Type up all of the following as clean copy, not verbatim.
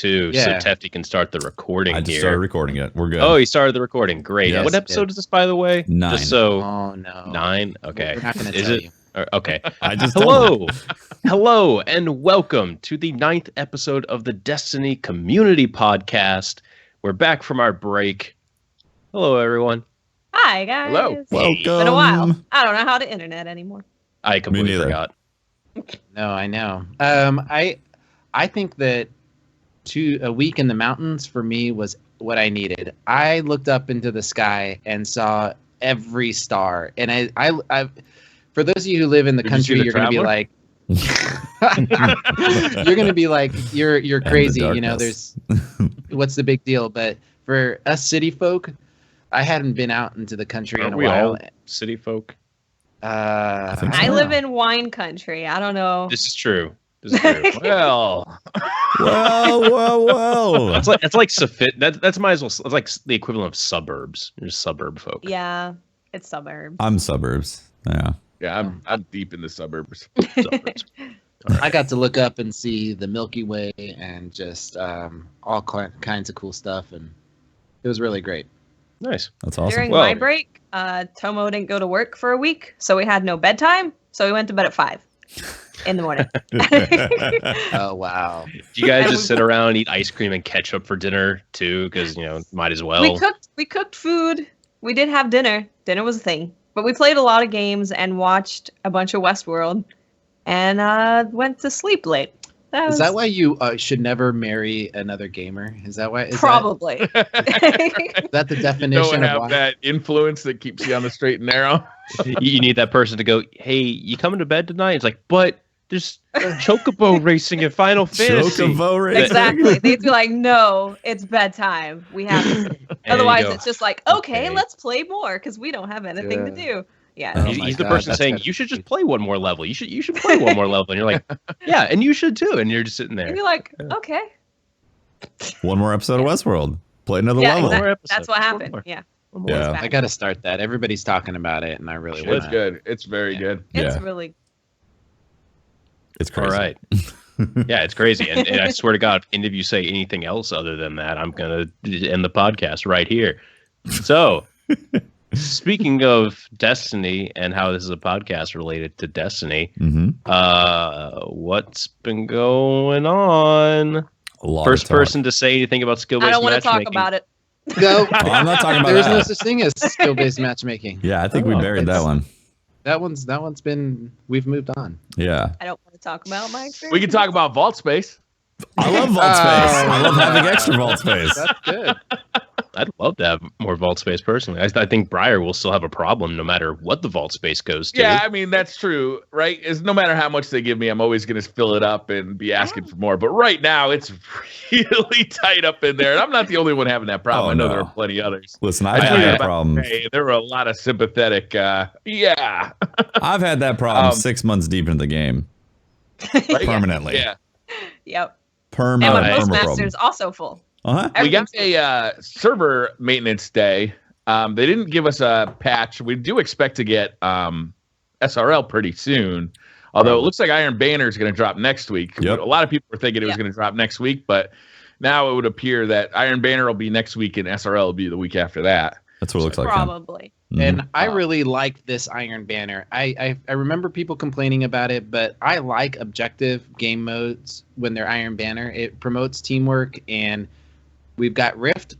too, so Tefty can start the recording. I just started recording it. We're good. Oh, he started the recording. Great. Yes, what episode is this, by the way? 9. Just so. Oh no. 9. Okay. We're not going to tell you. Okay. I just Hello, and welcome to the 9th episode of the Destiny Community Podcast. We're back from our break. Hello, everyone. Hi, guys. Hello. Welcome. It's been a while. I don't know how to internet anymore. I completely forgot. No, I know. I think that a week in the mountains for me was what I needed. I looked up into the sky and saw every star. And I for those of you who live in the country, you're going to be like, you're going to be like, you're crazy. You know, there's what's the big deal? But for us city folk, I hadn't been out into the country in a while. All city folk? I live in wine country. I don't know. This is true. Well. Well. That's like that's might as well. It's like the equivalent of suburbs. You're suburb folk. Yeah, it's suburbs. I'm suburbs. Yeah. Yeah, I'm deep in the suburbs. Suburbs. I got to look up and see the Milky Way and just all kinds of cool stuff, and it was really great. Nice. That's awesome. During my break, Tomo didn't go to work for a week, so we had no bedtime. So we went to bed at 5 in the morning. Oh wow! Do you guys just sit around and eat ice cream and ketchup for dinner too? Because might as well. We cooked food. We did have dinner. Dinner was a thing, but we played a lot of games and watched a bunch of Westworld, and went to sleep late. Is that why you should never marry another gamer? Is that why? Probably. Is that the definition Don't of have that influence that keeps you on the straight and narrow. You need that person to go, hey, you coming to bed tonight? It's like, but there's Chocobo racing in Final Fantasy. Chocobo racing. Exactly. They'd be like, no, it's bedtime. We have to. Otherwise, it's just like, okay, let's play more because we don't have anything to do. Yeah. He's the person saying, you should just play one more level. You should play one more level. And you're like, yeah, and you should too. And you're just sitting there. And you're like, okay. One more episode of Westworld. Play another level. Exactly. That's what happened. Yeah. Yeah. I got to start that. Everybody's talking about it, and I really want It's good. It's very good. It's really. It's crazy. All right. Yeah, it's crazy. And I swear to God, if any of you say anything else other than that, I'm going to end the podcast right here. So, speaking of Destiny and how this is a podcast related to Destiny, what's been going on? First person to say anything about skill-based matchmaking. I don't want to talk about it. No, I'm not talking about There's that. no such thing as skill-based matchmaking. Yeah, I think we buried that one. That one's been. We've moved on. Yeah. I don't want to talk about my experience. We can talk about vault space. I love vault space. I love having extra vault space. That's good. I'd love to have more vault space personally. I think Briar will still have a problem no matter what the vault space goes to. Yeah, I mean, that's true, right? Is no matter how much they give me, I'm always going to fill it up and be asking for more. But right now, it's really tight up in there. And I'm not the only one having that problem. I know there are plenty others. Listen, I've had that problem. Hey, there were a lot of sympathetic, yeah. I've had that problem 6 months deep into the game. Permanently. Yeah. Yep. And my postmaster is also full. Uh-huh. We got a server maintenance day. They didn't give us a patch. We do expect to get SRL pretty soon. Although it looks like Iron Banner is going to drop next week. Yep. A lot of people were thinking it was going to drop next week, but now it would appear that Iron Banner will be next week and SRL will be the week after that. That's what it looks like. Probably. And I really like this Iron Banner. I remember people complaining about it, but I like objective game modes when they're Iron Banner. It promotes teamwork, and we've got Rift,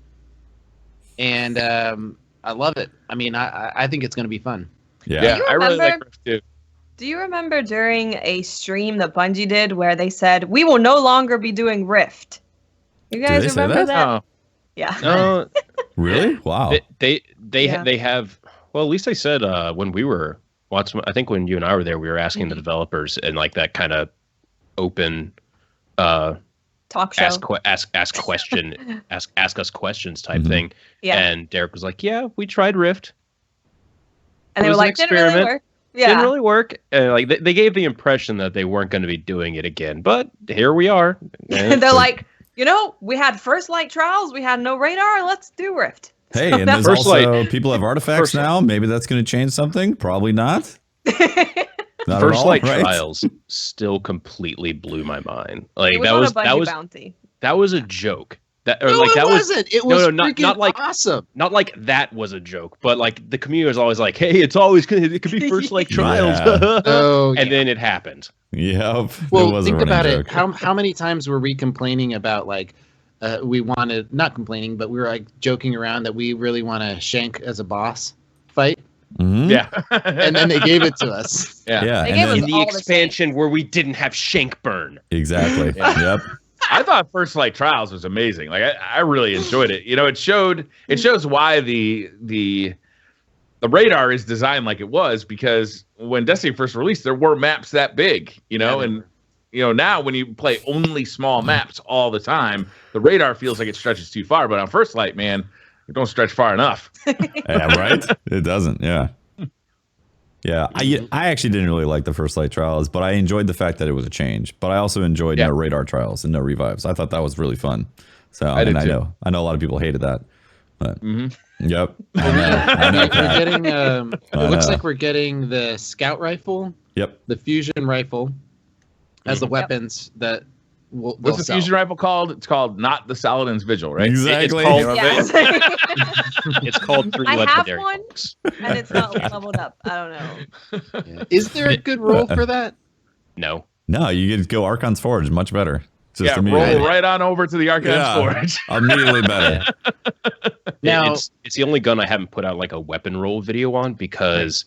and I love it. I mean, I think it's going to be fun. Yeah, I really like Rift too. Do you remember during a stream that Bungie did where they said, we will no longer be doing Rift? You guys remember that? Oh. Yeah. No. Really? Wow. They have. Well, at least they said when we were watching. I think when you and I were there, we were asking the developers and like that kind of open talk show, ask question, ask us questions type thing. Yeah. And Derek was like, "Yeah, we tried Rift, and they were like, didn't really work. Yeah, didn't really work." And like they gave the impression that they weren't going to be doing it again, but here we are. They're like, we had First Light trials, we had no radar. Let's do Rift. Hey, and there's also people have artifacts now. Maybe that's going to change something. Probably not. Not First Light right? trials still completely blew my mind. Like it was that on was a Bungie bounty. That was a joke. That No, like it that wasn't. It was not like awesome. Not like that was a joke, but like the community was always like, "Hey, it could be first like trials," Oh, and then it happened. Yep. Well, think about joke. it. How many times were we complaining about like we wanted, not complaining, but we were like joking around that we really want to Shank as a boss fight, Mhm. Yeah. and then they gave it to us. Yeah. They And gave then, us In the all the expansion where we didn't have Shank burn. exactly. Yep. I thought First Light Trials was amazing. Like I really enjoyed it. You know, it shows why the radar is designed like it was, because when Destiny first released, there were maps that big, you know, and now when you play only small maps all the time, the radar feels like it stretches too far. But on First Light, man, it don't stretch far enough. Yeah, right? It doesn't. Yeah. Yeah. I actually didn't really like the First Light Trials, but I enjoyed the fact that it was a change. But I also enjoyed no radar trials and no revives. I thought that was really fun. So I know a lot of people hated that. But yep. I know, We're Pat. getting. I It looks know. like we're getting the scout rifle, Yep. the fusion rifle, as the weapons that will. What's the fusion rifle called? It's called not the Saladin's Vigil, right? Exactly. called- Yes. It's called 3 I have legendary one. books. And it's not leveled up. I don't know. Yeah. Is there a good role for that? No. No, you get to go Archon's Forge. Much better. Just Yeah, immediately. roll right on over to the Archive Yeah. Forge. Immediately better. Now- It's the only gun I haven't put out like a weapon roll video on because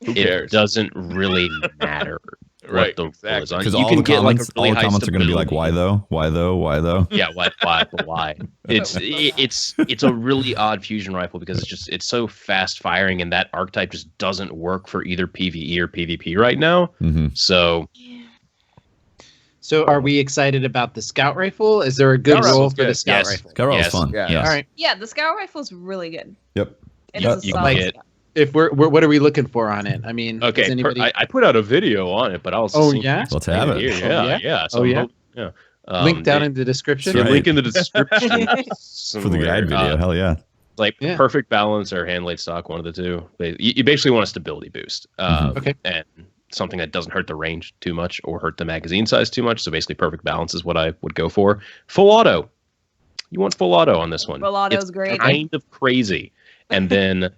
Who it cares? doesn't really matter Right, what the roll exactly. is on. Because You all can the get like a comments, really all the high comments are going to be like, stability. "Why though? Why though? Why though?" Yeah, why? It's a really odd fusion rifle because it's so fast firing, and that archetype just doesn't work for either PvE or PvP right now. Mm-hmm. So So, are we excited about the scout rifle? Is there a good Scout role rifle's for the good. scout Yes. rifle? Scout Rifle's Yes. fun. Yeah. Yeah. All right. Yeah, the scout rifle's really good. Yep. It Yeah, is a you solid can get- scout. If we're what are we looking for on it? I mean, okay, does anybody? I put out a video on it, but I'll Oh, see yeah? Let's have it. here. Oh, yeah? Yeah. So Oh, yeah? yeah. Link down it- in the description. yeah, Right. link in the description For the guide video. Hell yeah. Like Yeah. perfect balance or hand laid stock, one of the two. You basically want a stability boost. Okay. And something that doesn't hurt the range too much or hurt the magazine size too much. So basically, perfect balance is what I would go for. Full auto. You want full auto on this one. Full auto's It's great. kind of crazy. And then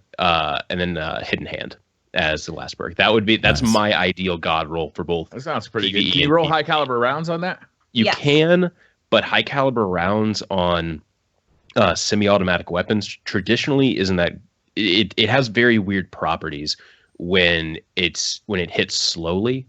hidden hand as the last perk. That's Nice. my ideal god roll for both. That sounds pretty PvE good. Can you and roll PvP. high caliber rounds on that? You Yes. can, but high caliber rounds on semi-automatic weapons traditionally isn't that. It has very weird properties when it hits slowly.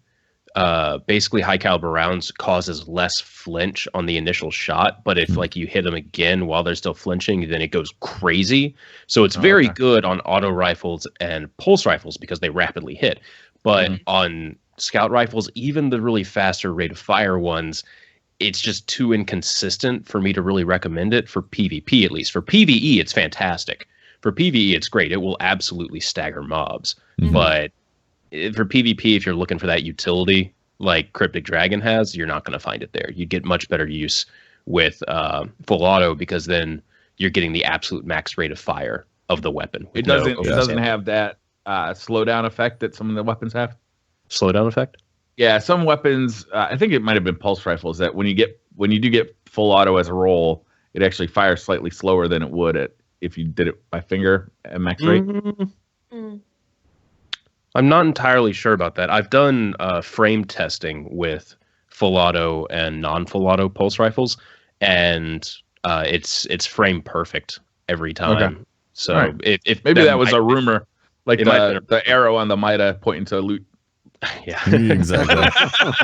Basically, high caliber rounds causes less flinch on the initial shot, but if like you hit them again while they're still flinching, then it goes crazy. So it's very okay. good on auto rifles and pulse rifles because they rapidly hit. But on scout rifles, even the really faster rate of fire ones, it's just too inconsistent for me to really recommend it for PvP, at least. For PvE, it's fantastic. For PvE, it's great. It will absolutely stagger mobs. But for PvP, if you're looking for that utility like Cryptic Dragon has, you're not going to find it there. You get much better use with full auto because then you're getting the absolute max rate of fire of the weapon. It with no doesn't. It doesn't overstep. have that slowdown effect that some of the weapons have. Slowdown effect. Yeah, some weapons. I think it might have been pulse rifles that when you do get full auto as a roll, it actually fires slightly slower than it would if you did it by finger at max rate. Mm. I'm not entirely sure about that. I've done frame testing with full auto and non-full auto pulse rifles, and it's frame perfect every time. Okay. So All right. if Maybe that was might- a rumor, like it might have the arrow on the Mida pointing to loot. yeah. Exactly.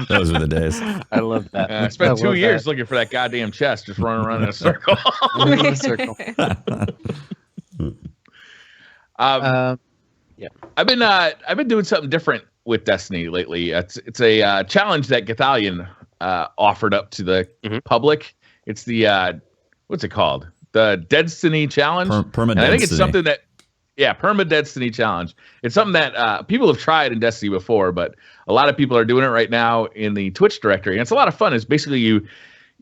Those were the days. I love that. I spent 2 years looking for that goddamn chest, just running around in a circle. in a circle. Yeah, I've been doing something different with Destiny lately. It's a challenge that Gathalion offered up to the public. It's the what's it called? The Destiny challenge. And I think it's something that Perma Destiny challenge. It's something that people have tried in Destiny before, but a lot of people are doing it right now in the Twitch directory. And it's a lot of fun. It's basically you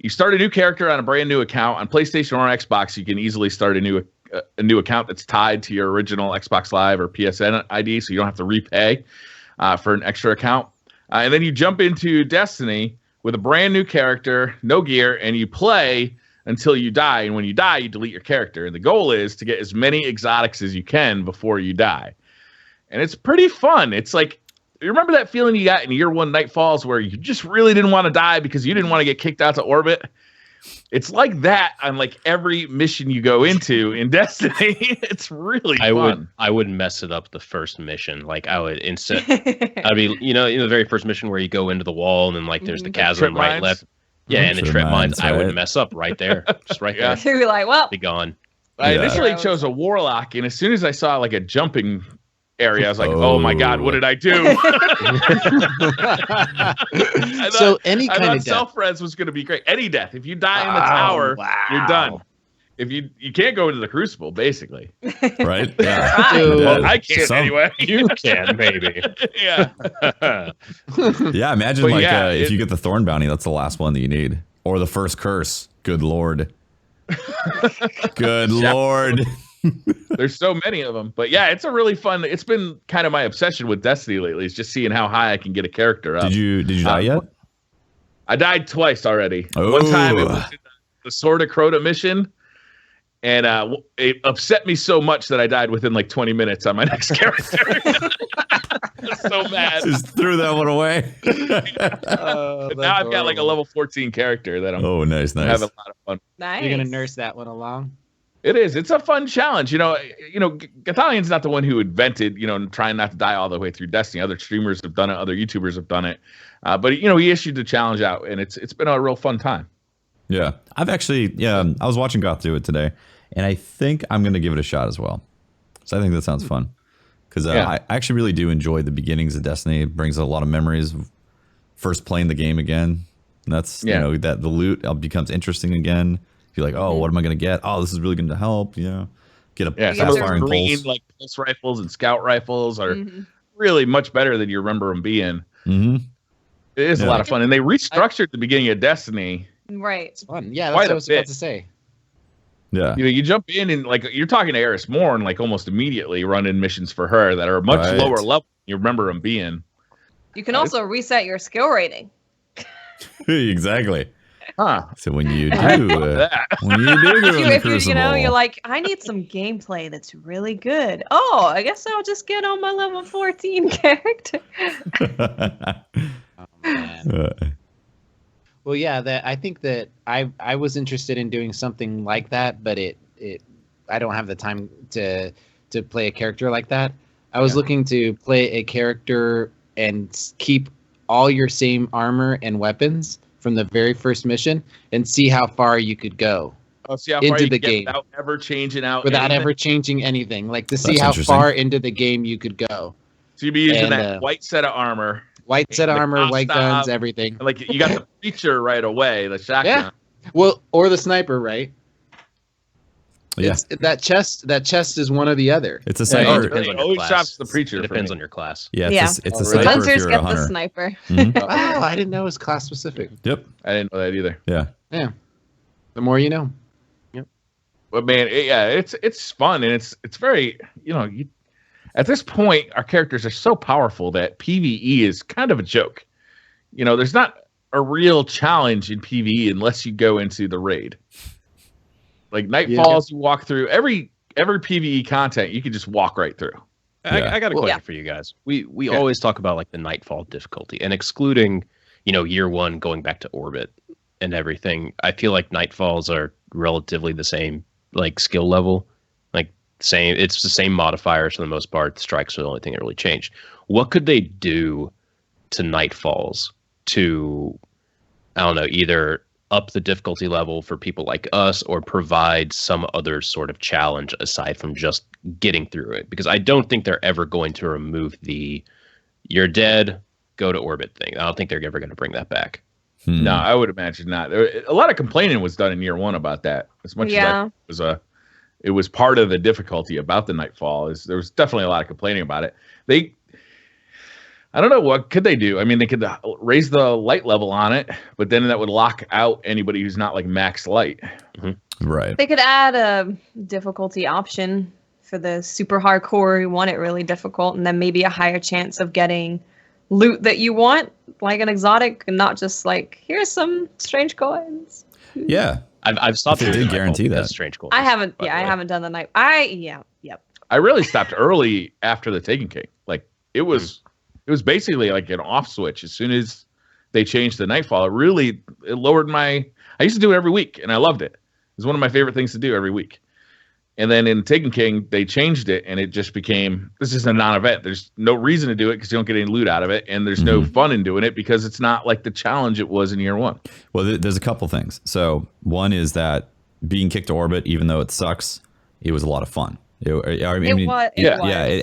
start a new character on a brand new account on PlayStation or Xbox. You can easily start a new account that's tied to your original Xbox Live or PSN ID, so you don't have to repay for an extra account. And then you jump into Destiny with a brand new character, no gear, and you play until you die. And when you die, you delete your character. And the goal is to get as many exotics as you can before you die. And it's pretty fun. It's like, you remember that feeling you got in year 1 Nightfalls where you just really didn't want to die because you didn't want to get kicked out to orbit? It's like that on like every mission you go into in Destiny. It's really fun. I would mess it up the first mission. Like I would I'd be, the very first mission where you go into the wall and then like there's the chasm right, left. Yeah, and the trip mines, I would mess up right there. Just right there. You'd be like, well, be gone. I initially chose a warlock, and as soon as I saw like a jumping area, I was like, oh my God, what did I do? So any kind of death. Self-res was going to be great. Any death. If you die in the tower, you're done. If you can't go into the Crucible, basically. Right? Yeah. Well, I can't anyway. You can, maybe. Yeah. Yeah, imagine if you get the Thorn Bounty, that's the last one that you need. Or the first curse. Good Lord. Good Lord. There's so many of them. But yeah, it's a really fun, it's been kind of my obsession with Destiny lately, is just seeing how high I can get a character up. Did you die yet? I died twice already. Oh. One time it was in the Sword of Crota mission. And it upset me so much that I died within like 20 minutes on my next character. So mad. Just threw that one away. Now I've got like a level 14 character that I'm nice. having a lot of fun. Nice. You're going to nurse that one along? It is. It's a fun challenge. Gathalian's not the one who invented, trying not to die all the way through Destiny. Other streamers have done it. Other YouTubers have done it. But he issued the challenge out, and it's been a real fun time. Yeah. I've actually, I was watching Goth do it today, and I think I'm going to give it a shot as well. So I think that sounds fun. Because I actually really do enjoy the beginnings of Destiny. It brings a lot of memories of first playing the game again. And that's, that the loot becomes interesting again. You're like, what am I going to get? Oh, this is really going to help. Get a fast firing green, like pulse rifles and scout rifles are really much better than you remember them being. Mm-hmm. It is a lot of fun. And they restructured the beginning of Destiny. Right. It's fun. Yeah, that's what I was about to say. Yeah. You jump in and like you're talking to Eris Morn like almost immediately running missions for her that are much lower level than you remember them being. You can also reset your skill rating. Exactly. Huh. So when you do, if you're like, I need some gameplay that's really good. Oh, I guess I'll just get on my level 14 character. Oh, man. Well, yeah, I think that I was interested in doing something like that, but I don't have the time to play a character like that. I was looking to play a character and keep all your same armor and weapons from the very first mission and see how far you could go into the game without ever changing ever changing anything. Like to see how far into the game you could go. So you'd be using that white set of armor. White set of armor, white guns, everything. Like you got the preacher right away, the shotgun. Yeah. Well, or the sniper, right? Yeah. That chest is one or the other. It's a sniper. It always shops the preacher. It depends on your class. Yeah, it's a the sniper. hunters if you're get a hunter. the sniper. Mm-hmm. Oh, I didn't know it was class specific. Yep. I didn't know that either. Yeah. Yeah. The more you know. Yep. But man, it's fun and it's very at this point our characters are so powerful that PvE is kind of a joke. There's not a real challenge in PvE unless you go into the raid. Like Nightfalls, you walk through every PvE content, you can just walk right through. I got a question for you guys. We always talk about like the Nightfall difficulty and excluding, year 1 going back to orbit and everything. I feel like Nightfalls are relatively the same like skill level, like same. It's the same modifiers for the most part. Strikes are the only thing that really changed. What could they do to Nightfalls to, I don't know, either up the difficulty level for people like us or provide some other sort of challenge aside from just getting through it? Because I don't think they're ever going to remove the you're dead, go to orbit thing. I don't think they're ever going to bring that back. No, I would imagine not. A lot of complaining was done in year 1 about that. As much as it was part of the difficulty about the Nightfall. There was definitely a lot of complaining about it. I don't know, what could they do? I mean, they could raise the light level on it, but then that would lock out anybody who's not like max light. Mm-hmm. Right. They could add a difficulty option for the super hardcore who want it really difficult, and then maybe a higher chance of getting loot that you want, like an exotic, and not just like, here's some strange coins. Yeah. I've stopped. They doing did guarantee that. Strange Cold. I haven't. Yeah, I haven't done the night. Yep. I really stopped early after the Taken King. Like it was basically like an off switch. As soon as they changed the Nightfall, it lowered my. I used to do it every week, and I loved it. It was one of my favorite things to do every week. And then in Taken King, they changed it, and it just became, this is a non-event. There's no reason to do it because you don't get any loot out of it, and there's no fun in doing it because it's not like the challenge it was in year one. Well, there's a couple things. So one is that being kicked to orbit, even though it sucks, it was a lot of fun. It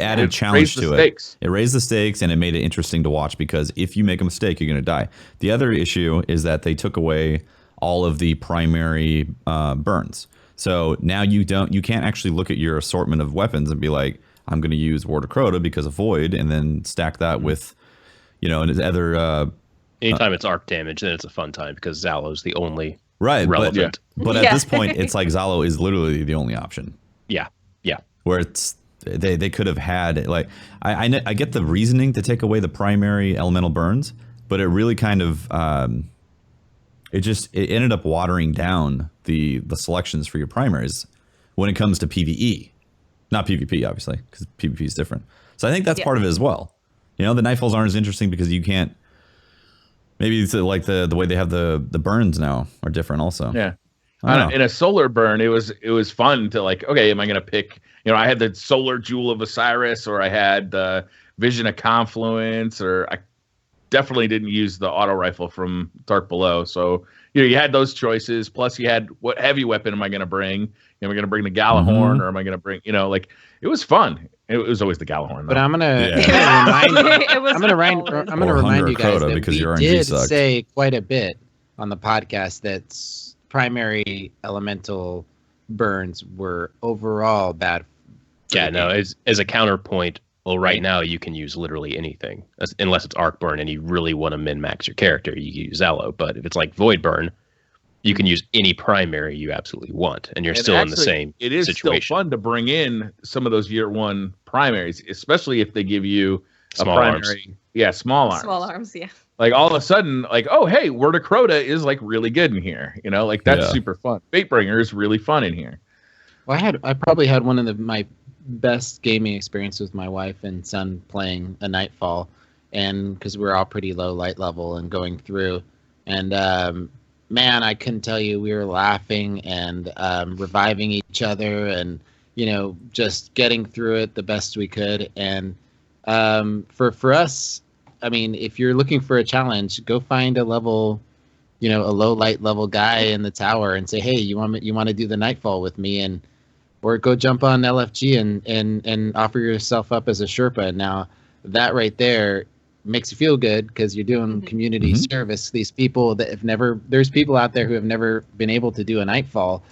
added challenge to it. It raised the stakes, and it made it interesting to watch because if you make a mistake, you're going to die. The other issue is that they took away all of the primary burns. So now you can't actually look at your assortment of weapons and be like, I'm going to use Ward of Crota because of Void, and then stack that with, other. Anytime it's arc damage, then it's a fun time because Zalo's the only relevant. But at this point, it's like Zalo is literally the only option. Yeah. Where it's they could have had like I get the reasoning to take away the primary elemental burns, but it really kind of it ended up watering down the selections for your primaries when it comes to PvE, not PvP obviously because PvP is different. So I think that's part of it as well. The Nightfalls aren't as interesting because you can't. Maybe it's like the way they have the burns now are different also. Yeah. In a solar burn, it was fun to like, okay, am I going to pick, I had the solar jewel of Osiris, or I had the vision of confluence, or I definitely didn't use the auto rifle from Dark Below. So, you had those choices. Plus you had what heavy weapon am I going to bring? Am I going to bring the Galahorn or am I going to bring, it was fun. It was always the Galahorn. But I'm gonna remind you guys that we did say quite a bit on the podcast that primary elemental burns were overall bad. Yeah, no, as a counterpoint, well, right now you can use literally anything unless it's arc burn and you really want to min-max your character. You use Zalo, but if it's like void burn, you can use any primary you absolutely want, and you're still in the same situation. It is still fun to bring in some of those year one primaries, especially if they give you small a primary. Arms. Yeah, small arms. Small arms, yeah. Like all of a sudden, like, oh, hey, Word of Crota is like really good in here. Like that's super fun. Fatebringer is really fun in here. Well, I probably had one of my best gaming experience with my wife and son playing a Nightfall, and because we're all pretty low light level and going through, and man, I couldn't tell you, we were laughing and reviving each other, and just getting through it the best we could. And for us, I mean, if you're looking for a challenge, go find a level, a low light level guy in the tower and say, hey, you want to do the Nightfall with me, or go jump on LFG and offer yourself up as a Sherpa. Now that right there makes you feel good because you're doing community service. These people that there's people out there who have never been able to do a Nightfall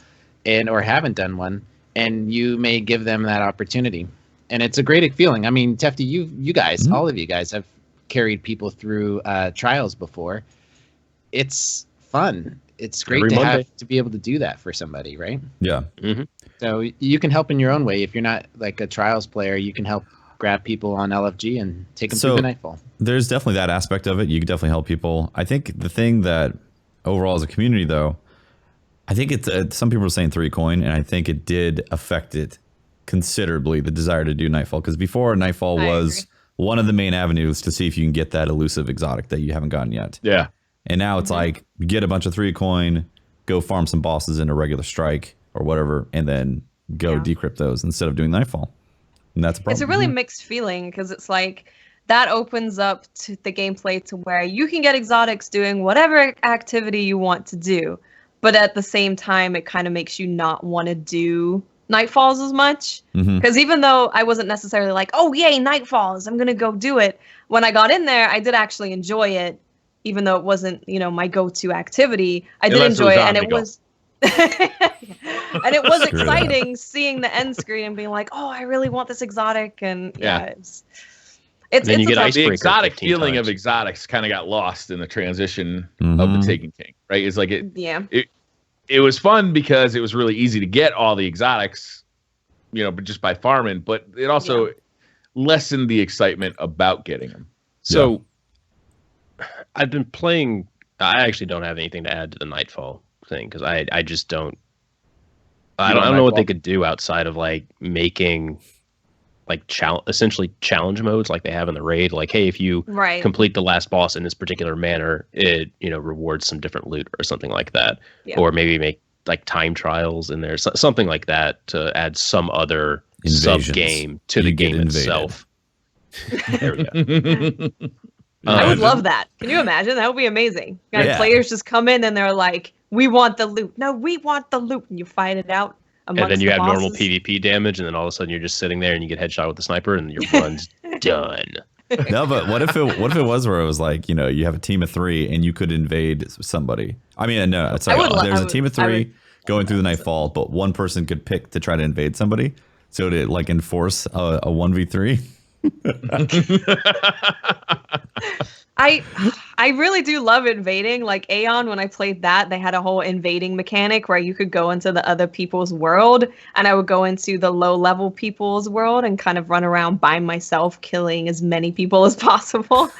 or haven't done one, and you may give them that opportunity. And it's a great feeling. I mean, Tefty, you guys, all of you guys have carried people through trials before. It's fun. It's great to be able to do that for somebody, right? Yeah. Mm-hmm. So you can help in your own way. If you're not like a trials player, you can help grab people on LFG and take them through the Nightfall. There's definitely that aspect of it. You can definitely help people. I think the thing that overall as a community, though, I think it's some people are saying 3 coin, and I think it did affect it considerably, the desire to do Nightfall. Because before, Nightfall was one of the main avenues to see if you can get that elusive exotic that you haven't gotten yet. Yeah. And now it's like, get a bunch of 3 coin, go farm some bosses in a regular strike or whatever, and then go decrypt those instead of doing Nightfall. And that's a problem. It's a really mixed feeling because it's like that opens up to the gameplay to where you can get exotics doing whatever activity you want to do. But at the same time, it kind of makes you not want to do Nightfalls as much. Because even though I wasn't necessarily like, oh, yay, Nightfalls, I'm going to go do it. When I got in there, I did actually enjoy it, even though it wasn't, my go-to activity. I did enjoy it, and it was... and it was exciting seeing the end screen and being like, oh, I really want this exotic. And it's then you get the exotic feeling of exotics kind of got lost in the transition of the Taken King, right? It's like it was fun because it was really easy to get all the exotics, but just by farming, but it also lessened the excitement about getting them. So I've been playing, I actually don't have anything to add to the Nightfall. thing because I just don't. I don't know what they could do outside of like making like essentially challenge modes like they have in the raid. Like, hey, if you complete the last boss in this particular manner, it rewards some different loot or something like that. Yeah. Or maybe make like time trials in there, something like that to add some other sub game to the game itself. There we go. I would love that. Can you imagine? That would be amazing. Players just come in and they're like, we want the loot. No, we want the loot. And you fight it out amongst and then you have bosses. normal PvP damage, and then all of a sudden you're just sitting there and you get headshot with the sniper and your run's done. No, but what if it was where it was like, you have a team of 3 and you could invade somebody? I mean, no, it's like there's a team of 3 going through the Nightfall, but one person could pick to try to invade somebody. So to like enforce a 1v3. I really do love invading. Like Aeon, when I played that, they had a whole invading mechanic where you could go into the other people's world, and I would go into the low level people's world and kind of run around by myself, killing as many people as possible.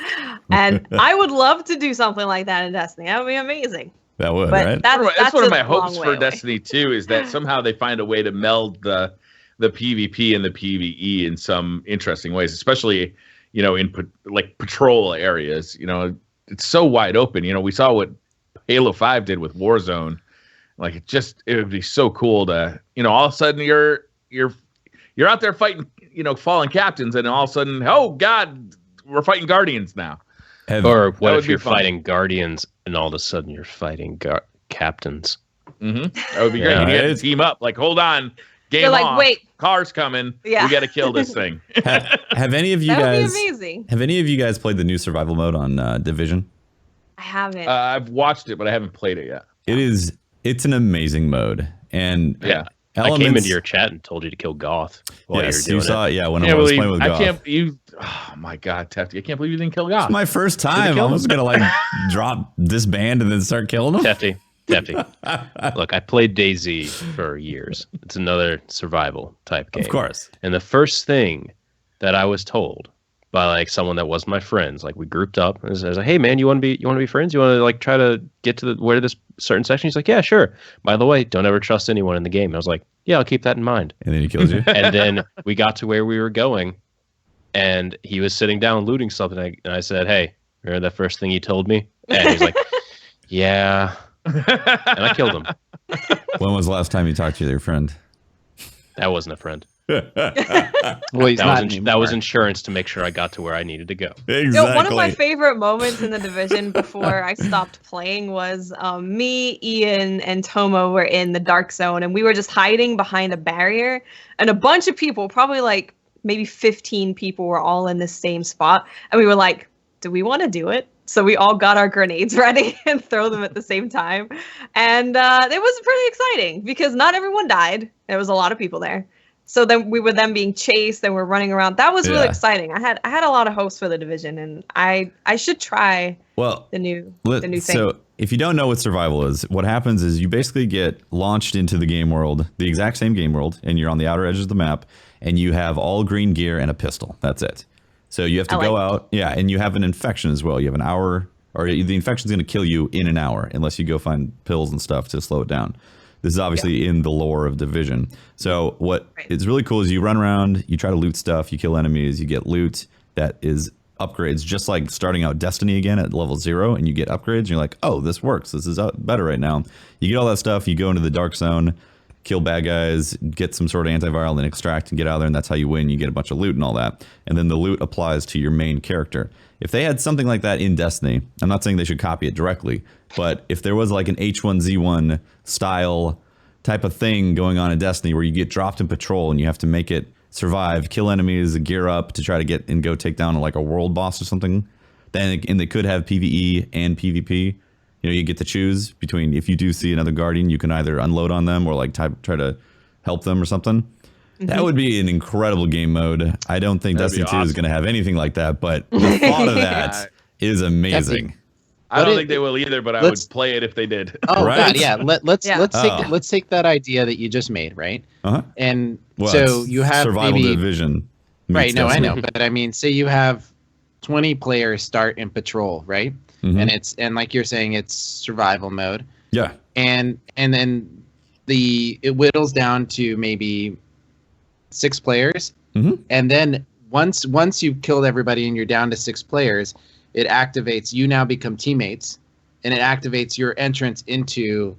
And I would love to do something like that in Destiny. That would be amazing. That would, but right? That's one of my hopes for Destiny 2 is that somehow they find a way to meld the PvP and the PvE in some interesting ways, especially in like patrol areas. It's so wide open. We saw what Halo 5 did with Warzone. Like it would be so cool to all of a sudden you're out there fighting fallen captains, and all of a sudden, oh God, we're fighting Guardians now. Or what if you're fighting Guardians and all of a sudden you're fighting captains? Mm-hmm. That would be great. You had to team up. Like, hold on. Game You're like, off. wait. Car's coming. Yeah. We got to kill this thing. Have any of you that guys? Would be amazing. Have any of you guys played the new survival mode on Division? I haven't. I've watched it, but I haven't played it yet. It's an amazing mode, and I came into your chat and told you to kill Goth. While yes, you were doing you saw it. Yeah, when I was playing with Goth. Oh my God, Tefty! I can't believe you didn't kill Goth. It's my first time. I was gonna like drop this band and then start killing them. Tefty. Look, I played DayZ for years. It's another survival type game. Of course. And the first thing that I was told by like someone that was my friends, like we grouped up and I was like, hey man, you want to be friends? You want to like try to get to where this certain section? He's like, yeah, sure. By the way, don't ever trust anyone in the game. And I was like, yeah, I'll keep that in mind. And then he kills you. And then we got to where we were going and he was sitting down looting something. And I said, hey, remember that first thing you told me? And he's like, yeah. And I killed him. When was the last time you talked to your friend? That wasn't a friend. Well, that was insurance to make sure I got to where I needed to go. Exactly. One of my favorite moments in the Division before I stopped playing was me, Ian, and Tomo were in the dark zone, and we were just hiding behind a barrier, and a bunch of people, probably like maybe 15 people, were all in the same spot, and we were like, do we want to do it? So we all got our grenades ready and throw them at the same time. And it was pretty exciting because not everyone died. There was a lot of people there. So then we were then being chased and we're running around. That was really exciting. I had a lot of hopes for the Division, and I should try the new thing. So if you don't know what survival is, what happens is you basically get launched into the game world, the exact same game world, and you're on the outer edges of the map, and you have all green gear and a pistol. That's it. So you have to go out, and you have an infection as well. You have an hour, or the infection is going to kill you in an hour unless you go find pills and stuff to slow it down. This is obviously in the lore of Division. So what is really cool is you run around, you try to loot stuff, you kill enemies, you get loot that is upgrades, just like starting out Destiny again at level 0, and you get upgrades, and you're like, oh, this works. This is better right now. You get all that stuff, you go into the dark zone, kill bad guys, get some sort of antiviral, then extract and get out of there, and that's how you win. You get a bunch of loot and all that. And then the loot applies to your main character. If they had something like that in Destiny, I'm not saying they should copy it directly, but if there was like an H1Z1 style type of thing going on in Destiny where you get dropped in patrol and you have to make it survive, kill enemies, gear up to try to get and go take down like a world boss or something, then and they could have PvE and PvP. You get to choose between, if you do see another Guardian, you can either unload on them or like try to help them or something. Mm-hmm. That would be an incredible game mode. I don't think Destiny 2 is going to have anything like that, but the thought of that is amazing. I don't think they will either, but I would play it if they did. Oh, right? God, yeah. Let's take that idea that you just made, right? Uh-huh. And so you have survival Division. Right, no, I know. But I mean, say you have 20 players start in patrol, right? Mm-hmm. And like you're saying, it's survival mode. Yeah. and then it whittles down to maybe 6 players, and then once you've killed everybody and you're down to 6 players, it activates. You now become teammates, and it activates your entrance into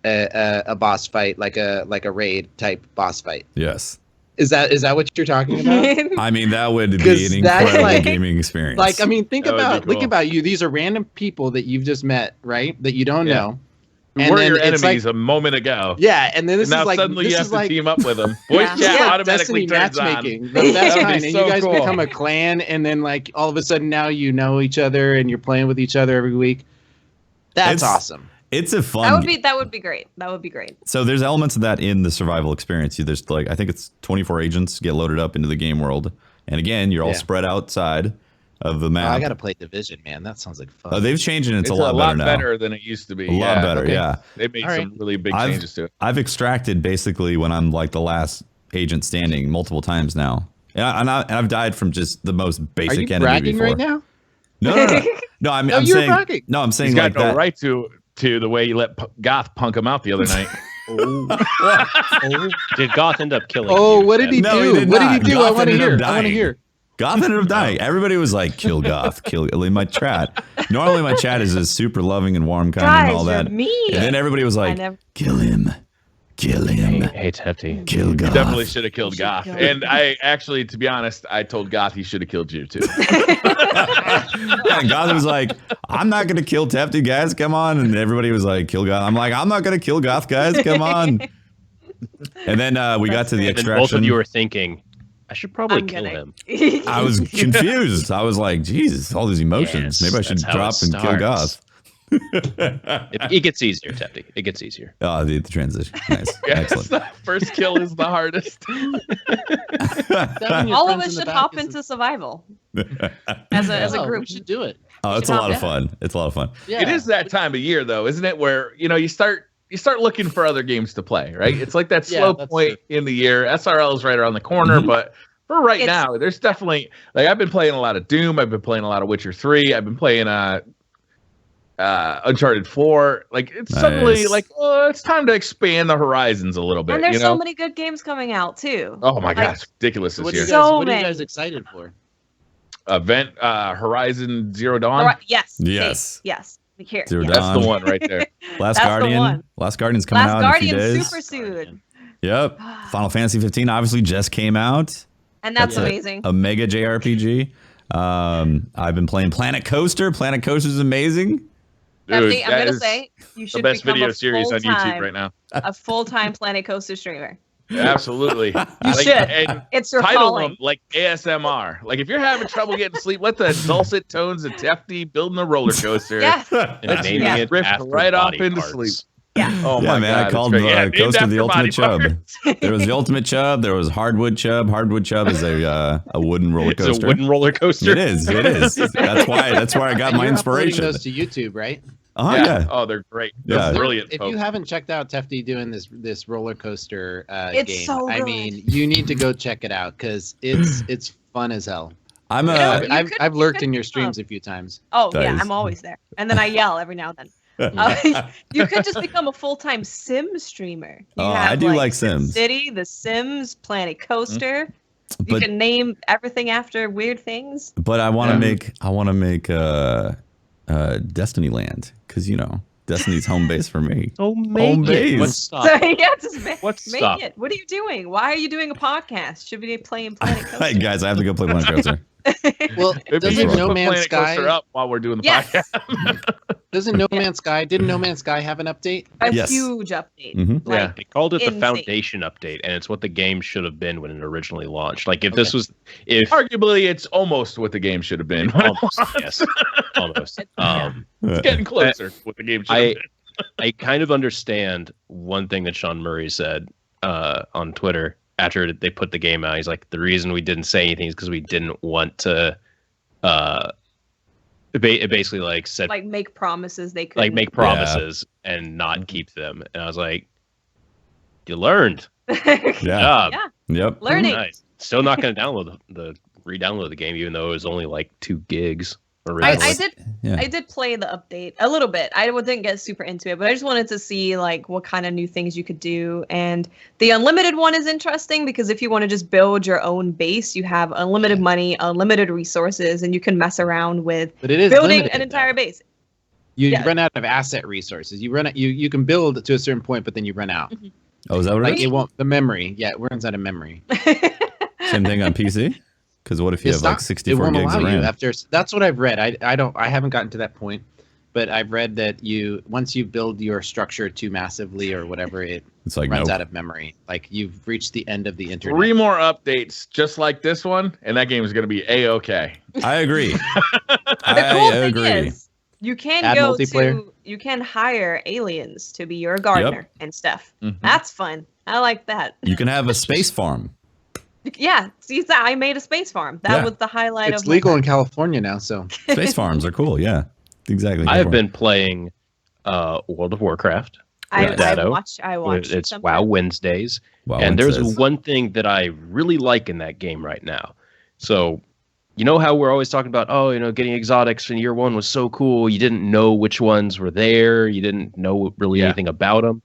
a boss fight, like a raid type boss fight. Yes. Is that what you're talking about? I mean, that would be an incredible gaming experience. Like, I mean, think That would be cool. about you. These are random people that you've just met, right? That you don't know. Who were your enemies a moment ago? Yeah, and then this now is like suddenly this you is have to like team up with them. Voice chat automatically turns matchmaking. on. The best That would kind, be and so you guys cool. become a clan, and then like all of a sudden now you know each other and you're playing with each other every week. That's awesome. It's a fun. That would be great. That would be great. So there's elements of that in the survival experience. There's like, I think it's 24 agents get loaded up into the game world, and again, you're all spread outside of the map. I gotta play Division, man. That sounds like fun. Oh, they've changed it. It's a lot better now. Better than it used to be. A lot better, yeah. They made some really big changes to it. I've extracted basically when I'm like the last agent standing multiple times now, and I've died from just the most basic Are you enemy bragging before. right now? No, I'm you're saying bragging. no, I'm saying He's like got no that. right to the way you let Goth punk him out the other night. Did Goth end up killing? Oh, you, what did he No, do? he did What did not. he do? Goth I want to ended up hear. I want to dying. hear. Goth ended up dying. Everybody was like, "Kill Goth, kill." In my chat, normally my chat is just super loving and warm kind and all Guys, that. you're mean. And then everybody was like, "Kill him, kill him, Hey, Tefty. kill Goth." Definitely should have killed Goth. kill And I actually, to be honest, I told Goth he should have killed you too. And Goth was like, "I'm not gonna kill Tefty, guys. Come on!" And everybody was like, "Kill Goth." I'm like, "I'm not gonna kill Goth, guys. Come on!" And then we got to the And then extraction. both of you were thinking, I should probably I'm kill gonna- him. I was confused. I was like, Jesus, all these emotions. Yes, Maybe I should that's how drop it and kill starts. Goth. It gets easier, Tefty. It gets easier. Oh, the transition. Nice. Excellent. The first kill is the hardest. All of us should hop into survival as a group. We should do it. Oh, it's a lot of fun. It's a lot of fun. Yeah. It is that time of year, though, isn't it? Where you start looking for other games to play, right? It's like that slow that's point in the year. SRL is right around the corner, but for right now, there's definitely like I've been playing a lot of Doom. I've been playing a lot of Witcher 3. I've been playing Uncharted 4. Like it's suddenly like, oh, it's time to expand the horizons a little bit. And there's so many good games coming out too. Oh my gosh, ridiculous this year. What are you guys excited for? Event Horizon Zero Dawn. Yes. Yes. Yes. Here. Zero yes. Dawn. That's the one right there. Last That's the Guardian. one. Last Guardian's coming Last out in a few Guardian days. super soon. Yep. Final Fantasy 15 obviously just came out. And that's amazing. A mega JRPG. I've been playing Planet Coaster. Planet Coaster is amazing. Dude, Stephanie, I'm that gonna is say you should the best become video a series on YouTube full-time- right now. A full-time Planet Coaster streamer. Absolutely. You should. And It's your title calling. them like ASMR. Like if you're having trouble getting sleep, let the dulcet tones of Tefty building a roller coaster. Yes. And Let's naming yeah. it drift after right off body into parts. sleep. Yeah. Oh Yeah, my man, God, I called it's great. Coaster named the after Ultimate body Chub. parts. There was the Ultimate Chub. There was Hardwood Chub. Hardwood Chub is a wooden roller It's coaster. a wooden roller coaster. It is. It is. That's why I got my You're uploading inspiration. those to YouTube, right? Oh yeah. Oh, they're great. Yeah. They're brilliant. If folks. you haven't checked out Tefty doing this roller coaster It's game, so I good. mean, you need to go check it out because it's fun as hell. I'm You know, a. you I've could- lurked you in could your come. streams a few times. Oh yeah, Nice. I'm always there. And then I yell every now and then. You could just become a full-time Sim streamer. You Oh, have, I do like Sims. City, The Sims, Planet Coaster. You But- can name everything after weird things. But I want to make. I want to make Destiny Land because Destiny's home base for me. Oh, Home base. What's stop? So yeah, just What's make stop? it. What are you doing? Why are you doing a podcast? Should we be playing Planet Coaster? Hey guys, I have to go play Planet Coaster. Well, Maybe you doesn't should No put Man's Planet Coaster Sky up while we're doing the Yes. podcast. didn't No Man's Sky have an update? A Yes. huge update. Mhm. Yeah. Like, They called it the Insane. Foundation update, and it's what the game should have been when it originally launched. Like if this was, if Arguably, it's almost what the game should have been. almost, yes, almost. It's getting closer. What the game should have been. I kind of understand one thing that Sean Murray said on Twitter after they put the game out. He's like, the reason we didn't say anything is because we didn't want to. It basically like said like make promises they could like make promises and not keep them. And I was like, you learned. Yeah. Job. Yeah. Yep. Learning. Nice. Still not going to download the re-download the game, even though it was only like 2 gigs. I did play the update a little bit. I didn't get super into it, but I just wanted to see like what kind of new things you could do. And the unlimited one is interesting because if you want to just build your own base, you have unlimited money, unlimited resources, and you can mess around with building limited, an entire base. You run out of asset resources. You can build to a certain point, but then you run out. Oh, is that what it is? It won't. The memory, it runs out of memory. Same thing on PC. Because what if you have like 64 gigs of RAM? That's what I've read. I haven't gotten to that point, but I've read that once you build your structure too massively or whatever, it's like runs out of memory. Like you've reached the end of the internet. 3 more updates just like this one, and that game is going to be a-okay. I agree. The cool thing is you can hire aliens to be your gardener and stuff. Mm-hmm. That's fun. I like that. You can have a space farm. Yeah, see, I made a space farm. That was the highlight. It's legal in California now, so space farms are cool. Yeah, exactly. I have been playing World of Warcraft. I watched. It's WoW Wednesdays, and there's one thing that I really like in that game right now. So, you know how we're always talking about, getting exotics in year 1 was so cool. You didn't know which ones were there. You didn't know really anything about them.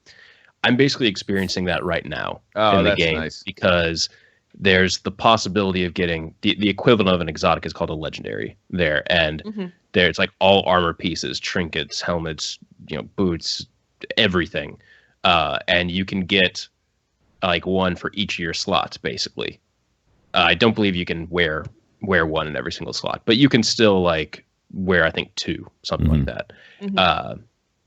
I'm basically experiencing that right now in the game because there's the possibility of getting the equivalent of an exotic is called a legendary there. And there's like all armor pieces, trinkets, helmets, boots, everything. And you can get like one for each of your slots, basically. I don't believe you can wear one in every single slot, but you can still like wear, I think 2, something like that.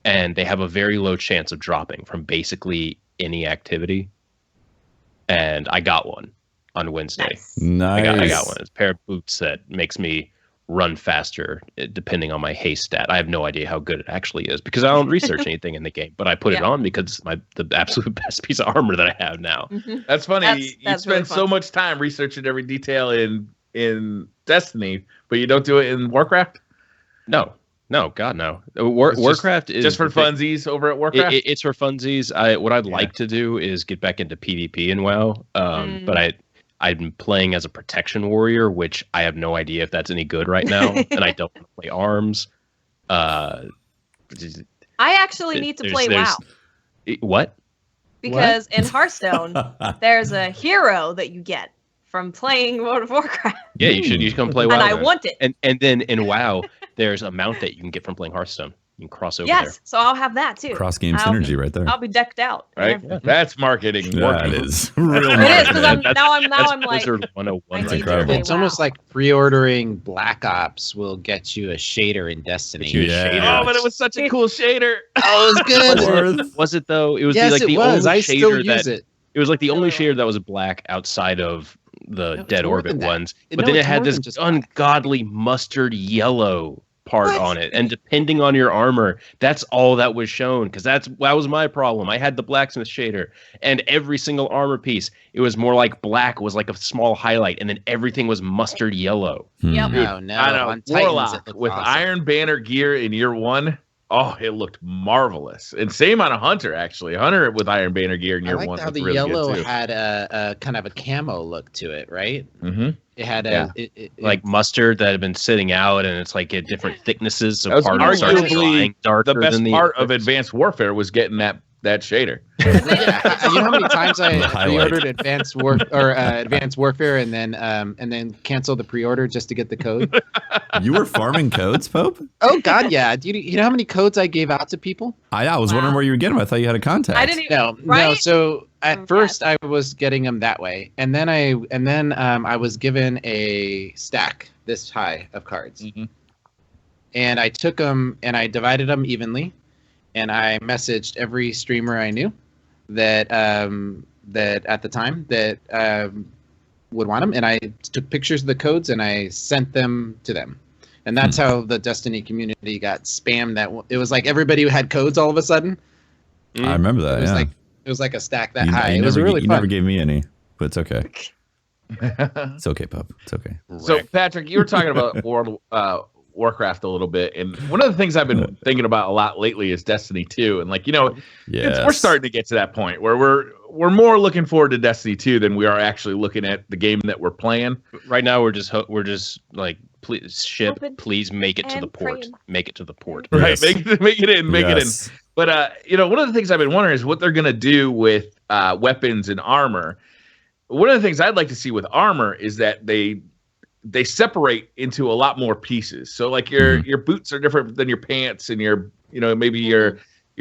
And they have a very low chance of dropping from basically any activity. And I got one on Wednesday. Nice. I got one. It's a pair of boots that makes me run faster depending on my haste stat. I have no idea how good it actually is because I don't research anything in the game, but I put it on because it's the absolute best piece of armor that I have now. That's funny. You spend really so much time researching every detail in Destiny, but you don't do it in Warcraft? No, God, no. Warcraft is just for funsies over at Warcraft. It's for funsies. What I'd like to do is get back into PvP in WoW, but I've been playing as a protection warrior, which I have no idea if that's any good right now, and I don't want to play arms. I actually need to play WoW. What? Because in Hearthstone, there's a hero that you get from playing World of Warcraft. Yeah, you should come play WoW. And I want it. And then in WoW, there's a mount that you can get from playing Hearthstone. You can cross over there. Yes, so I'll have that too. Cross game synergy right there. I'll be decked out. Right? Yeah. That's marketing. Yeah, it is. Real marketing. It is because now I'm like Blizzard 101. That's incredible. It's almost like pre-ordering Black Ops will get you a shader in Destiny. Oh, but it was such a cool shader. Oh, it was good. Was it though? It was yes, like the it was. only I shader still use it. It was like the only shader that was black outside of the Dead Orbit ones. But then it had this ungodly mustard yellow part on it, and depending on your armor, that's all that was shown, because that was my problem. I had the blacksmith shader, and every single armor piece, it was more like black was like a small highlight, and then everything was mustard yellow. Yep. Oh, no. I know. On Warlock Titans, with awesome. Iron Banner gear in year 1. Oh, it looked marvelous. And same on a Hunter, actually. Hunter with Iron Banner gear in year 1. I liked how the really yellow had a kind of a camo look to it, right? Mm-hmm. It had like mustard that had been sitting out, and it's like at different thicknesses. So that was part of it starts drying darker the best than part of Advanced Warfare was getting that shader. You know how many times I pre-ordered Advanced Warfare and then canceled the pre-order just to get the code? You were farming codes, Pope? Oh God, yeah. Do you know how many codes I gave out to people? I was wondering where you were getting them. I thought you had a contact. I didn't even, No. So at first I was getting them that way, and then I was given a stack this high of cards, and I took them and I divided them evenly. And I messaged every streamer I knew that at the time that would want them, and I took pictures of the codes and I sent them to them. And that's how the Destiny community got spammed. That it was like everybody who had codes all of a sudden. I remember that. It was like a stack that high. It was really fun. You never gave me any, but it's Warcraft a little bit, and one of the things I've been thinking about a lot lately is Destiny 2, and like, you know, we're starting to get to that point where we're more looking forward to Destiny 2 than we are actually looking at the game that we're playing. Right now, we're just like, please make it to the port. Make it to the port. Right, make it in. But you know, one of the things I've been wondering is what they're gonna do with weapons and armor. One of the things I'd like to see with armor is that they separate into a lot more pieces. So like your boots are different than your pants, and your, you know, maybe your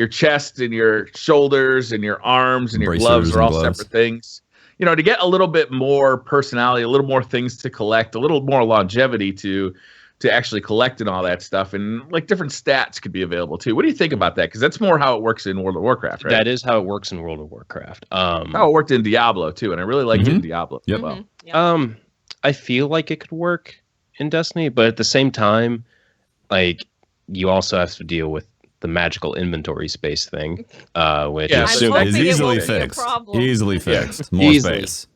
chest and your shoulders and your arms and your gloves are all separate things. You know, to get a little bit more personality, a little more things to collect, a little more longevity to actually collect and all that stuff, and like different stats could be available too. What do you think about that? Because that's more how it works in World of Warcraft, right? That is how it works in World of Warcraft. How it worked in Diablo too, and I really liked it in Diablo as well. Yep. I feel like it could work in Destiny, but at the same time, like, you also have to deal with the magical inventory space thing, which is easily fixed. Easily fixed. More space.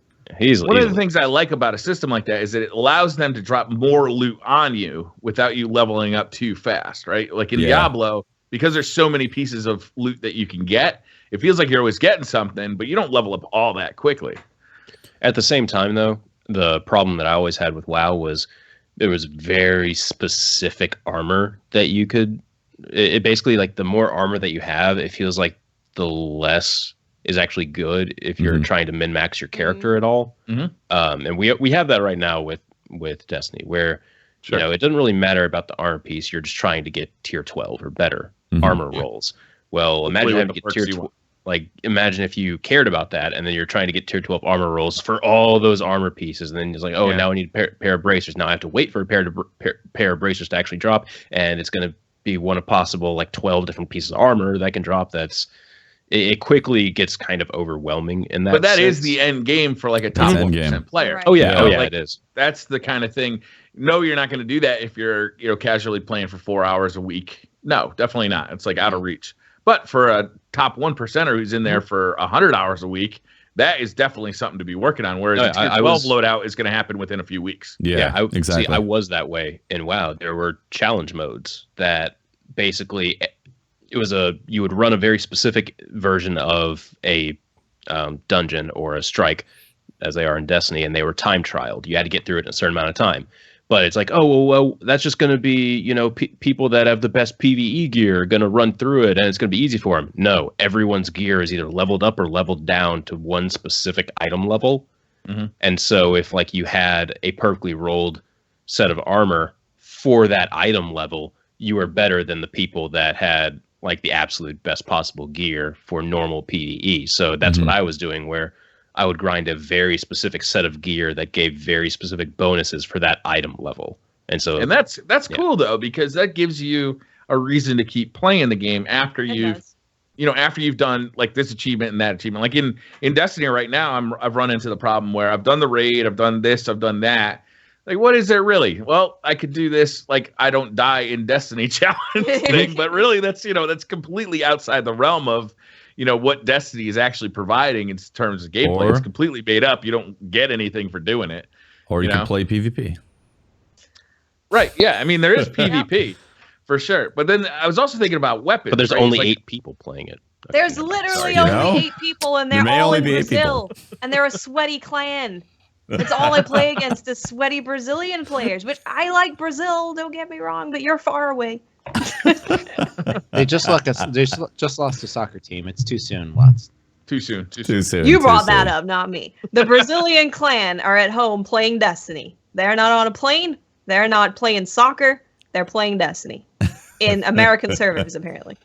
One of the things I like about a system like that is that it allows them to drop more loot on you without you leveling up too fast, right? Like in Diablo, because there's so many pieces of loot that you can get, it feels like you're always getting something, but you don't level up all that quickly. At the same time, though, the problem that I always had with WoW was there was very specific armor that you could. It basically, like, the more armor that you have, it feels like the less is actually good if you're trying to min-max your character at all. And we have that right now with Destiny, where you know, it doesn't really matter about the armor piece. You're just trying to get tier 12 or better armor rolls. Well, imagine having to get tier 12. Like, imagine if you cared about that, and then you're trying to get tier 12 armor rolls for all those armor pieces, and then it's like, oh, now I need a pair of bracers. Now I have to wait for a pair of bracers to actually drop, and it's going to be one of possible like 12 different pieces of armor that can drop. It quickly gets kind of overwhelming in that. But that sense. is the end game for like a top 1% player. Right. Oh yeah, like, it is. That's the kind of thing. No, you're not going to do that if you're, you know, casually playing for 4 hours a week. No, definitely not. It's like out of reach. But for a top 1%er who's in there for 100 hours a week, that is definitely something to be working on. Whereas a tier 12 loadout is going to happen within a few weeks. Yeah, exactly. See, I was that way in WoW. There were challenge modes that basically you would run a very specific version of a dungeon or a strike, as they are in Destiny, and they were time trialed. You had to get through it in a certain amount of time. But it's like, oh, well, that's just going to be, you know, people that have the best PvE gear are going to run through it, and it's going to be easy for them. No, everyone's gear is either leveled up or leveled down to one specific item level. And so if, like, you had a perfectly rolled set of armor for that item level, you were better than the people that had, like, the absolute best possible gear for normal PvE. So that's what I was doing, where I would grind a very specific set of gear that gave very specific bonuses for that item level. And so, and that's cool though, because that gives you a reason to keep playing the game after after you've done like this achievement and that achievement. Like in Destiny right now, I've run into the problem where I've done the raid, I've done this, I've done that. Like, what is there really? Well, I could do this, like, I don't die in Destiny challenge thing, but really that's completely outside the realm of, you know, what Destiny is actually providing in terms of gameplay. It's completely made up. You don't get anything for doing it. Or you can play PvP. Right. Yeah. I mean, there is PvP for sure. But then I was also thinking about weapons. But there's only 8 people playing it. There's literally only 8 people, and they're all in Brazil. And they're a sweaty clan. It's all I play against is sweaty Brazilian players, which I like Brazil, don't get me wrong, but you're far away. They just lost a soccer team. It's too soon, Watts. Too soon. You brought that up, not me. The Brazilian clan are at home playing Destiny. They're not on a plane. They're not playing soccer. They're playing Destiny in American servers, apparently.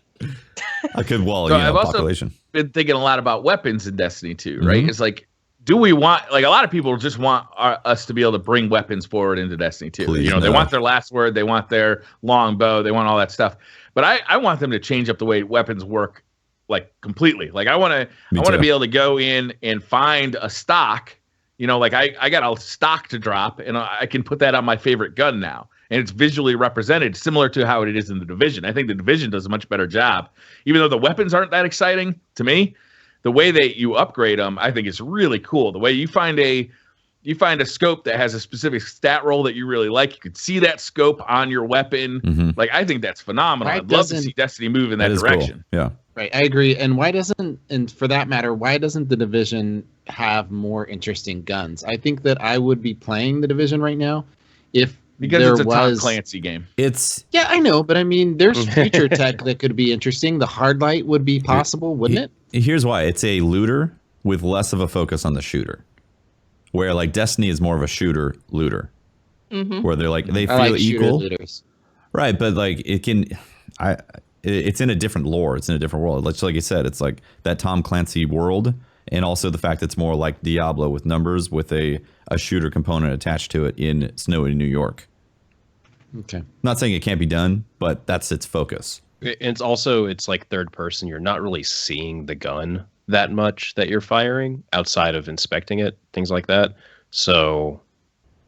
I could I've also been thinking a lot about weapons in Destiny 2, right? It's like, do we want, like, a lot of people just want us to be able to bring weapons forward into Destiny 2. Please, they want their last word, they want their long bow, they want all that stuff. But I want them to change up the way weapons work, like, completely. Like, I want to be able to go in and find a stock. You know, like I got a stock to drop, and I can put that on my favorite gun now. And it's visually represented, similar to how it is in the Division. I think the Division does a much better job. Even though the weapons aren't that exciting to me, the way that you upgrade them, I think is really cool. The way you find a you find a scope that has a specific stat roll that you really like. You could see that scope on your weapon. Like, I think that's phenomenal. I'd love to see Destiny move in that direction. Cool. Yeah. Right, I agree. And why doesn't, and for that matter, why doesn't the Division have more interesting guns? I think that I would be playing the Division right now if it's a Tom Clancy game. Yeah, I know, but I mean, there's future tech that could be interesting. The hard light would be possible, wouldn't it? Here's why: it's a looter with less of a focus on the shooter, where like Destiny is more of a shooter looter, where they're like they feel equal, right? But like it's in a different lore. It's in a different world. Like you said, it's like that Tom Clancy world, and also the fact that it's more like Diablo with numbers, with a shooter component attached to it in snowy New York. Okay. Not saying it can't be done, but that's its focus. It's like third person. You're not really seeing the gun that much that you're firing outside of inspecting it, things like that. So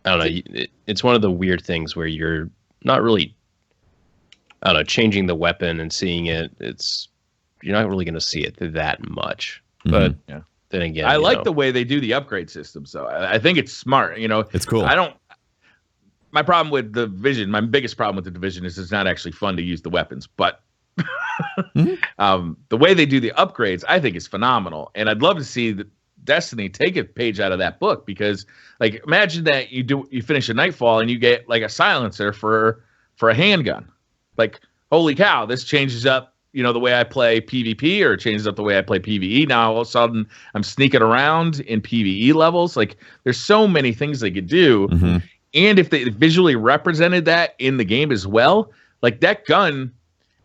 I don't know. It's one of the weird things where you're not really, I don't know, changing the weapon and seeing it. You're not really going to see it that much. But then again, I like the way they do the upgrade system. So I think it's smart. It's cool. My problem with the Division, my biggest problem with the Division is it's not actually fun to use the weapons. But the way they do the upgrades, I think is phenomenal. And I'd love to see Destiny take a page out of that book, because like imagine that you finish a Nightfall and you get like a silencer for a handgun. Like, holy cow, this changes up, the way I play PvP, or it changes up the way I play PvE. Now all of a sudden I'm sneaking around in PvE levels. Like, there's so many things they could do. And if they visually represented that in the game as well, like that gun,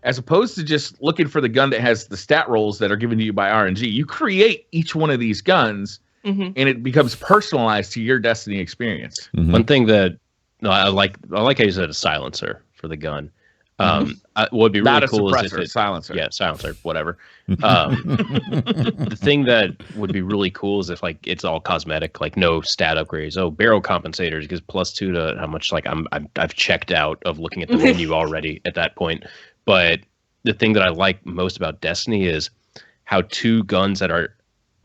as opposed to just looking for the gun that has the stat rolls that are given to you by RNG, you create each one of these guns and it becomes personalized to your Destiny experience. One thing that I like how you said a silencer for the gun. What would be really cool is if it, silencer. Yeah, silencer, whatever. The thing that would be really cool is if like it's all cosmetic, like no stat upgrades. Oh, barrel compensators gives +2 to how much. Like I've checked out of looking at the menu already at that point. But the thing that I like most about Destiny is how two guns that are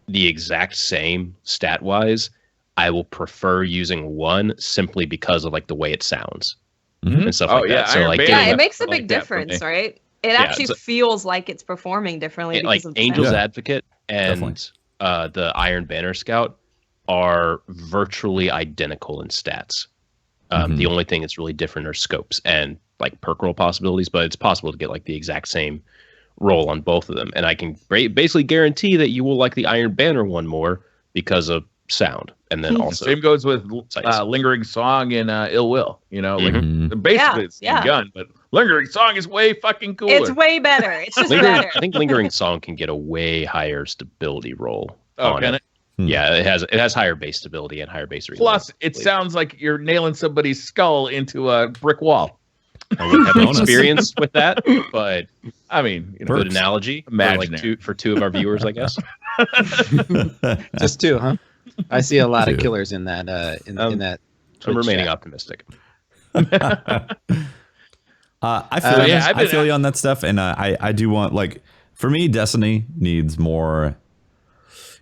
the exact same stat wise, I will prefer using one simply because of like the way it sounds. And stuff like that. So like, it makes a big difference, right? It actually feels like it's performing differently. Like Angel's Advocate and the Iron Banner Scout are virtually identical in stats. The only thing that's really different are scopes and like perk roll possibilities, but it's possible to get like the exact same roll on both of them. And I can basically guarantee that you will like the Iron Banner one more because of sound. And then also same goes with Lingering Song and Ill Will. Like basically it's the gun, but Lingering Song is way fucking cooler. It's way better. It's just better. I think Lingering Song can get a way higher stability roll. Can it? Yeah, it has higher base stability and higher base reload. Plus, it sounds like you're nailing somebody's skull into a brick wall. I wouldn't have any experience with that, but I mean, good analogy for two of our viewers, I guess. Just two, huh? I see a lot of killers in that. In that. I'm remaining optimistic. I feel you on that stuff, and I do want, like, for me, Destiny needs more.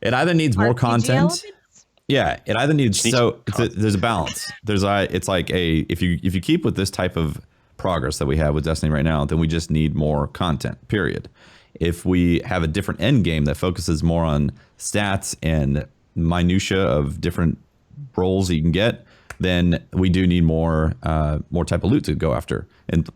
It either needs more content. Elements? Yeah, it either needs there's a balance. It's like if you keep with this type of progress that we have with Destiny right now, then we just need more content. Period. If we have a different end game that focuses more on stats and minutia of different roles that you can get, then we do need more type of loot to go after. And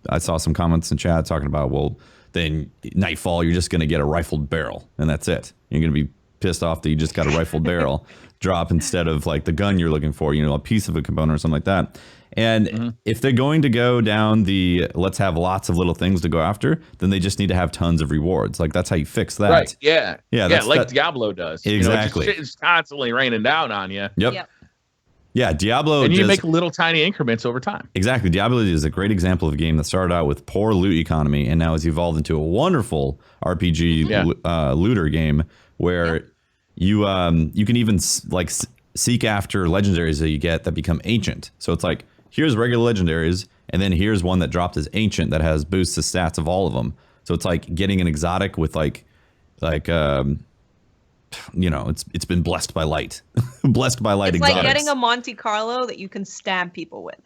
I saw some comments in chat talking about, well, then Nightfall, you're just going to get a rifled barrel and that's it. You're going to be pissed off that you just got a rifled barrel drop instead of like the gun you're looking for, a piece of a component or something like that. And if they're going to go down the let's have lots of little things to go after, then they just need to have tons of rewards. Like that's how you fix that. Right. Yeah. Like Diablo does. Exactly. It's constantly raining down on you. Yep. Yeah, Diablo. And you make little tiny increments over time. Exactly. Diablo is a great example of a game that started out with poor loot economy and now has evolved into a wonderful RPG looter game where you can even like seek after legendaries that you get that become ancient. So it's like, here's regular legendaries, and then here's one that dropped as ancient that has boosts the stats of all of them. So it's like getting an exotic with like it's been blessed by light, blessed by light. It's exotics. like getting a Monte Carlo that you can stab people with.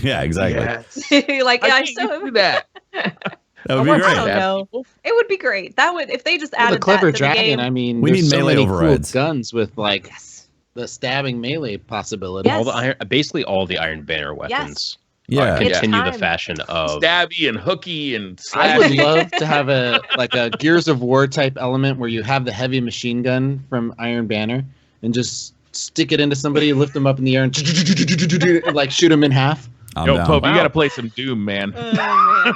Yeah, exactly. Yes. Like, I yeah, can't so do that. That would be I great. don't know. It would be great. That would, if they just Well, added the Clever that to Dragon, the game. I mean, We there's need so melee many overrides. cool guns with like Yes. the stabbing melee possibility. Yes. Basically all the Iron Banner weapons Yeah. It's continue the time. fashion of Stabby and hooky and I would slashy. love to have a Gears of War type element where you have the heavy machine gun from Iron Banner and just stick it into somebody, lift them up in the air, and like shoot them in half. I'm Yo, down. Pope, you Wow. got to play some Doom, man. Oh, man.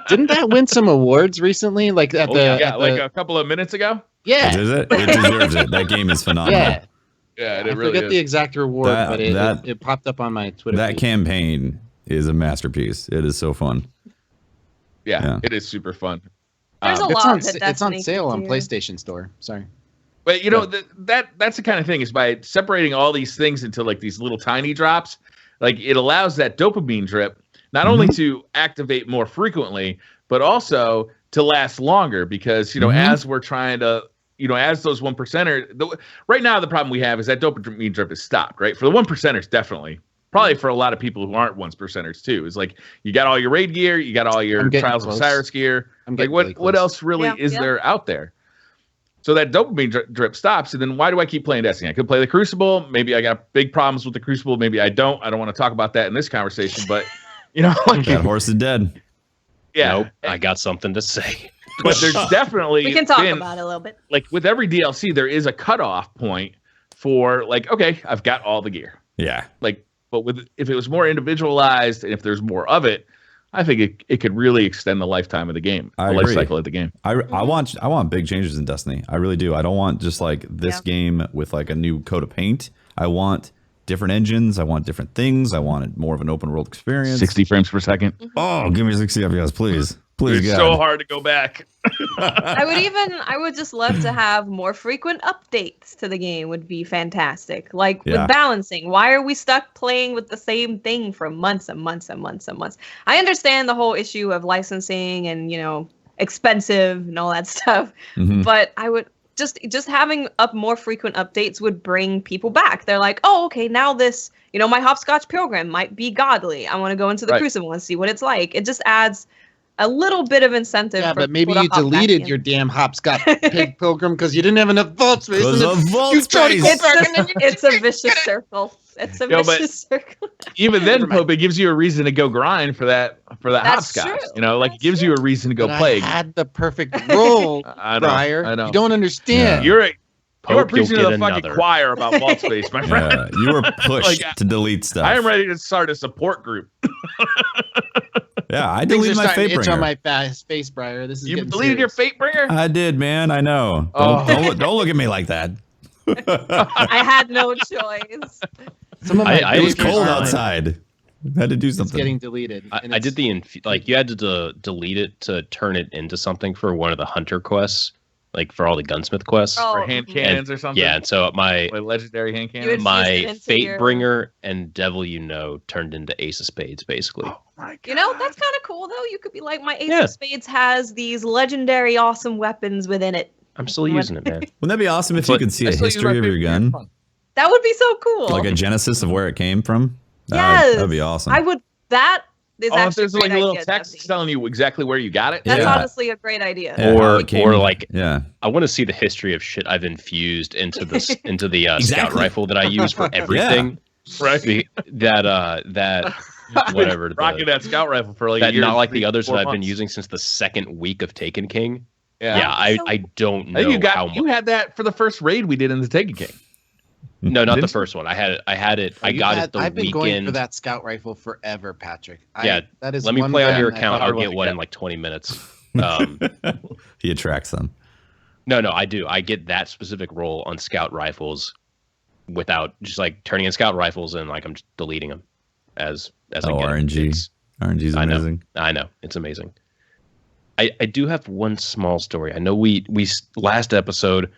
Didn't that win some awards recently? Like at Like a couple of minutes ago. yeah. Is it? It deserves it. That game is phenomenal. Yeah. Yeah, I forget the exact reward, That- but it popped up on my Twitter. That feed. campaign is a masterpiece. It is so fun. Yeah. It is super fun. There's a It's lot on, that it's on Destiny sale can on do. PlayStation Store. Sorry. But that's the kind of thing is by separating all these things into like these little tiny drops, like it allows that dopamine drip not only to activate more frequently, but also to last longer because as we're trying to as those 1%er, right now the problem we have is that dopamine drip is stopped, right? For the 1%ers, definitely. Probably for a lot of people who aren't 1%ers too. Is like you got all your raid gear, you got all your Trials of Osiris gear. I'm Like getting what really what close. else really is there out there? So that dopamine drip stops, and then why do I keep playing Destiny? I could play the Crucible. Maybe I got big problems with the Crucible. Maybe I don't. I don't want to talk about that in this conversation, but like, That horse is dead. yeah. Nope, I got something to say. But there's definitely We can talk been, about it a little bit. like with every DLC, there is a cutoff point for like, okay, I've got all the gear. Yeah. Like, but if it was more individualized and if there's more of it, I think it could really extend the lifetime of the game, I the life agree. cycle of the game. I want big changes in Destiny. I really do. I don't want just like this game with like a new coat of paint. I want different engines. I want different things. I want more of an open world experience. 60 frames per second. Oh, give me 60 FPS, please. Please, It's God. so hard to go back. I would just love to have more frequent updates to the game would be fantastic. Like Yeah. with balancing, why are we stuck playing with the same thing for months and months and months and months? I understand the whole issue of licensing and, expensive and all that stuff, Mhm. but I would just having up more frequent updates would bring people back. They're like, oh, okay, now this, my hopscotch pilgrim might be godly. I want to go into the Right. Crucible and see what it's like. It just adds a little bit of incentive. Yeah, for but maybe people to you hop back deleted in. your damn hopscotch pig pilgrim because you didn't have enough vault space. Because and of then vault you tried to go space. back and then you It's a vicious circle. It's a Yo, but- vicious circle. Even then, Never mind. Pope, it gives you a reason to go grind for that That's hopscotch. true. Like it gives you a reason to go But play. I had the perfect role, I know. Briar. I know. You don't understand. You're you are Pope, you'll preaching to the get fucking another. choir about vault space, my friend. Yeah, you were pushed Like, to delete stuff. I am ready to start a support group. Yeah, I Things deleted are my starting to itch on Fatebringer. my face, Briar. This is You getting deleted your serious. Fatebringer? I did, man. I know. Oh. Don't look at me like that. I had no choice. Some of my I It was favorites cold are, like, outside. I had to do It's something. getting deleted. and I did you had to delete it to turn it into something for one of the hunter quests, like for all the gunsmith quests. Oh, Or hand mhm. cannons or something? Yeah, and so Like legendary hand You cannons? would- my infused it into your- Fatebringer and Devil turned into Ace of Spades, basically. Oh my God. That's kind of cool though. You could be like, my Ace Yeah. of Spades has these legendary, awesome weapons within it. I'm still using it, man. Wouldn't that be awesome if you But could see I a still use my history of your Fatebringer. gun? That would be so cool. Like a genesis of where it came from? Yes. That'd be awesome. I would. That is Oh, if actually there's a like great a little idea, text Jesse. telling you exactly where you got it. That's Yeah. honestly a great idea. Yeah, Or- how it came- or like- yeah. I want to see the history of shit I've infused into the scout Exactly. rifle that I use for everything. Right. That whatever. Rocking that scout rifle for like a That year not and like the 3-4 others that I've been months. using since the second week of Taken King. Yeah. Yeah, I So- don't I know think how you much. had that for the first raid we did in the Taken King. No, not the Didn't- first one. I had it. I You got had- it the I've been going for weekend. that scout rifle forever, Patrick. Yeah, that is Let me one play on gun your that- account. hard I'll one get to one get. in like 20 minutes. He attracts them. No, I do. I get that specific role on scout rifles without just like turning in scout rifles and like I'm just deleting them as I Oh, get 'em. RNG. It's- RNG's I know. amazing. I know it's amazing. I do have one small story. I know we last episode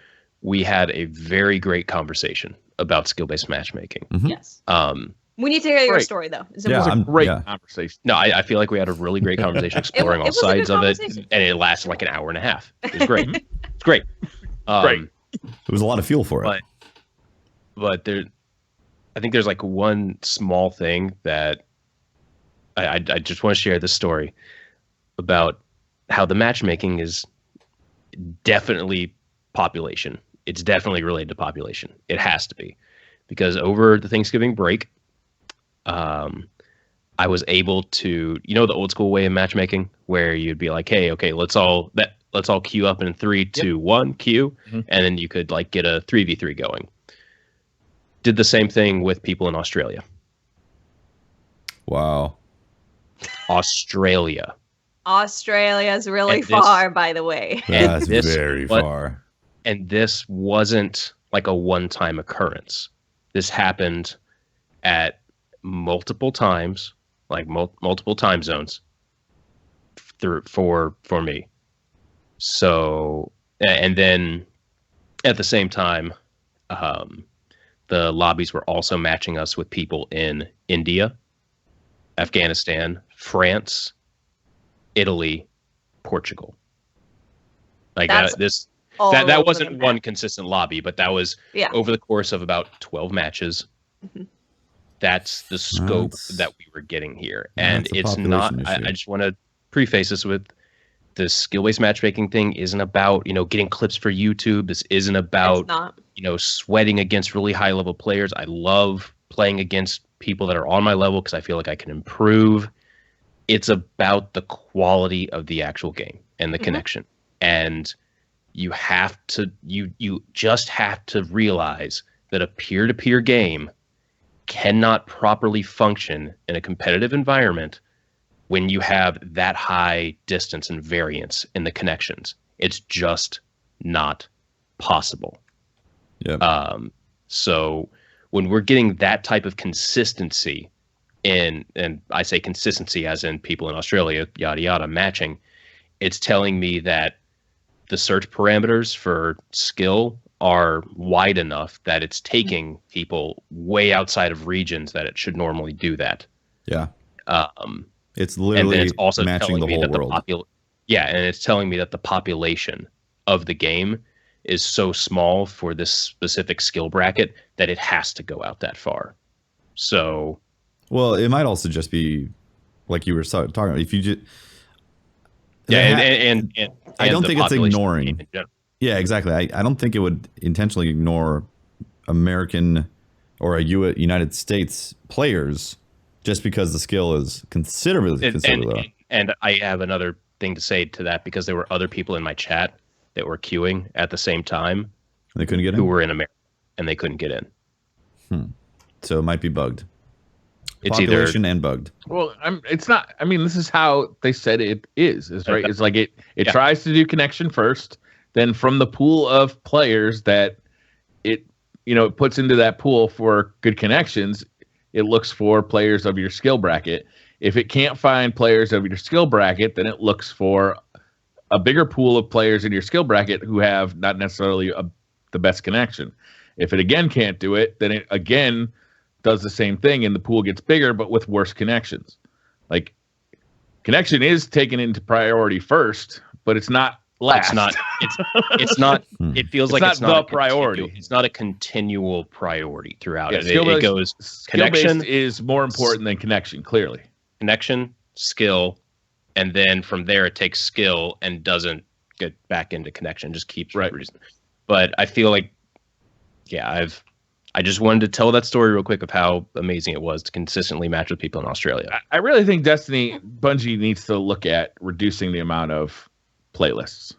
we had a very great conversation about skill-based matchmaking. Yes. Um, We need to hear your Great. story though. It's Yeah, important. Great Yeah. conversation. no, I feel like we had a really great conversation exploring it all was a good sides of it, conversation. and it lasted like an hour and a half. It was great. It's great. Great. There was a lot of fuel for it. But I think there's like one small thing that I just want to share this story about how the matchmaking is definitely population. It's definitely related to population. It has to be, because over the Thanksgiving break, I was able to, the old school way of matchmaking where you'd be like, hey, okay, let's all queue up in 3, 2, 1 queue, and then you could like get a 3v3 going. Did the same thing with people in Australia. Wow. Australia's really far, by the way. That's very far. And this wasn't like a one-time occurrence. This happened at multiple times, like multiple time zones for me. So, and then at the same time, the lobbies were also matching us with people in India, Afghanistan, France, Italy, Portugal. Like that wasn't one consistent lobby, but that was over the course of about 12 matches. Mm-hmm. That's the scope that we were getting here. And it's not, I just want to preface this with, the skill-based matchmaking thing isn't about, getting clips for YouTube. This isn't about, sweating against really high-level players. I love playing against people that are on my level because I feel like I can improve. It's about the quality of the actual game and the connection. And you just have to realize that a peer-to-peer game cannot properly function in a competitive environment when you have that high distance and variance in the connections. It's just not possible. Yeah. So when we're getting that type of consistency and I say consistency as in people in Australia, yada, yada, matching, it's telling me that the search parameters for skill are wide enough that it's taking people way outside of regions that it should normally do that. Yeah. It's literally and it's also matching the whole world. And it's telling me that the population of the game is so small for this specific skill bracket that it has to go out that far. So, well, it might also just be like you were talking about. If you just, and I don't think it's ignoring. Yeah, exactly. I don't think it would intentionally ignore American or a United States players just because the skill is considerably low. And I have another thing to say to that, because there were other people in my chat that were queuing at the same time. They couldn't get in? Who were in America, and they couldn't get in. So it might be bugged. It's population and bugged. Well, it's not. I mean, this is how they said it is right? It's like it tries to do connection first, then from the pool of players that it puts into that pool for good connections, it looks for players of your skill bracket. If it can't find players of your skill bracket, then it looks for a bigger pool of players in your skill bracket who have not necessarily the best connection. If it again can't do it, then it again does the same thing, and the pool gets bigger, but with worse connections. Like, connection is taken into priority first, but it's not last. It's not. It feels like it's not the priority. It's not a continual priority throughout it. It goes connection is more important than connection. Clearly, connection, skill, and then from there it takes skill and doesn't get back into connection. Just keeps reason. But I feel like, I just wanted to tell that story real quick of how amazing it was to consistently match with people in Australia. I really think Bungie needs to look at reducing the amount of playlists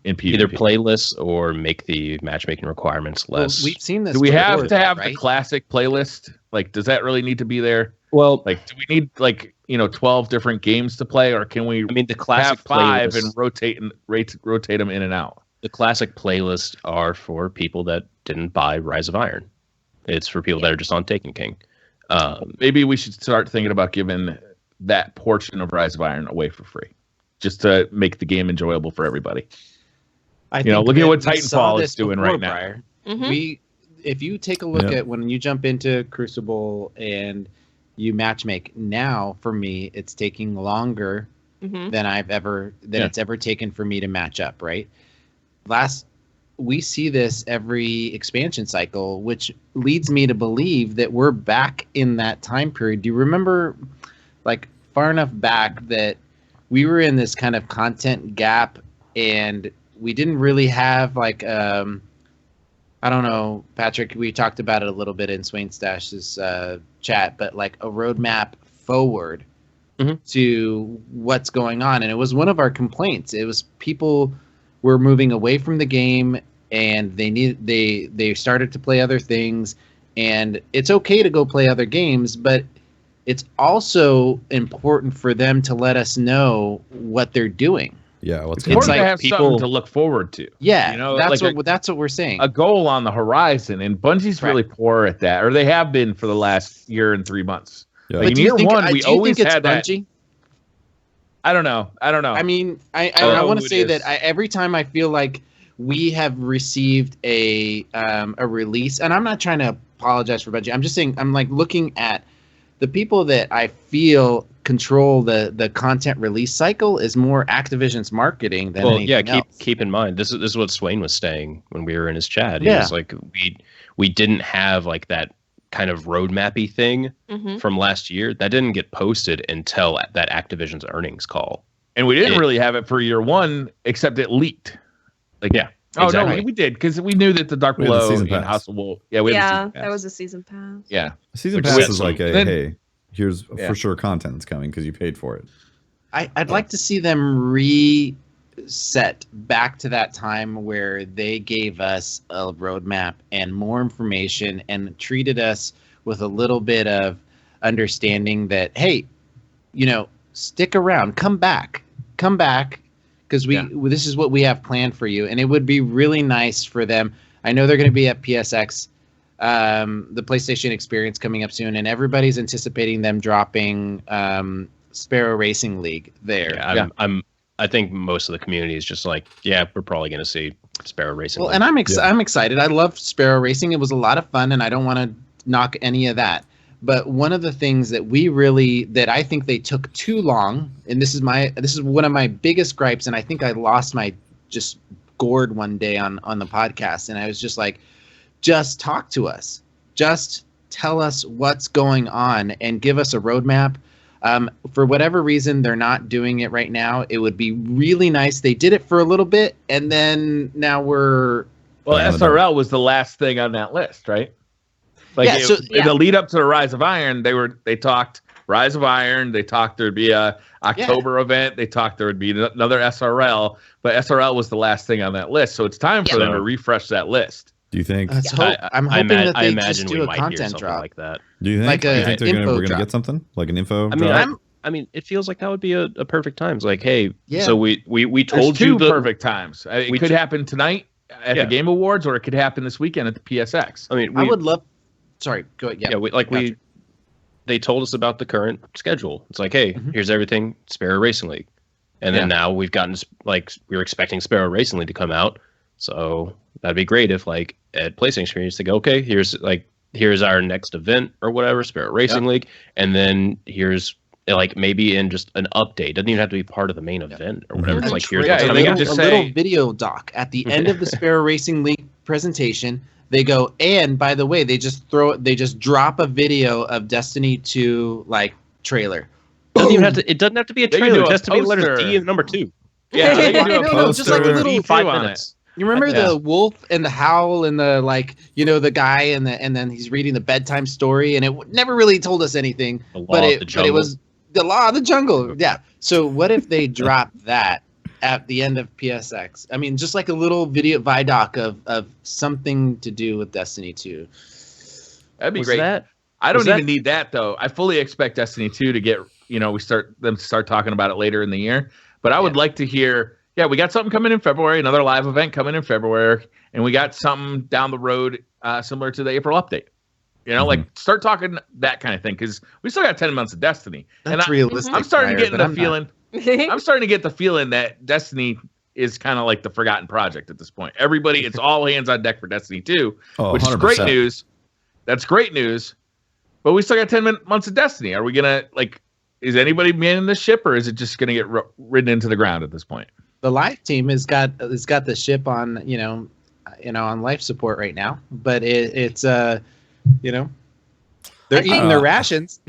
in PvP. Either playlists or make the matchmaking requirements less. Well, we've seen this. Do we have to have the classic playlist? Like, does that really need to be there? Well, like, do we need 12 different games to play, or can we? The classic have 5 and rotate them in and out. The classic playlists are for people that didn't buy Rise of Iron. It's for people that are just on Taken King. Maybe we should start thinking about giving that portion of Rise of Iron away for free, just to make the game enjoyable for everybody. Look at what Titanfall is doing right now. Mm-hmm. If you take a look at when you jump into Crucible and you matchmake now, for me, it's taking longer than it's ever taken for me to match up. Right. we see this every expansion cycle, which leads me to believe that we're back in that time period. Do you remember, like, far enough back that we were in this kind of content gap, and we didn't really have, like, I don't know, Patrick, we talked about it a little bit in Swain Stash's chat, but like a roadmap forward to what's going on. And it was one of our complaints. It was people were moving away from the game, and they started to play other things. And it's okay to go play other games, but it's also important for them to let us know what they're doing. Yeah, what's It's going important on? to have something to look forward to. Yeah, you know, that's like what we're saying. a goal on the horizon, and Bungie's really poor at that, or they have been for the last year and 3 months. Yeah. Like in year one, we always had that. Bungie? I don't know. I mean, I want to say that every time I feel like we have received a release, and I'm not trying to apologize for Bungie. I'm just saying, I'm like looking at the people that I feel control the content release cycle is more Activision's marketing than anything else. Keep in mind, this is what Swain was saying when we were in his chat. He Yeah. was like, we didn't have like that kind of roadmappy thing from last year. That didn't get posted until that Activision's earnings call. And we didn't really have it for year one, except it leaked. Like, yeah. Oh, exactly. no, we did, because we knew that the Dark We had the Below season and pass. House of Wolves. Yeah, we had the season pass. There was a season pass. Yeah. Season Which pass is is like a then- hey, here's for sure content that's coming because you paid for it. I'd like to see them reset back to that time where they gave us a roadmap and more information and treated us with a little bit of understanding that, hey, you know, stick around, come back, because this is what we have planned for you. And it would be really nice for them. I know they're going to be at PSX, the PlayStation Experience coming up soon, and everybody's anticipating them dropping Sparrow Racing League there. Yeah, I think most of the community is just like, yeah, we're probably going to see Sparrow Racing. Well, and I'm excited. I love Sparrow Racing. It was a lot of fun, and I don't want to knock any of that. But one of the things that I think they took too long, and this is one of my biggest gripes, and I think I lost my just gourd one day on the podcast, and I was just like, just talk to us, just tell us what's going on, and give us a roadmap. For whatever reason, they're not doing it right now. It would be really nice. They did it for a little bit, and then now we're. Well, SRL was the last thing on that list, right? Like in the lead up to the Rise of Iron, they talked Rise of Iron. They talked there'd be a October event. They talked there would be another SRL, but SRL was the last thing on that list. So it's time for them to refresh that list. Do you think? I'm hoping that they just do a content drop like that. Do you think? Like do you think we're gonna drop. get something like an info? I mean, drop? I mean, it feels like that would be a perfect time. It's like, hey, Yeah. so we told There's you two perfect times. It could happen tonight at the Game Awards, or it could happen this weekend at the PSX. I mean, I would love. Sorry, go ahead. Yeah, they told us about the current schedule. It's like, hey, here's everything, Sparrow Racing League, and then now we've gotten like we were expecting Sparrow Racing League to come out, so that'd be great if like at PlayStation Experience they go, okay, here's our next event or whatever, Sparrow Racing League, and then here's like maybe in just an update. Doesn't even have to be part of the main event or whatever. It's like here's what's coming up. a little video doc at the end of the Sparrow Racing League presentation. They go, and by the way, they just drop a video of Destiny 2 like trailer. It doesn't have to be a trailer. It has to be letter D and number 2. Yeah, they can do a No, just like a little 5 minutes. You remember the wolf and the howl and the the guy and then he's reading the bedtime story, and it never really told us anything. But it was the law of the jungle. Yeah. So what if they drop that at the end of PSX? I mean, just like a little video vidoc of something to do with Destiny 2. That'd be great. I don't even need that though. I fully expect Destiny 2 to get, we start talking about it later in the year. But I would like to hear, we got something coming in February, another live event coming in February, and we got something down the road similar to the April update. Like start talking that kind of thing, because we still got 10 months of Destiny. That's realistic. I'm starting to get the feeling. I'm starting to get the feeling that Destiny is kind of like the forgotten project at this point. Everybody, it's all hands on deck for Destiny 2, which 100%. Is great news. That's great news. But we still got 10 months of Destiny. Are we going to, is anybody manning the ship, or is it just going to get ridden into the ground at this point? The live team has got the ship on, on life support right now. But it's they're eating their rations.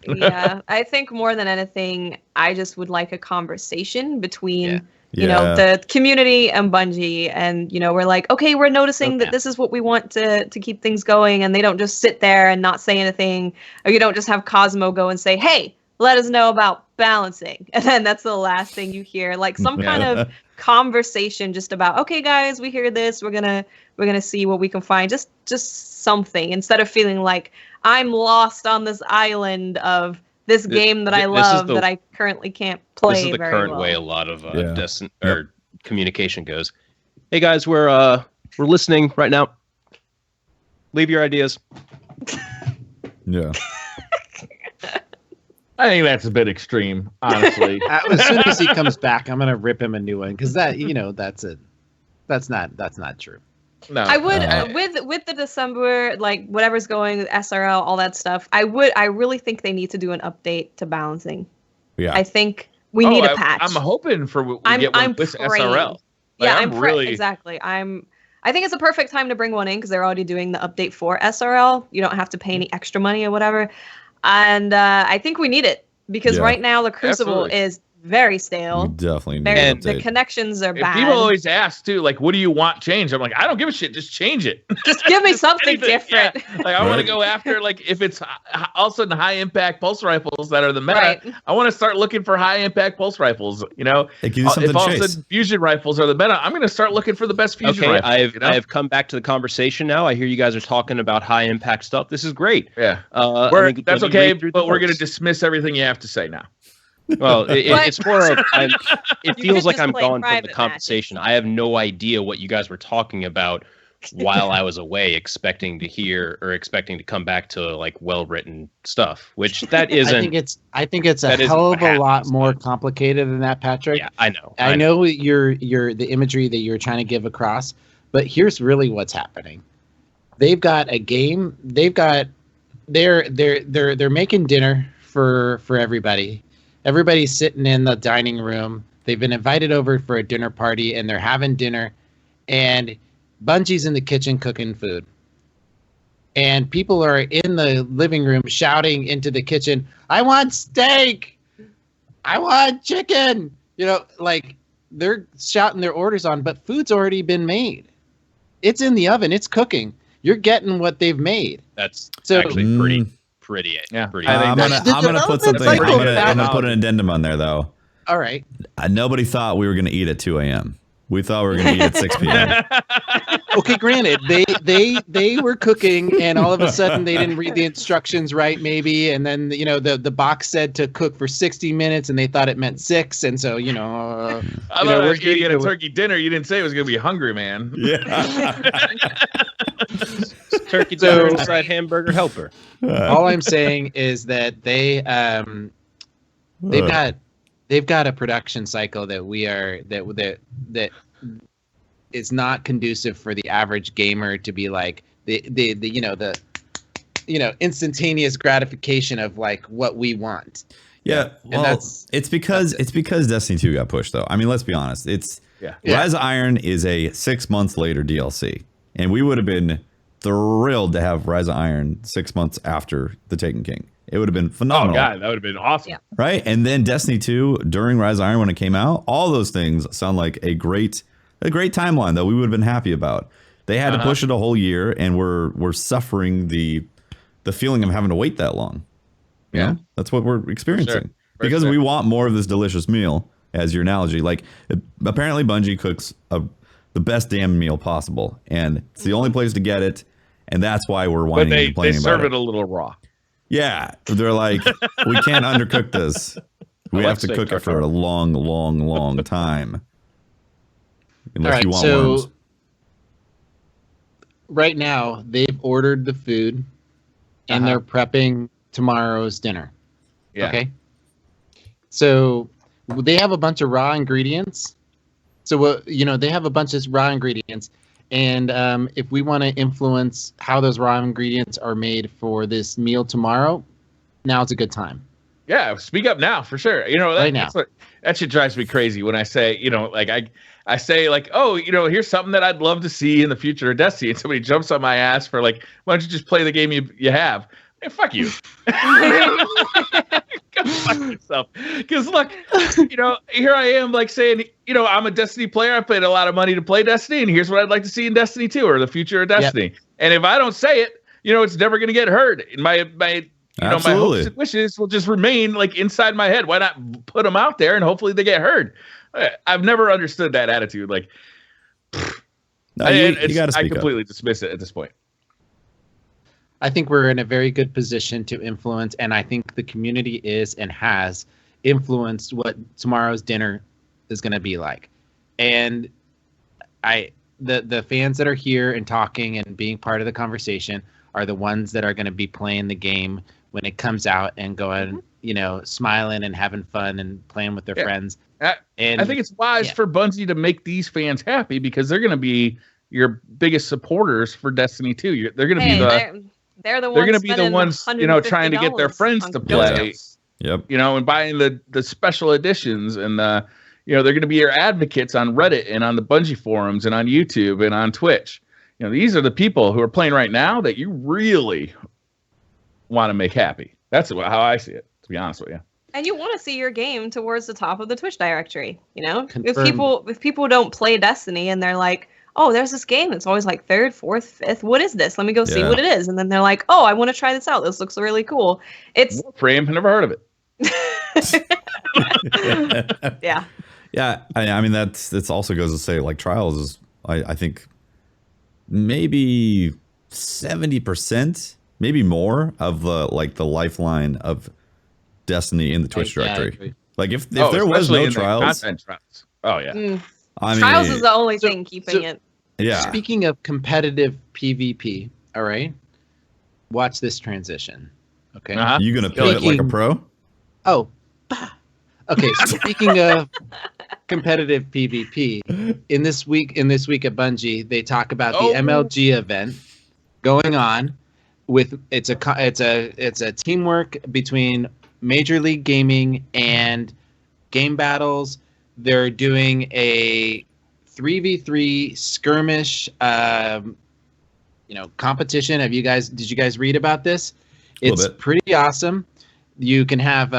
Yeah, I think more than anything, I just would like a conversation between the community and Bungie, and we're like, okay, we're noticing that this is what we want to keep things going, and they don't just sit there and not say anything, or you don't just have Cosmo go and say, hey, let us know about balancing, and then that's the last thing you hear. Like some kind of conversation just about, okay guys, we hear this, we're gonna see what we can find, just something, instead of feeling like I'm lost on this island of this game that I love that I currently can't play. This is the very current well. way a lot of communication goes. Hey guys, we're listening right now. Leave your ideas. Yeah. I think that's a bit extreme, honestly. As soon as he comes back, I'm gonna rip him a new one because that's not true. No, I would with the December, like whatever's going, SRL, all that stuff. I really think they need to do an update to balancing. Yeah. I think we need a patch. I'm hoping for we get one with SRL. Yeah, I'm really exactly. I think it's a perfect time to bring one in because they're already doing the update for SRL. You don't have to pay any extra money or whatever. And I think we need it because right now the Crucible is very stale. We definitely need an update. The connections are bad. People always ask too, like, what do you want changed? I'm like, I don't give a shit. Just change it. Just give me something different. Yeah. Like, I want to go after, like, if it's all of a sudden high impact pulse rifles that are the meta, I want to start looking for high impact pulse rifles. If all of a sudden fusion rifles are the meta, I'm going to start looking for the best fusion rifles. I've come back to the conversation now. I hear you guys are talking about high impact stuff. This is great. Yeah. That's okay, but we're going to dismiss everything you have to say now. Well, it's more of it feels like I'm gone from the conversation. I have no idea what you guys were talking about while I was away, expecting to hear or expecting to come back to like well-written stuff, which that isn't. I think it's a hell of a lot more complicated than that, Patrick. Yeah, I know. I know you're the imagery that you're trying to give across, but here's really what's happening. They've got a game. They're making dinner for everybody. Everybody's sitting in the dining room. They've been invited over for a dinner party, and they're having dinner. And Bungie's in the kitchen cooking food. And people are in the living room shouting into the kitchen, I want steak! I want chicken! Like they're shouting their orders on, but food's already been made. It's in the oven. It's cooking. You're getting what they've made. That's actually pretty. Yeah, pretty. I'm gonna put something. I'm gonna put an addendum on there though. All right. Nobody thought we were gonna eat at 2 a.m. We thought we were gonna eat at 6 p.m. Okay, granted, they were cooking, and all of a sudden they didn't read the instructions right, maybe, and then the box said to cook for 60 minutes, and they thought it meant 6, and so I thought I was gonna get a turkey dinner. You didn't say it was gonna be Hungry Man. Yeah. Turkey dinner inside hamburger helper. All I'm saying is that they've got a production cycle that is not conducive for the average gamer to be like the instantaneous gratification of like what we want. Yeah, well, it's because Destiny 2 got pushed though. I mean, let's be honest. Rise of Iron is a 6 months later DLC, and we would have been thrilled to have Rise of Iron 6 months after the Taken King. It would have been phenomenal. Oh god, that would have been awesome. Yeah. Right? And then Destiny 2 during Rise of Iron when it came out, all those things sound like a great timeline that we would have been happy about. They had to push it a whole year, and we're suffering the feeling of having to wait that long. Yeah, that's what we're experiencing because we want more of this delicious meal. As your analogy, like apparently Bungie cooks the best damn meal possible, and it's the only place to get it, and that's why we're whining and complaining about it. They serve it a little raw. Yeah, they're like, we can't undercook this. We have to cook it for a long, long, long time. Unless you want worms. Right now, they've ordered the food, and they're prepping tomorrow's dinner. Yeah. Okay. So they have a bunch of raw ingredients. So they have a bunch of raw ingredients, and if we want to influence how those raw ingredients are made for this meal tomorrow, now's a good time. Yeah, speak up now for sure. You know, Right now. That shit drives me crazy when I say, you know, like I say like, oh, you know, here's something that I'd love to see in the future of Destiny, and somebody jumps on my ass for like, why don't you just play the game you have? Hey, fuck you. Go fuck yourself. Because look, you know, here I am like saying, you know, I'm a Destiny player. I paid a lot of money to play Destiny, and here's what I'd like to see in Destiny 2 or the future of Destiny. Yep. And if I don't say it, you know, it's never going to get heard. In my you know, my hopes and wishes will just remain like inside my head. Why not put them out there and hopefully they get heard? I've never understood that attitude. Like, no, you gotta speak I completely up. dismiss it at this point. I think we're in a very good position to influence, and I think the community is and has influenced what tomorrow's dinner is going to be like. And the fans that are here and talking and being part of the conversation are the ones that are going to be playing the game when it comes out and going, you know, smiling and having fun and playing with their friends. And I think it's wise for Bungie to make these fans happy because they're going to be your biggest supporters for Destiny 2. They're going to be they're the ones. They're going to be the ones, you know, trying to get their friends to play. Yep. You know, and buying the special editions, and you know, they're going to be your advocates on Reddit and on the Bungie forums and on YouTube and on Twitch. You know, these are the people who are playing right now that you really want to make happy. That's how I see it, to be honest with you. And you want to see your game towards the top of the Twitch directory, you know? Confirmed. If people don't play Destiny and they're like, oh, there's this game that's always like 3rd, 4th, 5th. What is this? Let me go see what it is. And then they're like, oh, I want to try this out. This looks really cool. It's Warframe, never heard of it. Yeah. Yeah. I mean, that's also goes to say like Trials is, I think maybe 70%, maybe more of the lifeline of Destiny in the Twitch directory. Like if there was no Trials. Oh yeah. Trials is the only thing keeping it. Yeah. Speaking of competitive PvP, all right, watch this transition. Okay. You gonna play it like a pro? Oh. Okay. Speaking of competitive PvP, in this week at Bungie, they talk about the MLG event going on. With it's a teamwork between Major League Gaming and Game Battles. They're doing a 3v3 skirmish, competition. Did you guys read about this? It's pretty awesome. You can have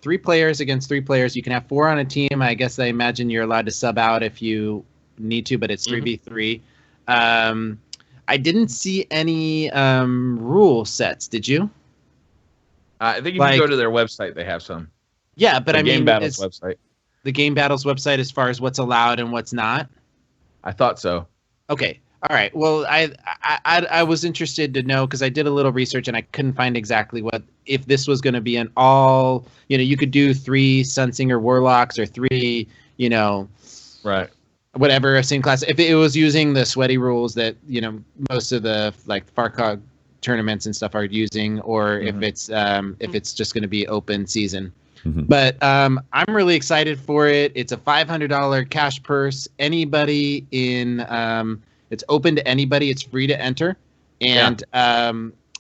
3 players against 3 players. You can have 4 on a team. I guess I imagine you're allowed to sub out if you need to, but it's 3v3. I didn't see any rule sets. Did you? I think if you go to their website, they have some. Yeah, but I mean, Game Battles website. The Game Battles website, as far as what's allowed and what's not. I thought so. Okay, all right. Well, I was interested to know because I did a little research and I couldn't find exactly if this was going to be an all. You know, you could do 3 Sunsinger Warlocks or 3. You know, right. Whatever, same class. If it was using the sweaty rules that, you know, most of the like FARCOG tournaments and stuff are using, or if it's just going to be open season. But I'm really excited for it. It's a $500 cash purse. Anybody it's open to anybody. It's free to enter, and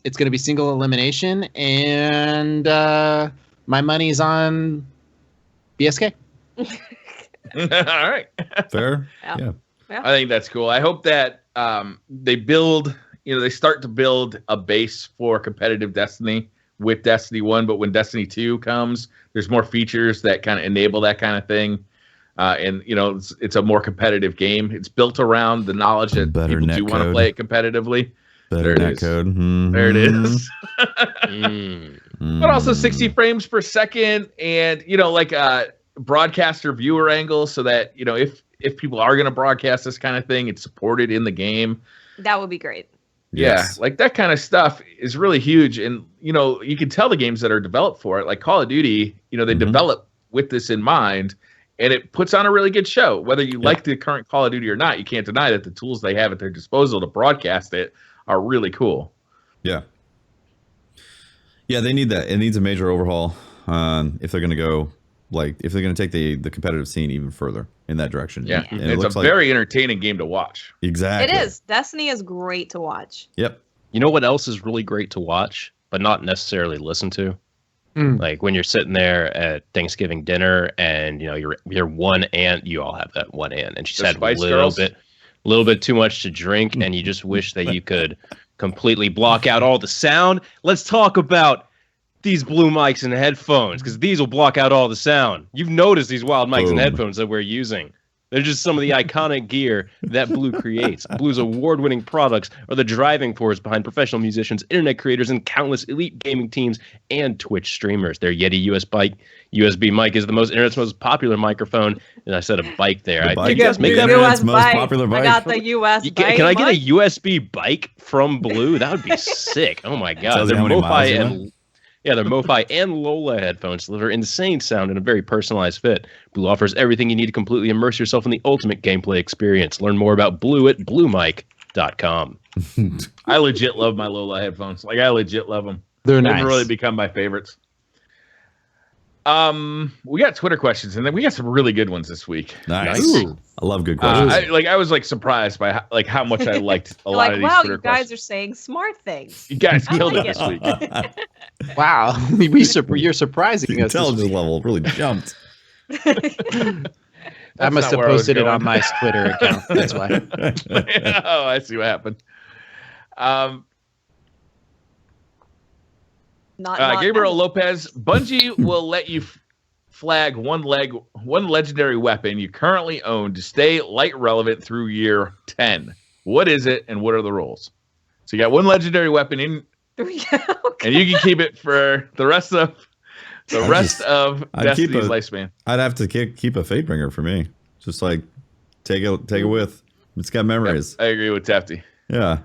it's going to be single elimination. And my money's on BSK. All right. Fair. Yeah. I think that's cool. I hope that they start to build a base for competitive Destiny with Destiny 1, but when Destiny 2 comes, there's more features that kind of enable that kind of thing. And, you know, it's a more competitive game. It's built around the knowledge that people do want to play it competitively. Better netcode. Mm-hmm. There it is. But also 60 frames per second and, you know, like broadcaster viewer angle so that, you know, if people are going to broadcast this kind of thing, it's supported in the game. That would be great. Yes. Yeah, like that kind of stuff is really huge. And, you know, you can tell the games that are developed for it, like Call of Duty, you know, they develop with this in mind, and it puts on a really good show. Whether you like the current Call of Duty or not, you can't deny that the tools they have at their disposal to broadcast it are really cool. Yeah. Yeah, they need that. It needs a major overhaul if they're going to go, if they're going to take the competitive scene even further in that direction. Yeah, and it's a very entertaining game to watch. Exactly. It is. Destiny is great to watch. Yep. You know what else is really great to watch, but not necessarily listen to? Like when you're sitting there at Thanksgiving dinner and you're one aunt, you all have that one aunt, and she's had a little bit too much to drink, and you just wish that you could completely block out all the sound. Let's talk about these Blue mics and headphones, because these will block out all the sound. You've noticed these wild mics and headphones that we're using. They're just some of the iconic gear that Blue creates. Blue's award-winning products are the driving force behind professional musicians, internet creators, and countless elite gaming teams and Twitch streamers. Their Yeti USB mic is the internet's most popular microphone. And I said a bike there. The You guys make that internet's most popular bike. I got the US bike. Can I get a USB bike from Blue? That would be sick. Oh my god. They're MoFi they're MoFi and Lola headphones deliver insane sound and a very personalized fit. Blue offers everything you need to completely immerse yourself in the ultimate gameplay experience. Learn more about Blue at bluemic.com. I legit love my Lola headphones. Like, I legit love them. They're nice. They've really become my favorites. We got Twitter questions, and then we got some really good ones this week. Nice. Ooh, I love good questions. I was surprised by how much I liked a lot of these Twitter questions. Wow, you guys are saying smart things. You guys killed it this week. Wow, you're surprising us. Intelligence level really jumped. I must have posted it on my Twitter account. That's why. Oh, I see what happened. Gabriel Lopez, Bungie will let you flag one legendary weapon you currently own to stay light relevant through year 10. What is it, and what are the rules? So you got one legendary weapon in, and you can keep it for the rest of Destiny's lifespan. I'd have to keep a Fatebringer for me. Just like take it with. It's got memories. Yep, I agree with Tefty. Yeah.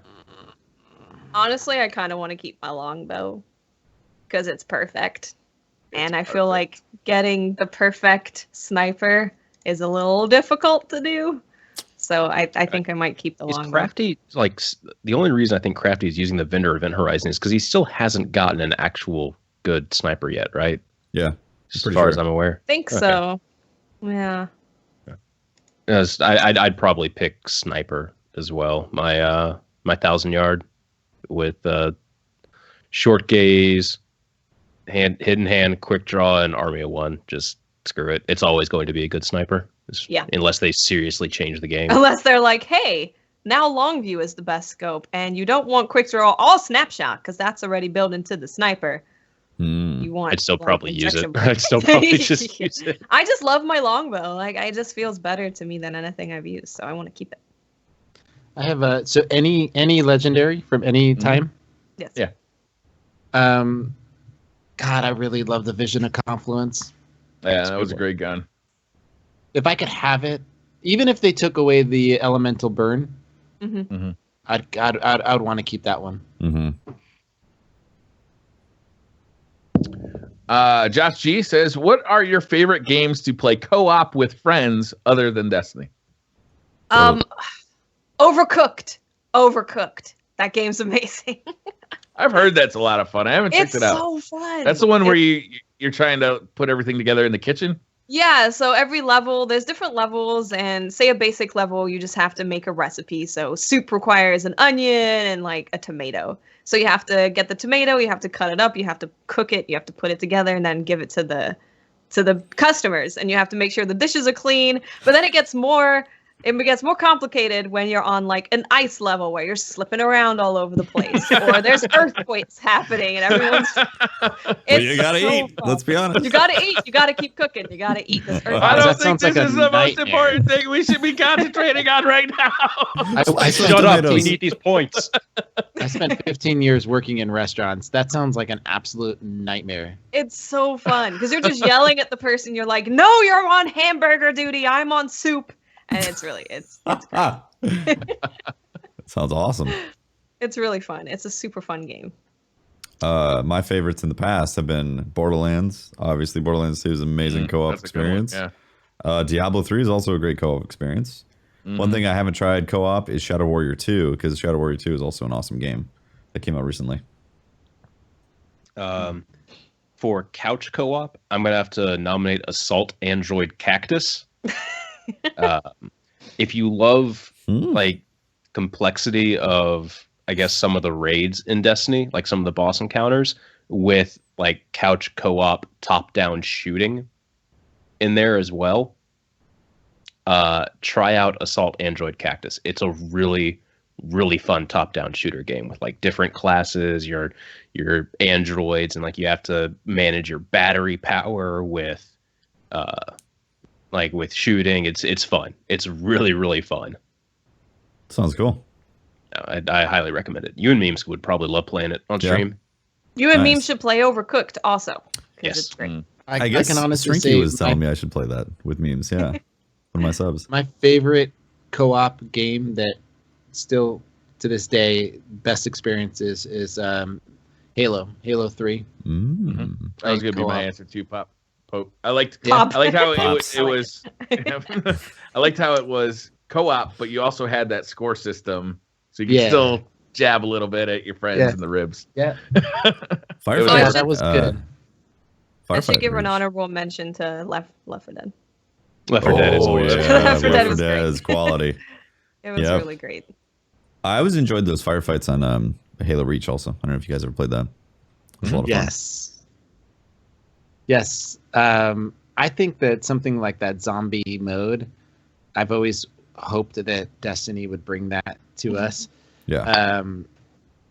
Honestly, I kind of want to keep my longbow because it's perfect. And I feel like getting the perfect sniper is a little difficult to do. So I think I might keep the longbow. Crafty, like, the only reason I think Crafty is using the Vendor Event Horizon is because he still hasn't gotten an actual good sniper yet, right? Yeah. As far as I'm aware. I think so. Yeah. Yes, I'd probably pick sniper as well. My 1,000-yard with short gaze, hidden hand, quick draw, and army of one. Just screw it. It's always going to be a good sniper. Yeah. Unless they seriously change the game. Unless they're like, hey, now long view is the best scope, and you don't want quick draw all snapshot because that's already built into the sniper. You want? I'd still probably use it. I'd still probably just use it. I just love my longbow. Like, it just feels better to me than anything I've used, so I want to keep it. I have so any legendary from any time. Yes. Yeah. God, I really love the Vision of Confluence. Yeah, that was a great gun. If I could have it, even if they took away the elemental burn, I'd want to keep that one. Josh G says, "What are your favorite games to play co-op with friends other than Destiny?" Overcooked. That game's amazing. I've heard that's a lot of fun. I haven't checked it out. It's so fun. That's the one where you're trying to put everything together in the kitchen? Yeah, so every level, there's different levels, and say a basic level, you just have to make a recipe. So soup requires an onion and like a tomato. So you have to get the tomato, you have to cut it up, you have to cook it, you have to put it together, and then give it to the customers. And you have to make sure the dishes are clean. But then it gets more complicated when you're on like an ice level where you're slipping around all over the place, or there's earthquakes happening and everyone's. You gotta eat. Let's be honest. You gotta eat. You gotta keep cooking. You gotta eat this. I don't think this is the most important thing we should be concentrating on right now. I Shut up. We need these points. I spent 15 years working in restaurants. That sounds like an absolute nightmare. It's so fun because you're just yelling at the person. You're like, "No, you're on hamburger duty. I'm on soup." And it's sounds awesome. It's really fun. It's a super fun game. My favorites in the past have been Borderlands. Obviously, Borderlands 2 is an amazing co-op experience. Yeah. Diablo 3 is also a great co-op experience. One thing I haven't tried co-op is Shadow Warrior 2, because Shadow Warrior 2 is also an awesome game that came out recently. For couch co-op, I'm going to have to nominate Assault Android Cactus. If you love like complexity of I guess, some of the raids in Destiny, like some of the boss encounters, with like couch co-op top-down shooting in there as well. Try out Assault Android Cactus. It's a really, really fun top-down shooter game with like different classes, your androids, and like you have to manage your battery power with like with shooting. It's fun. It's really, really fun. Sounds cool. I highly recommend it. You and Memes would probably love playing it on stream. You and Nice. Memes should play Overcooked also. Yes. It's great. I guess can honestly Strinky say was telling me I should play that with Memes. Yeah, one of my subs. my favorite co-op game that still to this day best experiences is Halo 3. That was gonna be my answer too, Pop. Pope. I liked Pop. I liked how Pops. it was. I liked how it was co-op, but you also had that score system, so you could still jab a little bit at your friends in the ribs. Yeah, Firefighter. that was good. I should give Firefighter. an honorable mention to Left 4 Dead. Left 4 Dead is always yeah, Left 4 Dead was Dead great. is quality. It was Yep. really great. I always enjoyed those firefights on Halo Reach. Also, I don't know if you guys ever played that. It was a lot of fun. Yes. I think that something like that zombie mode, I've always hoped that Destiny would bring that to us. Yeah.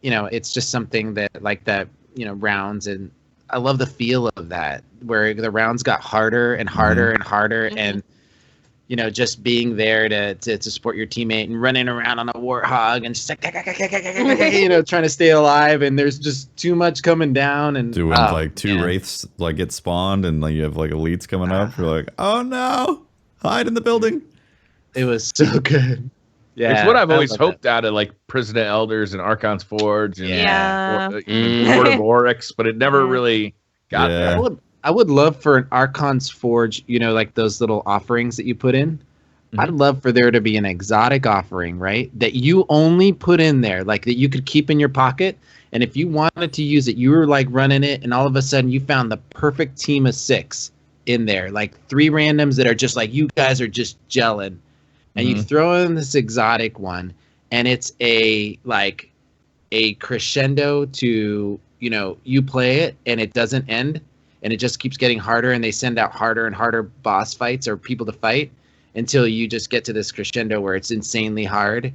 It's just something that like that, rounds, and I love the feel of that, where the rounds got harder and harder and harder, and just being there to support your teammate and running around on a warthog and just like trying to stay alive, and there's just too much coming down, and Doing like two wraiths like get spawned and like you have like elites coming up. You're like, oh no, hide in the building. It was so good. Yeah, It's what I've I always love hoped out of like President Elders and Archon's Forge and Yeah. Lord of Oryx, but it never really got Yeah. there. I would love for an Archon's Forge, like those little offerings that you put in. I'd love for there to be an exotic offering, right? That you only put in there, like that you could keep in your pocket. And if you wanted to use it, you were like running it, and all of a sudden you found the perfect team of 6 in there, like 3 randoms that are just like, you guys are just gelling. And you throw in this exotic one, and it's a crescendo to, you play it and it doesn't end. And it just keeps getting harder, and they send out harder and harder boss fights or people to fight until you just get to this crescendo where it's insanely hard.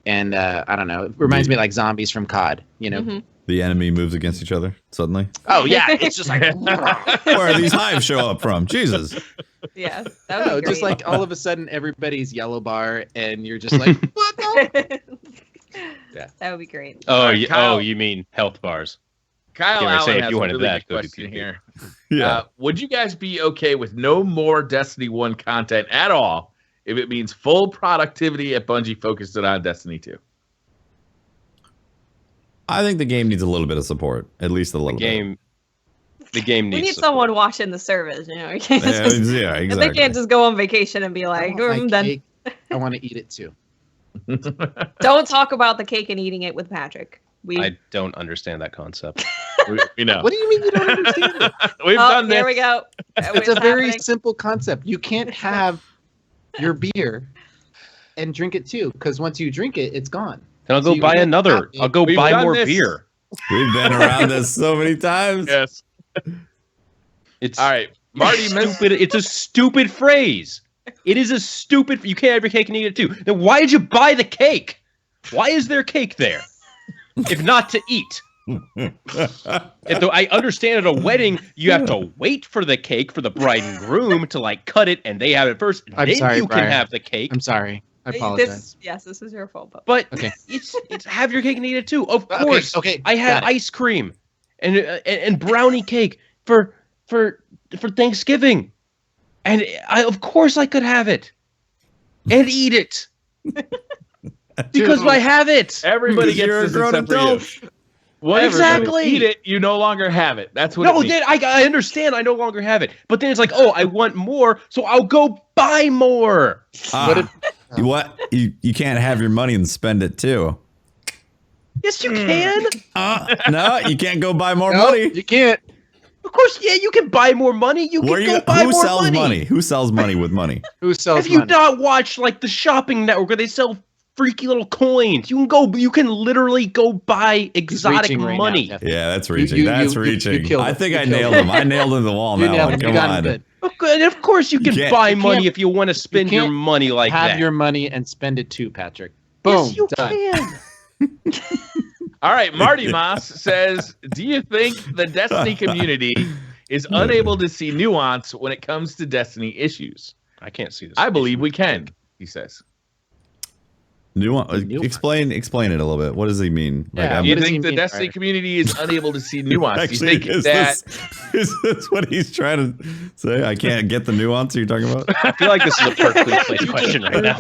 And I don't know, it reminds me like zombies from COD, The enemy moves against each other suddenly. Oh yeah, it's just like Where do these hives show up from? Jesus. Yeah, that would be great. just like all of a sudden everybody's yellow bar, and you're just like, what the? That would be great. Oh, Kyle- you mean health bars? Kyle Yeah, I say Allen if has you a wanted really that, good go to question PvP. here. Yeah. Would you guys be okay with no more Destiny 1 content at all if it means full productivity at Bungie focused on Destiny 2? I think the game needs a little bit of support, at least a little bit. The game We needs need support. someone watching the service, You can't Yeah, just, yeah, They exactly. can't just go on vacation and be like, I then want to eat it too. don't talk about the cake and eating it with Patrick. I don't understand that concept. We know. What do you mean you don't understand it? We've done this. Here we go. It's a very simple concept. You can't have your beer and drink it too, because once you drink it, it's gone. Then I'll So go you buy can't another. have it. I'll go We've buy done more this. beer. We've been around this so many times. Yes. It's All right. Marty missed. stupid. It's a stupid phrase. It is a stupid. You can't have your cake and eat it too. Then why did you buy the cake? Why is there cake there? If not to eat. I understand at a wedding you have to wait for the cake for the bride and groom to like cut it, and they have it first. I'm then sorry, you Brian. can have the cake. I'm sorry. I apologize. This is your fault. But Okay. it's have your cake and eat it too. Of Okay, course. okay, I had got it. ice cream and brownie cake for Thanksgiving, and of course I could have it and eat it because I have it. Everybody Because you're gets a this grown except for you. adult. Whatever. Exactly. You eat it, you no longer have it. That's what No, it means. then I understand. I no longer have it, but then it's like, oh, I want more, so I'll go buy more. What? You can't have your money and spend it too. Yes, you can. No, you can't go buy more No, money. you can't. Of course, yeah, you can buy more money. You Where can you, go buy who more sells money. money? Who sells money with money? Who sells Have you money? not watched like the shopping network where they sell freaky little coins. You can literally go buy exotic money. Yeah, that's reaching. That's reaching. I think I nailed him. I nailed him the wall now. Come on. Good. And of course you can buy money if you want to spend your money like that. Have your money and spend it too, Patrick. Boom. Yes, you done. can. All right, Marty Moss says, do you think the Destiny community is unable to see nuance when it comes to Destiny issues? I can't see this. I believe we can, he says. Nuance. Explain it a little bit. What does he mean? Yeah, Do you think the Destiny community is unable to see nuance? Actually, Do you think is this what he's trying to say? I can't get the nuance you're talking about? I feel like this is a perfectly placed question right now.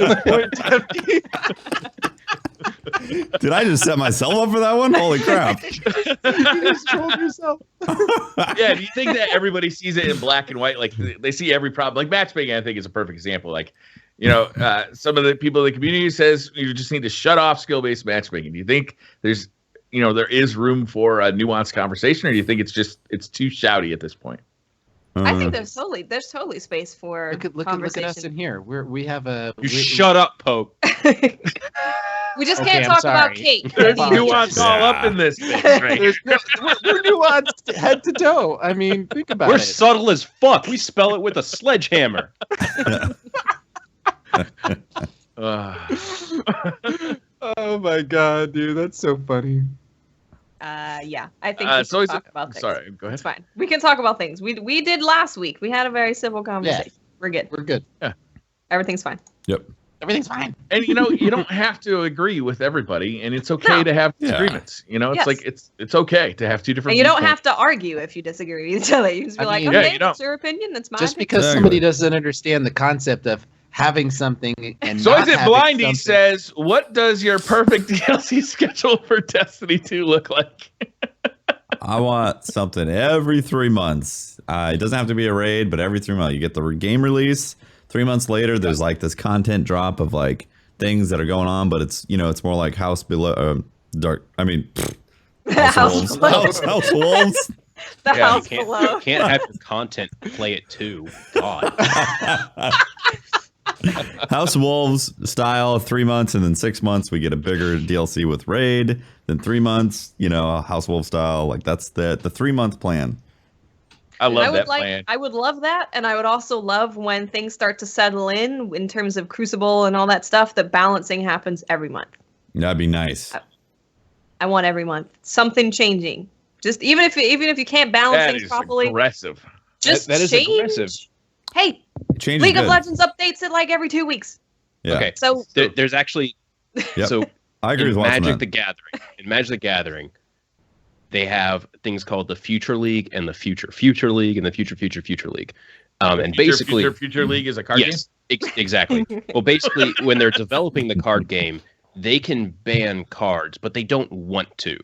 Did I just set myself up for that one? Holy crap. You just trolled yourself. Yeah, do you think that everybody sees it in black and white? Like they see every problem. Like matchmaking, I think is a perfect example. Like, some of the people in the community says you just need to shut off skill-based matchmaking. Do you think there is room for a nuanced conversation, or do you think it's too shouty at this point? I think there's totally space for Look at us in here. We have a. Shut up, Pope. We just can't talk about cake. There's nuance all up in this bitch, right? We're nuanced head to toe. I mean, think about it. We're subtle as fuck. We spell it with a sledgehammer. Oh my god, dude, that's so funny. Yeah, I think we can talk about things. Sorry, go ahead. It's fine. We can talk about things. We did last week. We had a very civil conversation. Yeah. We're good. We're good. Yeah. Everything's fine. Yep. Everything's fine. And you don't have to agree with everybody, and it's okay to have disagreements. It's like it's okay to have two different. And you don't have to argue if you disagree with each other. You just be okay, that's your opinion. That's mine. Just because somebody doesn't understand the concept of having something and so not is it having Blindy something. says, what does your perfect DLC schedule for Destiny 2 look like? I want something every 3 months. It doesn't have to be a raid, but every 3 months you get the game release. 3 months later, there's like this content drop of like things that are going on, but it's it's more like House Below, Dark. I mean, House Wolves. House Wolves. The House Below. You can't have your content play it too. God. House Wolves style, 3 months, and then 6 months we get a bigger DLC with raid. Then 3 months, House Wolves style. Like that's the 3 month plan. I love that plan. I would love that, and I would also love when things start to settle in terms of Crucible and all that stuff. That balancing happens every month. That'd be nice. I want every month something changing. Just even if you can't balance things properly, aggressive. Just that is change. aggressive. Hey, Change League of Legends updates it like every 2 weeks. Yeah. Okay, so there's actually so I agree with Magic the Gathering. In Magic the Gathering, they have things called the Future League and the Future League and the Future League. And basically, Future League is a card game? Exactly. Well, basically, when they're developing the card game, they can ban cards, but they don't want to.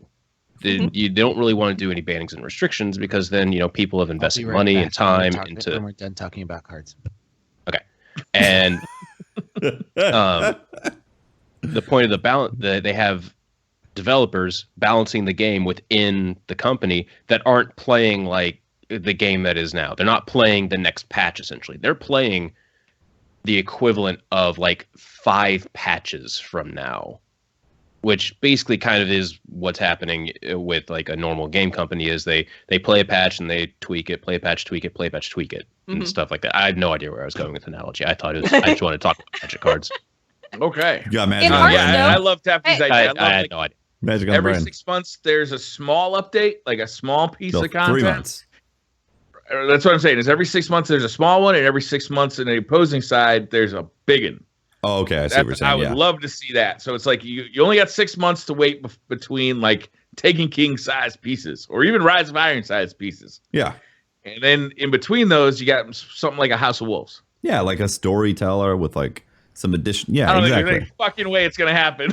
You don't really want to do any bannings and restrictions because then people have invested money and time into. When we're done talking about cards. Okay, and the point of the balance, they have developers balancing the game within the company that aren't playing like the game that is now. They're not playing the next patch. Essentially, they're playing the equivalent of like 5 patches from now. Which basically kind of is what's happening with like a normal game company is they play a patch and they tweak it, play a patch, tweak it, play a patch, tweak it, and stuff like that. I have no idea where I was going with the analogy. I thought I just wanted to talk about Magic cards. Okay. You got Magic. I love Tappy's idea. I had no idea. Magic on every brand. 6 months, there's a small update, like a small piece of content. 3 months. That's what I'm saying. Is every 6 months there's a small one, and every 6 months in the opposing side there's a big one. Oh, okay. I see what you're saying. I would love to see that. So it's like you only got 6 months to wait between like Taken King size pieces or even Rise of Iron size pieces. Yeah. And then in between those, you got something like a House of Wolves. Yeah, like a storyteller with like some addition. Yeah, I don't exactly. think there's any fucking way it's gonna happen.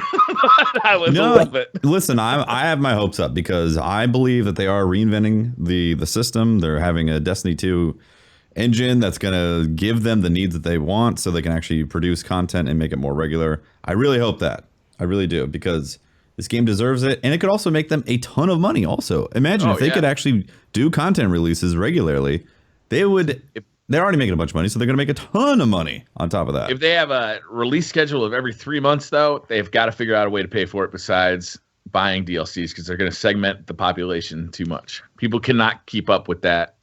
I would love it. Listen, I have my hopes up because I believe that they are reinventing the system. They're having a Destiny 2 engine that's going to give them the needs that they want so they can actually produce content and make it more regular. I really hope that. I really do because this game deserves it. And it could also make them a ton of money also. Imagine if they could actually do content releases regularly. They would They're already making a bunch of money, so they're going to make a ton of money on top of that. If they have a release schedule of every 3 months, though, they've got to figure out a way to pay for it besides buying DLCs because they're going to segment the population too much. People cannot keep up with that.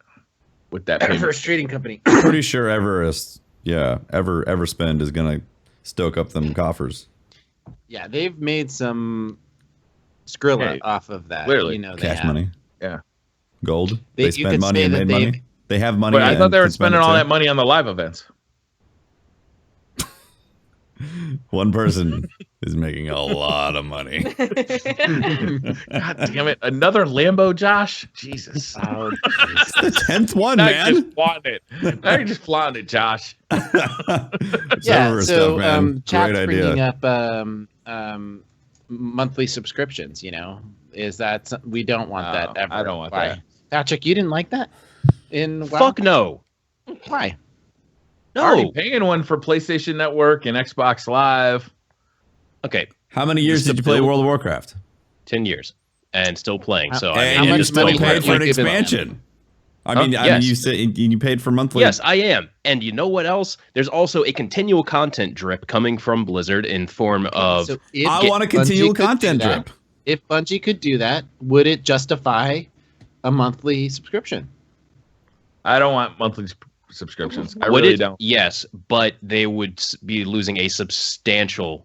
First trading company. Pretty sure Everspend is going to stoke up them coffers. Yeah, they've made some Skrilla off of that. Literally. Cash money. Yeah. Gold. They You spent could money say and that made money. they've- They have money. But I thought they were can spend spending it all too. that money on the live events. One person is making a lot of money. God damn it. Another Lambo, Josh? Jesus. Oh, The 10th one, Now man. you're just flaunting it. Now you're just flaunting it, Josh. yeah. Server So stuff, man. chat's Great bringing idea. up monthly subscriptions. Is that we don't want that ever? I don't want Why? that. Patrick, you didn't like that? In WoW? Fuck no. Why? Already No. paying one for PlayStation Network and Xbox Live. Okay, How many years did you play World of Warcraft? 10 years and still playing. So And how you much still money paid for an have you given them? expansion. I mean, Yes. you said you paid for monthly. Yes, I am. And you know what else? There's also a continual content drip coming from Blizzard in form of So if I want a continual Bungie could content do that- drip. If Bungie could do that, would it justify a monthly subscription? I don't want monthly subscriptions. I would really it? don't. Yes, but they would be losing a substantial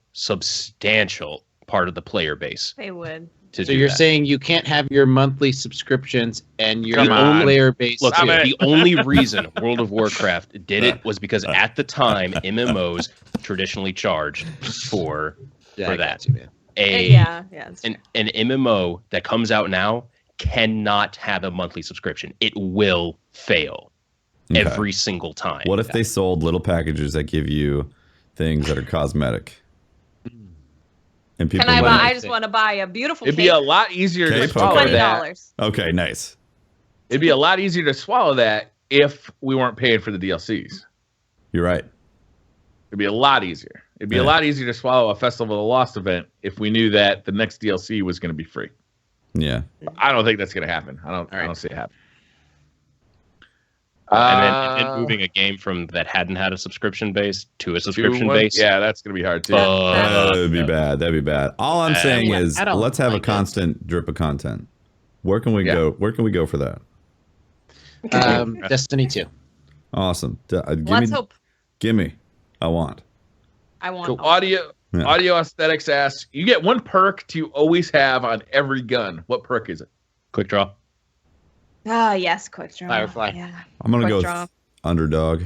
part of the player base They would. to So do you're that. saying you can't have your monthly subscriptions and your Come on. player base Look, too. the only reason World of Warcraft did it was because at the time MMOs traditionally charged for Yeah, for I got that. you, man. Yeah. It's an MMO that comes out now cannot have a monthly subscription. It will fail Okay. every single time. What if they sold little packages that give you things that are cosmetic? And people Can I like- buy? I just want to buy a beautiful It'd be cake a lot easier to Cake swallow poker. that. $20. Okay, nice. It'd be a lot easier to swallow that if we weren't paying for the DLCs. You're right. It'd be a lot easier. It'd be a Yeah. lot easier to swallow a Festival of the Lost event if we knew that the next DLC was going to be free. Yeah. I don't think that's going to happen. I don't see it happen. and then moving a game from that hadn't had a subscription base to a subscription one? base. Yeah, that's going to be hard too. That would be bad. That'd be bad. All I'm saying yeah, is I don't let's have like a it. constant drip of content. Where can we Yeah. go? Where can we go for that? Destiny 2. Awesome. Let's hope. Gimme. I want. I want. So hope. Yeah. Audio Aesthetics asks, you get one perk to always have on every gun. What perk is it? Quick draw. Ah, yes, quick draw. Firefly. Yeah. I'm gonna Quick go draw. with underdog.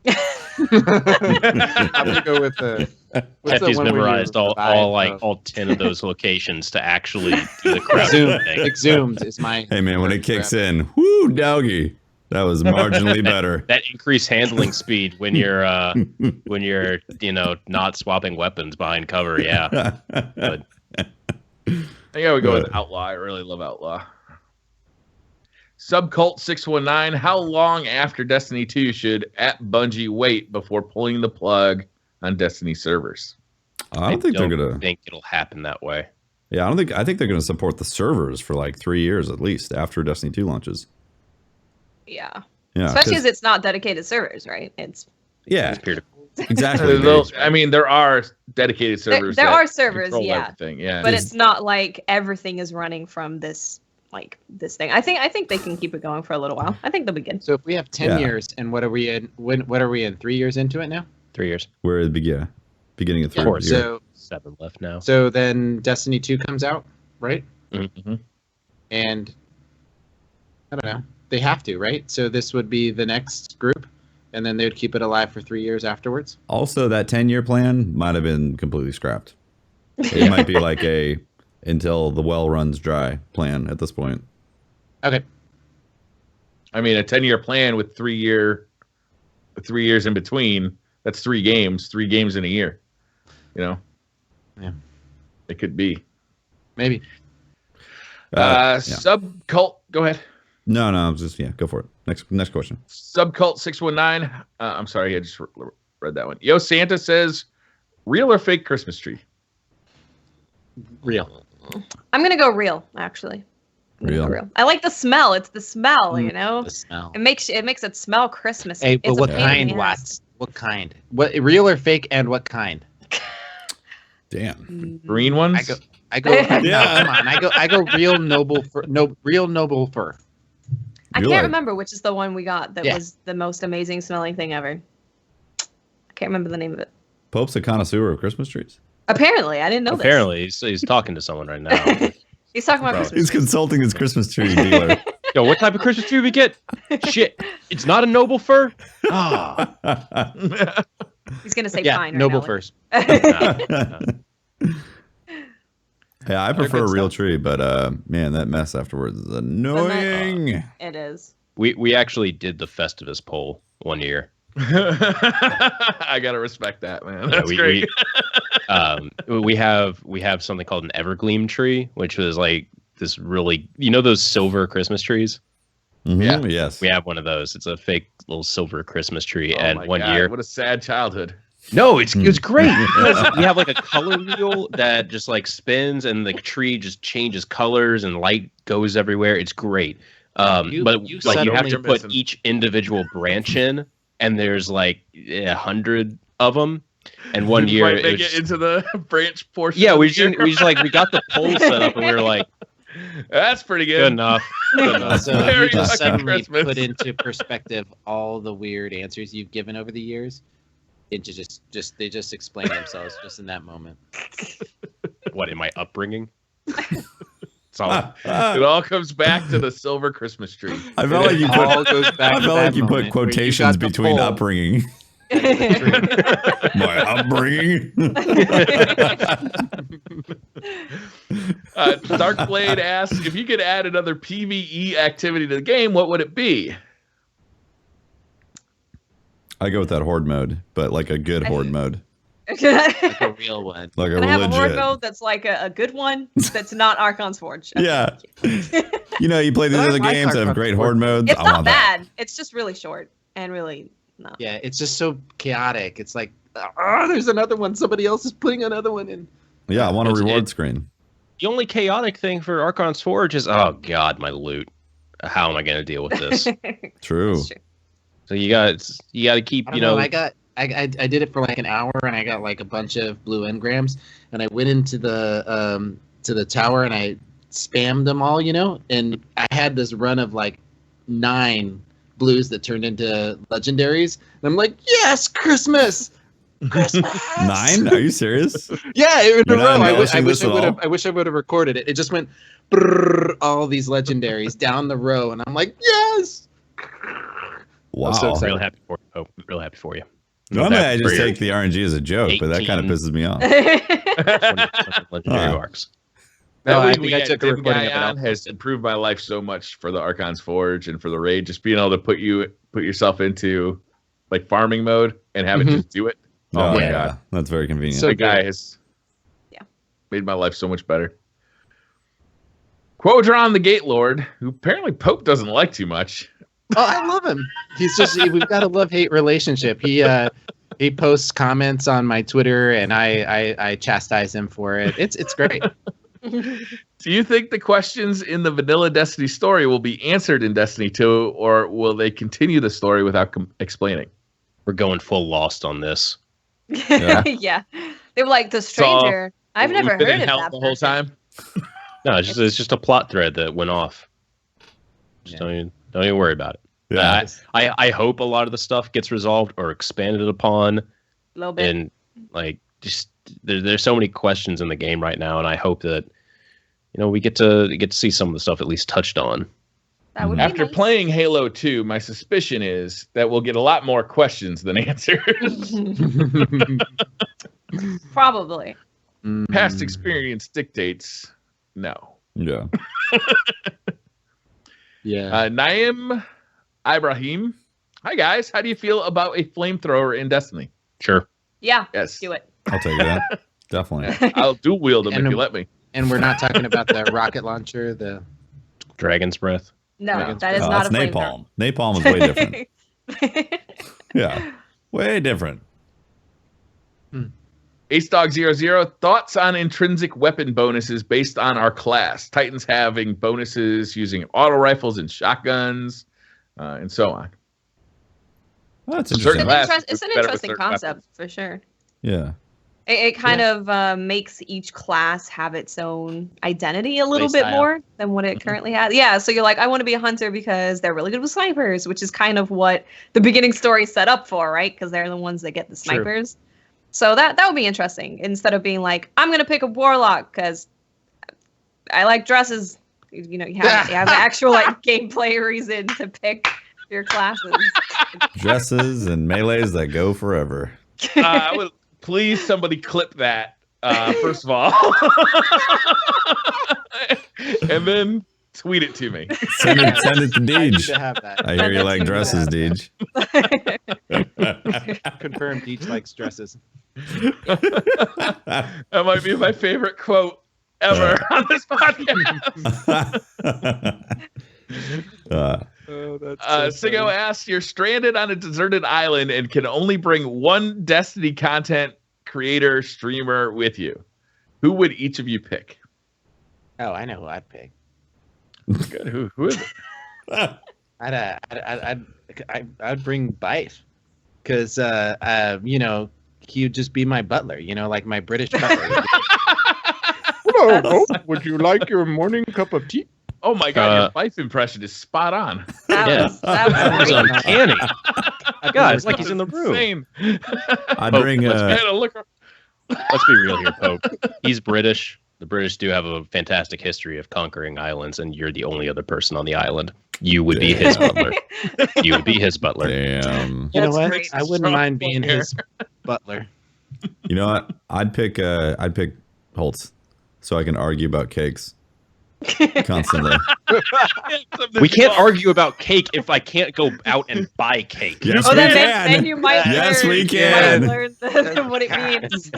I'm gonna go with the. what's the Hefty's one where you memorized all revive, 10 of those locations to actually do the crowd Zoom. thing. Exhumed is my. Hey man, when it kicks in, whoo, doggy. That was marginally better. That increased handling speed when you're not swapping weapons behind cover. Yeah. But I think I would go with Outlaw. I really love Outlaw. Subcult 619. How long after Destiny 2 should Bungie wait before pulling the plug on Destiny servers? I don't think they're gonna. think it'll happen that way. Yeah, I think they're gonna support the servers for like 3 years at least after Destiny 2 launches. Yeah. Yeah, Especially 'cause- as it's not dedicated servers, right? It's yeah, It's peer-to-peer. exactly. I mean, there are dedicated servers. there that are servers, control yeah. everything, yeah. but it's not like everything is running from this thing. I think they can keep it going for a little while. I think they'll be good. So if we have 10 Yeah. years, and what are we in? What are we in? 3 years into it now? 3 years. We're at the beginning of Of third course. year. So 7 left now. so then Destiny 2 comes out, right? Mhm. And I don't know. They have to, right? So this would be the next group, and then they'd keep it alive for 3 years afterwards. Also, that 10-year plan might have been completely scrapped. It might be like a until the well runs dry plan at this point. Okay. I mean, a 10-year plan with 3 years in between. That's 3 games. 3 games in a year. You know. Yeah. It could be. Maybe. Yeah. Subcult. Go ahead. No, I'm just go for it. Next question. Subcult 619. I'm sorry, I just read that one. Yo Santa says, real or fake Christmas tree? Real. I'm gonna go real, actually. Real. I like the smell. It's the smell, you know. The smell. It makes it smell Christmassy. Hey, but It's a what pain in kind, the ass. What kind? What real or fake, and what kind? Damn. Green ones? I go. Yeah. No, come on. I go real noble fur. No, real noble fur. I You can't like- remember which is the one we got that Yeah. was the most amazing smelling thing ever. I can't remember the name of it. Pope's a connoisseur of Christmas trees. Apparently, I didn't know Apparently, he's talking to someone right now. this. He's talking about Bro, Christmas. He's trees. consulting his Christmas tree dealer. Yo, what type of Christmas tree we get? Shit, it's not a noble fir. Ah, He's gonna say Yeah, pine. noble right furs. Yeah, I prefer a real tree, but man, that mess afterwards is annoying. It is. we actually did the Festivus poll one year. I gotta respect that, man. Yeah, That's great. we have something called an evergleam tree, which was like this really, those silver Christmas trees. Mhm, Yeah. Yes. We have one of those. It's a fake little silver Christmas tree, Oh and my one God, year. what a sad childhood. No, it's great because we have like a color wheel that just like spins, and the tree just changes colors, and light goes everywhere. It's great. But You like you have suddenly to put missing. each individual branch in, and there's like 100 of them. And one Didn't year, quite make it it into the branch portion. yeah, of we the year. just got the poll set up, and we were like, That's pretty good good. enough. Good enough. So Merry you just fucking suddenly Christmas. put into perspective all the weird answers you've given over the years. Into they just explain themselves just in that moment. What in my upbringing? It's all, It all comes back to the silver Christmas tree. I felt like you It all put. goes back I to felt that like you put moment where you quotations got the between poll. upbringing. My upbringing. Darkblade asks, if you could add another PvE activity to the game, what would it be? I go with that horde mode, but like a good horde mode, Like a real one. like a Can I have a horde legit. mode that's like a good one that's not Archon's Forge? Okay. Yeah. You play these I other like games that have Archon's great Horde. horde modes. It's I not want that. bad. It's just really short and really no. Yeah, it's just so chaotic. It's like, there's another one. Somebody else is putting another one in. Yeah, I want a It's- reward screen. the only chaotic thing for Archon's Forge is, oh god, my loot. How am I going to deal with this? True. That's true. So you got to keep, I don't know. I did it for like an hour, and I got like a bunch of blue engrams, and I went into the tower, and I spammed them all, and I had this run of like 9 blues that turned into legendaries, and I'm like, yes, Christmas. Christmas. 9? Are you serious? Yeah, in a You're not row. I embellishing wish this I at would have. all? I wish I would have recorded it. It just went brrr, all these legendaries down the row, and I'm like, yes. Wow. so excited. real happy for you. Oh, real happy for you. Normally, I just For take the RNG as a joke, but that kind of 18. pisses me off. legendary Huh. arcs. No, That I week think we I got took a Dim recording Guy of it. on has improved my life so much for the Archon's Forge and for the raid. Just being able to put yourself into like farming mode and have it Mhm. just do it. Oh Oh, my yeah. god, That's very convenient. So the guy has Yeah. made my life so much better. Quodron the Gate Lord, who apparently Pope doesn't like too much. Oh, I love him. We've got a love-hate relationship. He posts comments on my Twitter, and I chastise him for it. It's great. Do you think the questions in the vanilla Destiny story will be answered in Destiny 2, or will they continue the story without explaining? We're going full lost on this. Yeah. Yeah. They were like the stranger. I've We've never been heard in of hell that the whole person. time. No, it's just a plot thread that went off. Just don't even worry about it. Yeah. I hope a lot of the stuff gets resolved or expanded upon, A little bit. and like just there's so many questions in the game right now, and I hope that we get to see some of the stuff at least touched on. That would be After nice. playing Halo 2, my suspicion is that we'll get a lot more questions than answers. Probably. Past experience dictates no. Yeah. Yeah. Naim Ibrahim. Hi, guys. How do you feel about a flamethrower in Destiny? Sure. Yeah. Yes. Do it. I'll take that. Definitely. I'll dual wield them if And- you let me. And we're not talking about the rocket launcher. Dragon's breath. No, Yeah. that is Oh, not that's a napalm. Napalm is way different. flamethrower. Yeah. Way different. Ace Dog 00, thoughts on intrinsic weapon bonuses based on our class. Titans having bonuses using auto rifles and shotguns, and so on. Well, that's Certain interesting. class It's an better with interesting certain concept weapons. for sure. Yeah. It kind of makes each class have its own identity a little bit Playstyle. more than what it currently has. Yeah, so you're like, I want to be a hunter because they're really good with snipers, which is kind of what the beginning story set up for, right? Because they're the ones that get the True. snipers. So that would be interesting. Instead of being like, I'm gonna pick a warlock because I like dresses. You know, you have an actual like gameplay reason to pick your classes. Dresses and melees that go forever. I would please somebody clip that. First of all, and then tweet it to me. Send it to I need Deej. to have that. I hear you like dresses, Deej. Confirmed each likes dresses. That might be my favorite quote ever on this podcast. Oh, that's Sigo asks, you're stranded on a deserted island and can only bring one Destiny content creator, streamer with you. Who would each of you pick? Oh, I know who I'd pick. Good. Who is it? I'd bring Bife, because you know, he would just be my butler. You know, like my British butler. Hello, would you like your morning cup of tea? Oh my god, your wife impression is spot on. That That was was great. uncanny. God, it's like he's in the room. Insane. I'd bring let's Look, Let's be real here, Pope. He's British. The British do have a fantastic history of conquering islands, and you're the only other person on the island. You would be his butler. You would be his butler. damn. You know That's what? great. I wouldn't mind being his butler. You know what? I'd pick Holtz so I can argue about cakes constantly. We can't argue about cake if I can't go out and buy cake. Yes, Oh, we then, can. then you might Yes, learn, we you can. might learn what it means.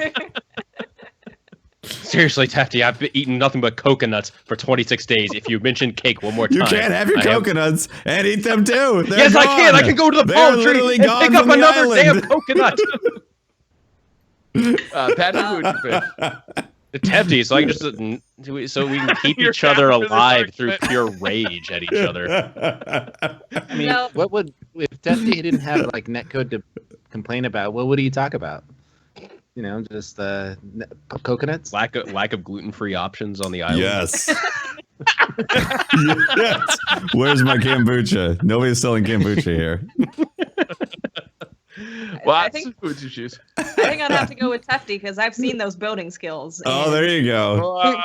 Seriously, Tafty, I've been eating nothing but coconuts for 26 days. If you mention cake one more time, You can't have your I coconuts and eat them too. They're Yes, I can. I gone. can go to the They're palm tree literally and gone pick up from the another damn island. coconut. Patrick, who would you pick? The Tefty, so I can just so we can keep You're each other half for this alive through argument. pure rage at each other. I mean, No. what would if Destiny didn't have like netcode to complain about? What would he talk about? You know, just coconuts. Lack of gluten-free options on the island. Yes. Yes. Where's my kombucha? Nobody's selling kombucha here. Watts, think- who would you choose? I think I'd have to go with Tefty because I've seen those building skills. Oh, and there you go.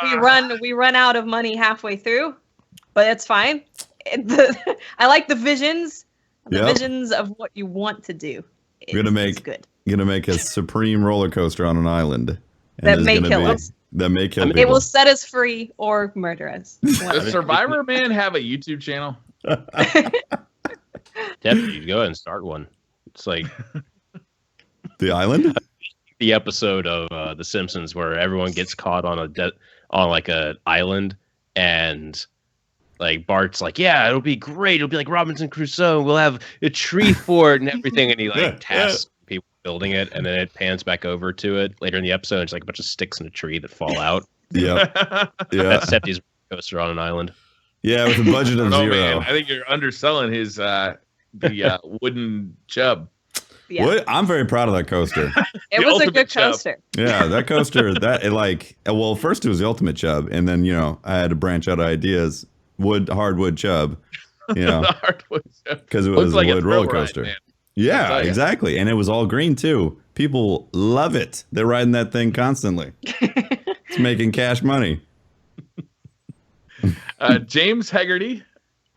we run out of money halfway through, but it's fine. I like the visions, Yep. visions of what you want to do. We're gonna It's make- good. Gonna make a supreme roller coaster on an island. And That there's may gonna kill be- us. That may kill I mean, people. It will set us free or murder us. Does Survivor Man have a YouTube channel? Tefty, you go ahead and start one. It's like The island? the episode of The Simpsons where everyone gets caught on on like a island, and like Bart's like, yeah, it'll be great. It'll be like Robinson Crusoe. We'll have a tree fort and everything, and he like tasks people building it, and then it pans back over to it later in the episode. It's like a bunch of sticks in a tree that fall out. Yeah. Yeah. That's Tefty's coaster on an island. Yeah, with a budget of Oh zero. man, I think you're underselling his the wooden chub. Yeah, What? I'm very proud of that coaster. it The was a ultimate good chub. coaster. Yeah, that coaster, well, first it was the ultimate chub, and then, I had to branch out ideas. Hardwood chub, The hardwood chub. because it Looks was like a a wood thrill roller ride, coaster. man. Yeah, tell ya. exactly. And it was all green too. People love it. They're riding that thing constantly. It's making cash money. James Hegarty,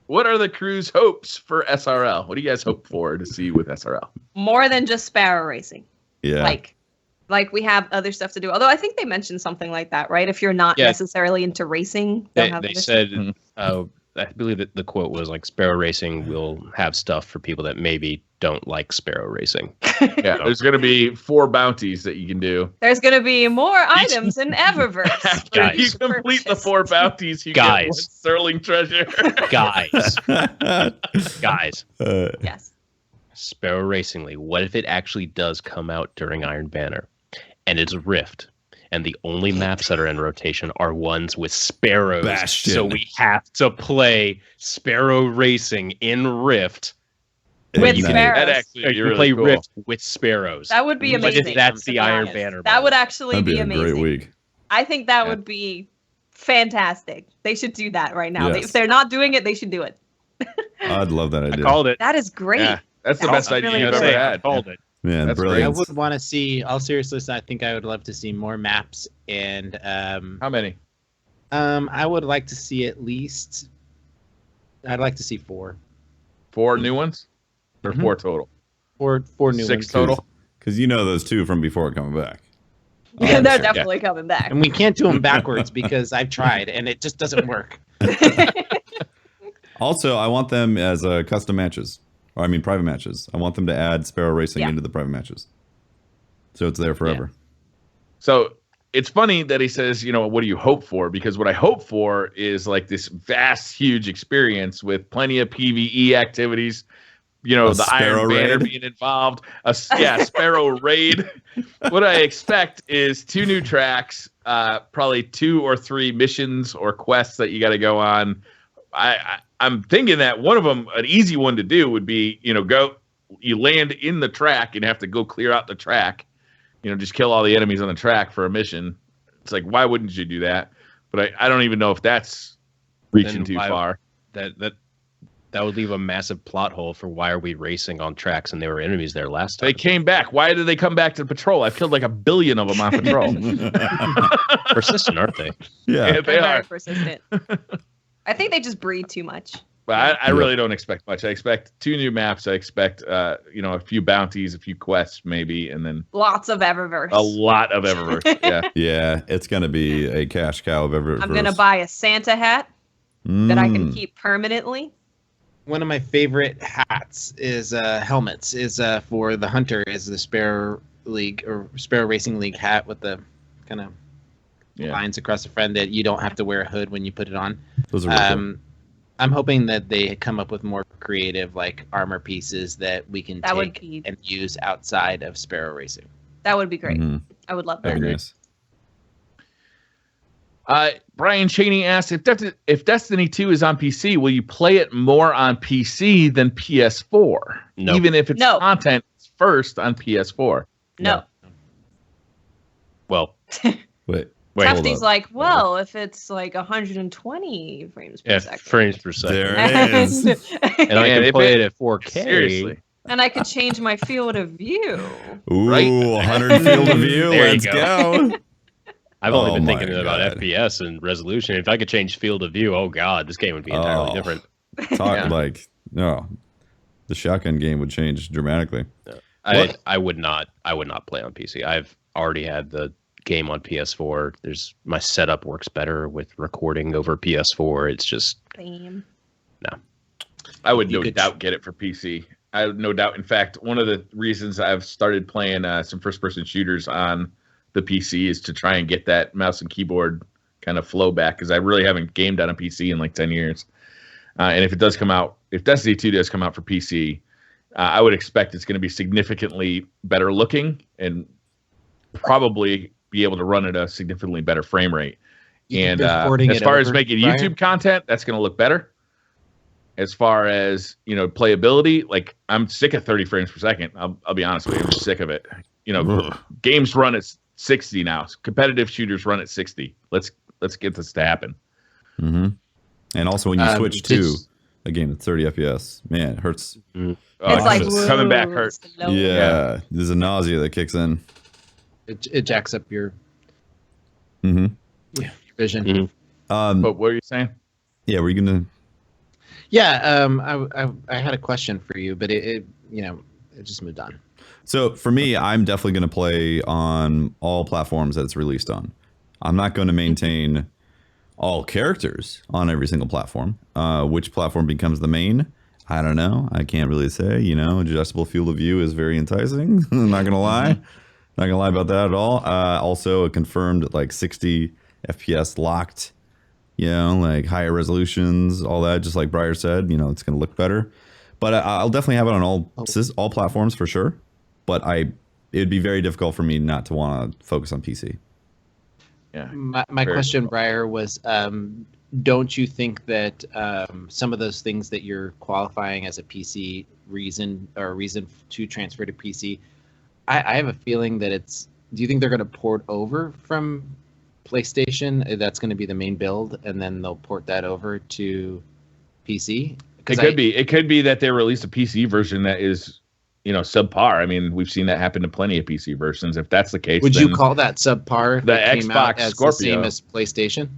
what are the crew's hopes for SRL? What do you guys hope for to see with SRL? More than just sparrow racing. Yeah. Like we have other stuff to do. Although I think they mentioned something like that, right? If you're not Yeah. necessarily into racing, they'll have They other said, Mhm. I believe that the quote was like, Sparrow Racing will have stuff for people that maybe don't like Sparrow Racing. Yeah, there's going to be 4 bounties that you can do. There's going to be more items in Eververse. for Guys. If you each complete the purchase. 4 bounties, you Guys. get 1 sterling treasure. Guys, guys, Yes. Sparrow Racingly, what if it actually does come out during Iron Banner? and it's Rift. And the only maps that are in rotation are ones with sparrows. Bastion. So we have to play Sparrow Racing in Rift. With You can- sparrows. That actually You would be can really play cool. Rift with sparrows. That would be Like, amazing. that's to the be Iron honest. Banner. That would actually That'd be be a amazing. great week. I think that Yeah. would be fantastic. They should do that right now. Yes. If they're not doing it, they should do it. I'd love that I idea. called it. That is great. Yeah, that's the That's best idea really I've cool. ever I had. called it. Man, That's I brilliant. would want to see. All seriousness, I think I would love to see more maps, and How many? I would like to see at least. I'd like to see 4. 4 new ones, or Mhm. 4 total? 4 new 6 ones. total. Because you know those 2 from before coming back. They're sure. definitely coming back. And we can't do them backwards because I've tried and it just doesn't work. Also, I want them as custom matches. Or I mean private matches. I want them to add Sparrow Racing Yeah. into the private matches. So it's there forever. So it's funny that he says, you know, what do you hope for? Because what I hope for is like this vast, huge experience with plenty of PvE activities. You know, A the Sparrow Iron Banner raid? being involved. Sparrow raid. What I expect is 2 new tracks, probably 2 or 3 missions or quests that you got to go on. I'm thinking that one of them, an easy one to do, would be, you know, you land in the track and have to go clear out the track. You know, just kill all the enemies on the track for a mission. It's like, why wouldn't you do that? But I don't even know if that's reaching Then too why- far. That would leave a massive plot hole for why are we racing on tracks and there were enemies there last time. They came back. Why did they come back to patrol? I've killed like 1 billion of them on patrol. Persistent, aren't they? Yeah. Yeah, They're they very are. persistent. I think they just breed too much. But I really don't expect much. I expect 2 new maps. I expect, you know, a few bounties, a few quests maybe, and then Lots of Eververse. a lot of Eververse. Yeah. Yeah, it's going to be a cash cow of every. I'm going to buy a Santa hat that I can keep permanently. One of my favorite hats is helmets. Is for the hunter is the Sparrow League or Sparrow Racing League hat with the kind of lines across the front that you don't have to wear a hood when you put it on. Those are really cool. I'm hoping that they come up with more creative like armor pieces that we can That would take be- and use outside of Sparrow Racing. That would be great. Mhm. I would love That'd that. be nice. Brian Cheney asked if Destiny 2 is on PC, will you play it more on PC than PS4? No. Even if its No. content is first on PS4 No. Well, Wait. wait, hold Hefty's up. like, well, if it's like 120 frames per yeah, second. frames per second. There it is. And I Man, can if play it- it at 4K. Seriously. and I could change my field of view. Ooh, Right. 100 field of view. There you Let's go. I've only Oh been my thinking about God. FPS and resolution. If I could change field of view, oh god, this game would be entirely Oh. different. Talk Yeah. like, no. The shotgun game would change dramatically. I would not play on PC. I've already had the game on PS4. My setup works better with recording over PS4. It's just Same. I would You no could- doubt get it for PC. I have no doubt. In fact, one of the reasons I've started playing some first-person shooters on the PC is to try and get that mouse and keyboard kind of flow back, because I really haven't gamed on a PC in like 10 years. And if it does come out, if Destiny 2 does come out for PC, I would expect it's going to be significantly better looking and probably be able to run at a significantly better frame rate. And as far as making YouTube content, that's going to look better. As far as, you know, playability, like I'm sick of 30 frames per second. I'll be honest with you, I'm just sick of it. You know, Ugh. games run at 60 now. Competitive shooters run at 60. Let's get this to happen. Mm-hmm. And also when you switch to just- a game that's 30 FPS, man, it hurts. Oh, It's like just coming back whoa, hurt. slow. Yeah, there's a nausea that kicks in. It jacks up your Mm-hmm. vision. Mhm. Um, But what are you saying? yeah, were you gonna? Yeah, I had a question for you, but it just moved on. So for me, I'm definitely gonna play on all platforms that it's released on. I'm not going to maintain all characters on every single platform. Which platform becomes the main? I don't know. I can't really say. You know, adjustable field of view is very enticing. I'm not gonna lie. Not gonna lie about that at all. Also, a confirmed like 60 FPS locked. You know, like higher resolutions, all that. Just like Briar said, you know, it's gonna look better. But I'll definitely have it on all platforms for sure. But I it'd be very difficult for me not to want to focus on PC. Yeah. My question, Briar, was don't you think that some of those things that you're qualifying as a PC reason to transfer to PC, I have a feeling that do you think they're going to port over from PlayStation? That's going to be the main build, and then they'll port that over to PC? It could be that they released a PC version that is, subpar. I mean, we've seen that happen to plenty of PC versions. If that's the case, would you call that subpar? The Xbox as Scorpio, the same as PlayStation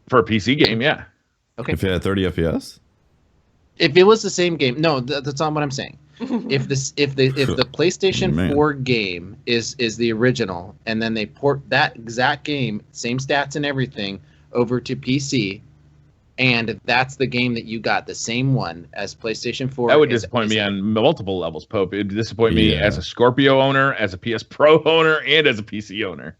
for a PC game, yeah. Okay. If it had 30 FPS? If it was the same game, no, that's not what I'm saying. If the PlayStation 4 game is the original, and then they port that exact game, same stats and everything, over to PC, and that's the game that you got, the same one as PlayStation 4. That would disappoint me on multiple levels, Pope. It would disappoint me as a Scorpio owner, as a PS Pro owner, and as a PC owner.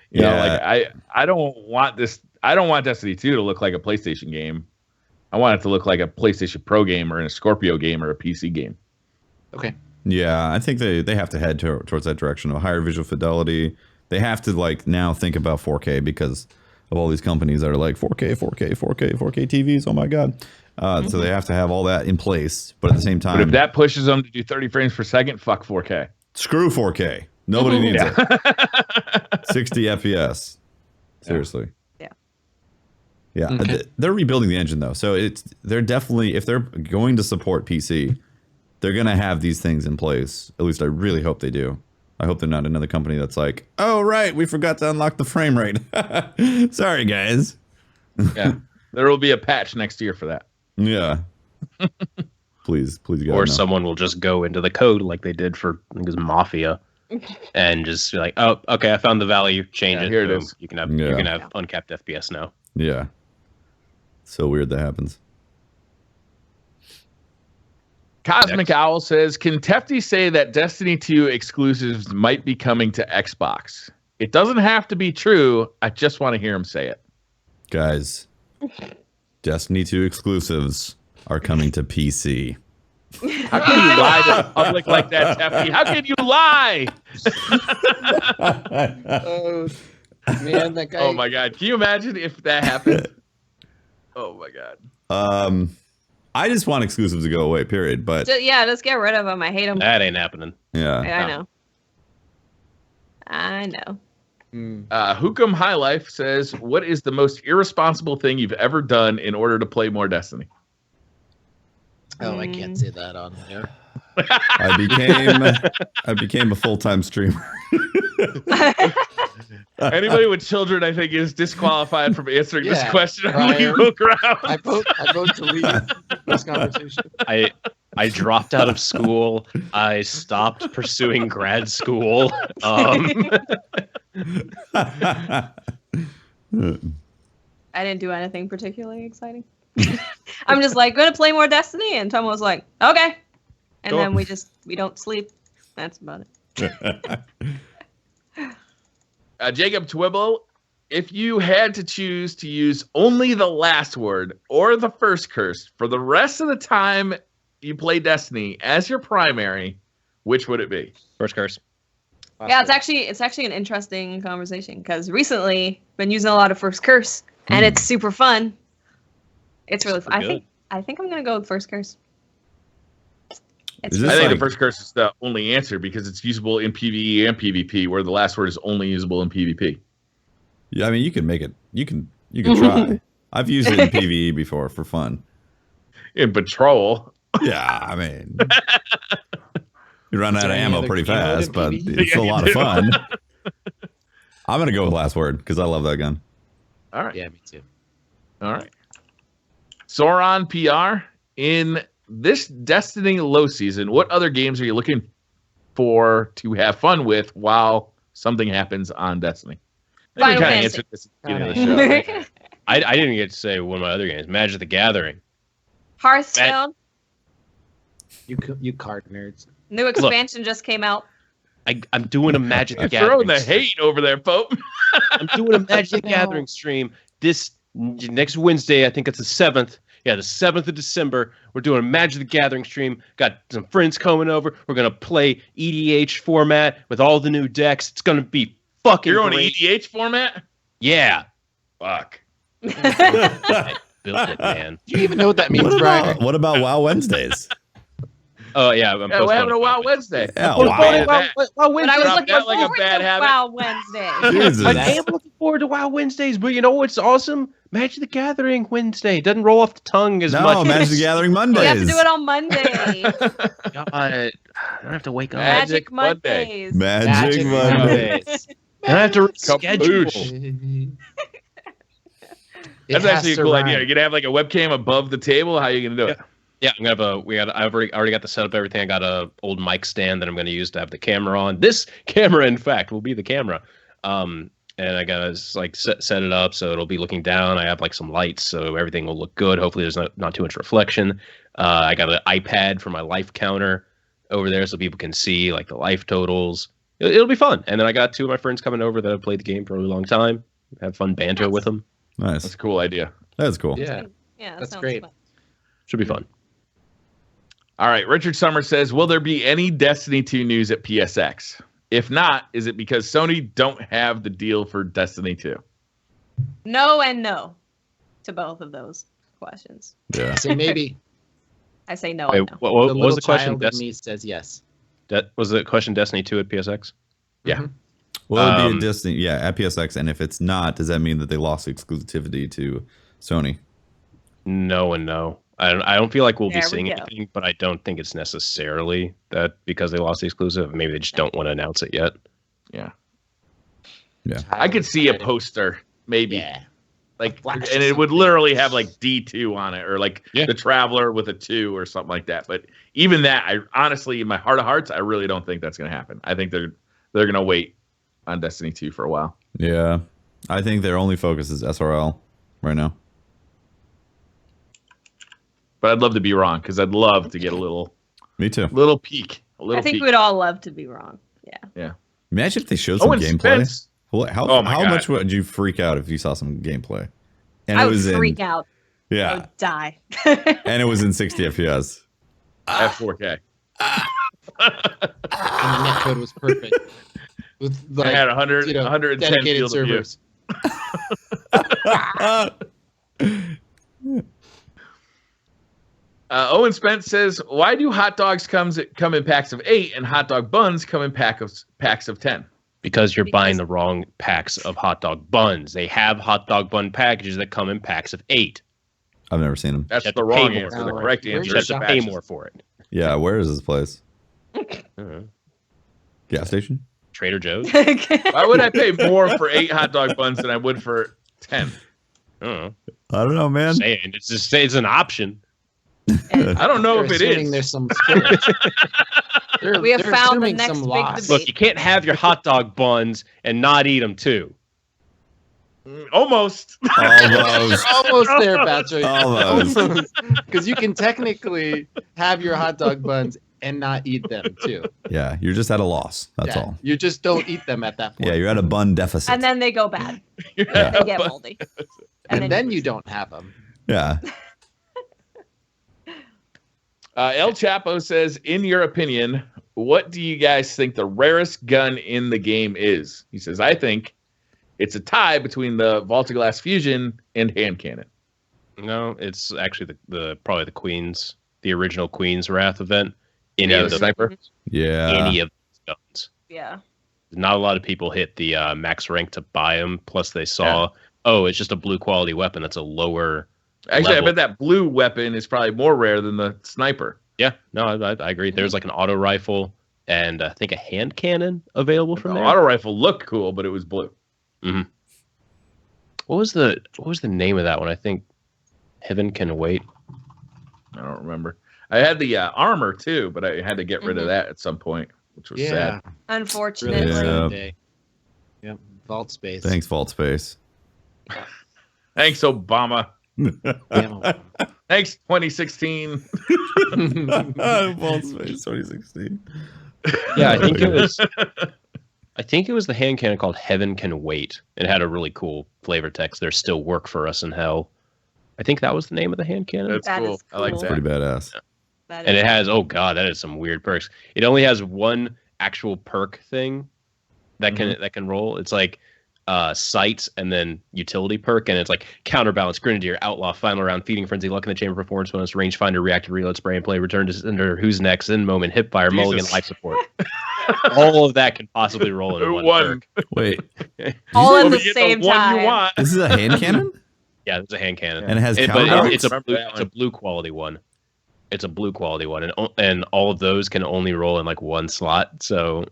You know, like I don't want this. I don't want Destiny 2 to look like a PlayStation game. I want it to look like a PlayStation Pro game or a Scorpio game or a PC game. Okay. Yeah, I think they have to head towards that direction of higher visual fidelity. They have to now think about 4K because of all these companies that are like 4K TVs. Oh my God. So they have to have all that in place. But at the same time, but if that pushes them to do 30 frames per second, fuck 4K. Screw 4K. Nobody needs it. 60 FPS. Seriously. Yeah, okay. They're rebuilding the engine though, so they're definitely, if they're going to support PC, they're gonna have these things in place. At least I really hope they do. I hope they're not another company that's like, oh right, we forgot to unlock the frame rate. Sorry guys. Yeah, there will be a patch next year for that. Yeah. please, God, or no. someone will just go into the code like they did for I think it was Mafia, and just be like, oh, okay, I found the value, change it. Here it Boom. is. You can have uncapped FPS now. Yeah. So weird that happens. Cosmic Owl says, can Tefty say that Destiny 2 exclusives might be coming to Xbox? It doesn't have to be true. I just want to hear him say it. Guys, Destiny 2 exclusives are coming to PC. How can you lie to the public like that, Tefty? How can you lie? Oh, man, that guy. Oh, my God. Can you imagine if that happened? Oh, my God. I just want exclusives to go away, period. But just get rid of them. I hate them. That ain't happening. yeah. I know. Hookum High Life says, what is the most irresponsible thing you've ever done in order to play more Destiny? Oh, I can't say that on there. I became a full-time streamer. Anybody with children, I think, is disqualified from answering this question on Brian, legal grounds. I vote to leave this conversation. I dropped out of school. I stopped pursuing grad school. I didn't do anything particularly exciting. I'm just like, gonna play more Destiny, and Tom was like, okay. And Cool. then we don't sleep. That's about it. Jacob Twibble, if you had to choose to use only the last word or the first curse for the rest of the time you play Destiny as your primary, which would it be? First curse. Yeah, it's actually an interesting conversation because recently been using a lot of first curse, and it's super fun. It's really fun. I think I'm gonna go with first curse. I think the first curse is the only answer because it's usable in PvE and PvP, where the last word is only usable in PvP. Yeah, I mean, you can make it. You can try. I've used it in PvE before for fun. In Patrol. Yeah, I mean, you run out of ammo pretty fast, but it's a lot of fun. I'm gonna go with last word because I love that gun. All right. Yeah, me too. All right. Sauron PR, in this Destiny low season, what other games are you looking for to have fun with while something happens on Destiny? I think we kind of answered this at the beginning of the show. I didn't get to say one of my other games. Magic the Gathering. Hearthstone. You card nerds. New expansion just came out. I'm doing a Magic the You're Gathering. throwing the hate over there, Pope. I'm doing a Magic the Gathering stream this next Wednesday. I think it's the 7th. Yeah, the 7th of December, we're doing a Magic the Gathering stream. Got some friends coming over. We're gonna play EDH format with all the new decks. It's gonna be fucking You're on great. EDH format? Yeah. Fuck. I built it, man. Do you even know what that means, Brian? What about WoW Wednesdays? Oh yeah, I'm Yeah, we're postponing having a Wild Wednesday. Yeah, What wow. bad is that? But I was Drop looking that like a forward bad to habit. Wow Wednesday. Jesus. I am looking forward to WoW Wednesdays, but you know what's awesome? Magic the Gathering Wednesday doesn't roll off the tongue as No, much. Magic the Gathering Mondays. We have to do it on Monday. God, I don't have to wake up. Magic Magic Monday. Mondays. Magic Monday. Mondays. I don't have to Kaboosh. schedule. That's actually a cool idea. You're gonna have like a webcam above the table. How are you gonna do it? Yeah, I'm gonna have I've already got the setup, everything. I got a old mic stand that I'm gonna use to have the camera on. This camera, in fact, will be the camera. And I gotta like set it up so it'll be looking down. I have like some lights so everything will look good. Hopefully there's not too much reflection. I got an iPad for my life counter over there so people can see like the life totals. It'll be fun. And then I got 2 of my friends coming over that have played the game for a really long time. Have fun banter with them. Nice. That's a cool idea. That's cool. Yeah. Yeah, that That's sounds great. fun. Should be fun. All right. Richard Summers says, will there be any Destiny 2 news at PSX? If not, is it because Sony don't have the deal for Destiny 2? No and no to both of those questions. Yeah. So maybe I say no Wait, and no. what the was little the question? child of me says yes. Was the question Destiny 2 at PSX? Yeah. Mhm. Well, it'd be a Disney, at PSX. And if it's not, does that mean that they lost exclusivity to Sony? No and no. I don't feel like we'll be There we seeing go. anything, but I don't think it's necessarily that because they lost the exclusive. Maybe they just don't want to announce it yet. Yeah. Yeah. I could see a poster, maybe. Yeah. Like, Flash and or it would something. literally have like D2 on it, or like Yeah. the Traveler with a 2 or something like that. But even that, I honestly, in my heart of hearts, I really don't think that's going to happen. I think they're going to wait on Destiny 2 for a while. Yeah. I think their only focus is SRL right now. But I'd love to be wrong because I'd love to get a little Me too. peek. A little I think peek. we'd all love to be wrong. Yeah. Imagine if they showed some Owen gameplay. Spence. How Oh my God. much would you freak out if you saw some gameplay? And I it would was freak in, out. I Yeah. would die. And it was in 60 FPS. At 4K. And the netcode was perfect. With I had 100, you know, 110 dedicated field of view. servers. Owen Spence says, why do hot dogs come in packs of 8 and hot dog buns come in packs of 10? Because you're Because- buying the wrong packs of hot dog buns. They have hot dog bun packages that come in packs of 8. I've never seen them. That's You have the to pay wrong more answer. for The it. correct Where You answer have is to pay patches. more for it. Yeah, where is this place? Uh, Gas station? Trader Joe's? Why would I pay more for 8 hot dog buns than I would for 10? I don't know. I don't know, man. Saying it's an option. I don't know They're if it assuming is. There's some spirits. We have They're found the assuming next some big loss. debate. Look, you can't have your hot dog buns and not eat them too. Almost. Almost. Almost there, Patrick. Almost. Because you can technically have your hot dog buns and not eat them too. Yeah, you're just at a loss. That's Yeah, all. You just don't eat them at that point. Yeah, you're at a bun deficit. And then they go bad. Yeah. They get moldy. and then you don't have them. Yeah. El Chapo says, in your opinion, what do you guys think the rarest gun in the game is? He says, I think it's a tie between the Volta-Glass Fusion and hand cannon. No, it's actually the probably the Queen's, the original Queen's Wrath event. Any Yeah, of the the sniper. Yeah. any of those guns. Yeah. Not a lot of people hit the max rank to buy them. Plus, they saw, oh, it's just a blue quality weapon. That's a lower. Actually, level. I bet that blue weapon is probably more rare than the sniper. Yeah, no, I agree. There's like an auto rifle and I think a hand cannon available from The there. auto rifle looked cool, but it was blue. What was the name of that one? I think Heaven Can Wait. I don't remember. I had the armor too, but I had to get rid of that at some point, which was sad. Really Unfortunately. Yeah. sad day. Yep. Vault space. Thanks, Vault Space. Thanks, Obama. Damn. Thanks, 2016. Vault Space 2016. Yeah, I think it was. I think it was the hand cannon called Heaven Can Wait. It had a really cool flavor text. There's still work for us in hell. I think that was the name of the hand cannon. That's That cool. is I like cool. that. Pretty badass. That And is- it has, oh god, that is some weird perks. It only has one actual perk thing that can roll. It's like sights and then utility perk, and it's like counterbalance, grenadier, outlaw, final round, feeding frenzy, luck in the chamber, performance bonus, rangefinder, reactive reload, spray and play, return to sender, who's next, in moment, hip fire, Jesus. mulligan, life support. All of that can possibly roll in one perk. Wait, all You at the get same one time. you want. this is a hand cannon, Yeah, it's a hand cannon. and it has But counterbalance. it's a Remember blue, that it's a one. blue quality one. It's a blue quality one, and all of those can only roll in like one slot. So,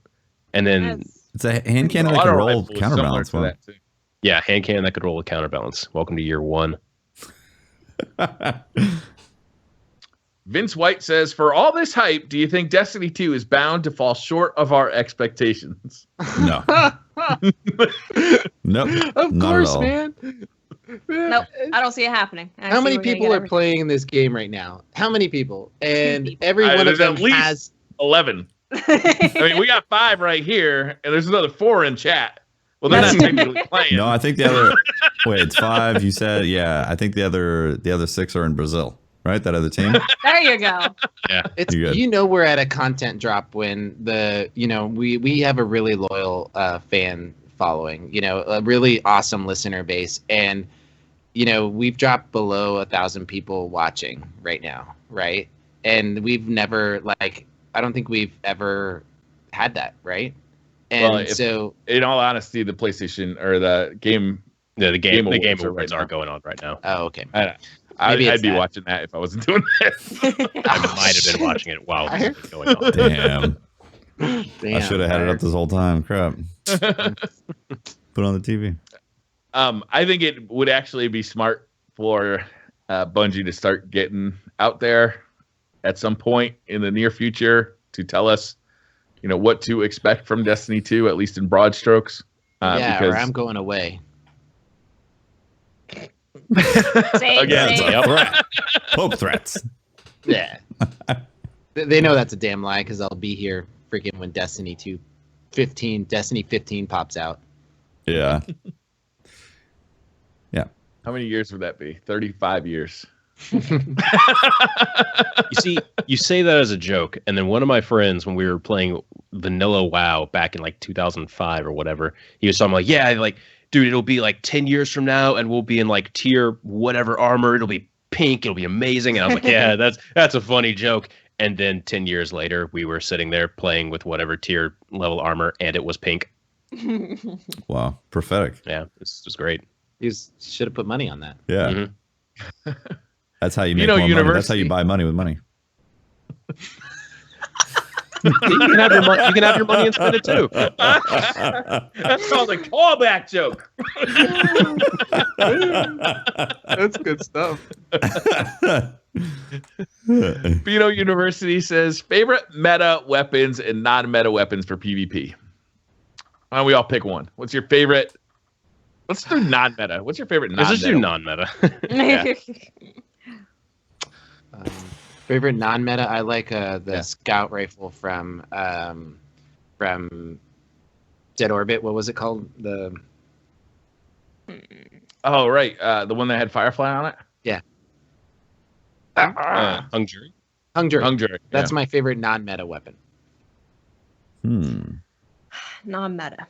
and then Yes. It's a hand cannon that Auto can roll rifle is similar counterbalance. to Wow. that, too. yeah, hand cannon that could roll with counterbalance. Welcome to year one. Vince White says, for all this hype, do you think Destiny 2 is bound to fall short of our expectations? No, nope, Of not course, at all. man. Nope, I don't see it happening. I How see many we're gonna people get are everything. playing this game right now? How many people? And people. every one of There's them at least has 11. I mean, we got 5 right here, and there's another 4 in chat. Well, they're not technically playing. No, I think the other. Wait, it's 5. You said, yeah. I think the other 6 are in Brazil, right? That other team. There you go. it's You're good. you know we're at a content drop when we have a really loyal fan following, a really awesome listener base, and we've dropped below 1,000 people watching right now, right? And we've never I don't think we've ever had that, right? And Well, so In all honesty, the PlayStation or the game, Yeah, the game Awards are awards right are now. going on right now. oh, okay. I'd Maybe it's be that. watching that if I wasn't doing that. I might have been watching it while this was going on. Damn, Damn, I should have had it up this whole time. Crap. Put it on the TV. I think it would actually be smart for Bungie to start getting out there at some point in the near future to tell us, what to expect from Destiny 2, at least in broad strokes. yeah, because or I'm going away. Same, Again, That's same. a threat. Pope threats. Yeah. They know that's a damn lie because I'll be here freaking when Destiny 15 pops out. Yeah. how many years would that be? 35 years. You see, you say that as a joke, and then one of my friends, when we were playing Vanilla WoW back in like 2005 or whatever, he was talking like, yeah, like, dude, it'll be like 10 years from now, and we'll be in like tier whatever armor. It'll be pink. It'll be amazing. And I was like, yeah, that's a funny joke. And then 10 years later, we were sitting there playing with whatever tier level armor, and it was pink. Wow. Prophetic. Yeah, this was great. You should have put money on that. Yeah. Mhm. That's how you make more money. That's how you university- buy money with money. You can have your money and spend it too. That's called a callback joke. That's good stuff. Beto University says favorite meta weapons and non-meta weapons for PvP. Why don't we all pick one? What's your favorite? Let's do non-meta. What's your favorite Let's non-meta? just do non-meta. Favorite non-meta, I like the Yeah. scout rifle from Dead Orbit. What was it called? Oh, right. The one that had Firefly on it? Hung jury. Hung Jury. Hung Jury. That's my favorite non-meta weapon. Non-meta.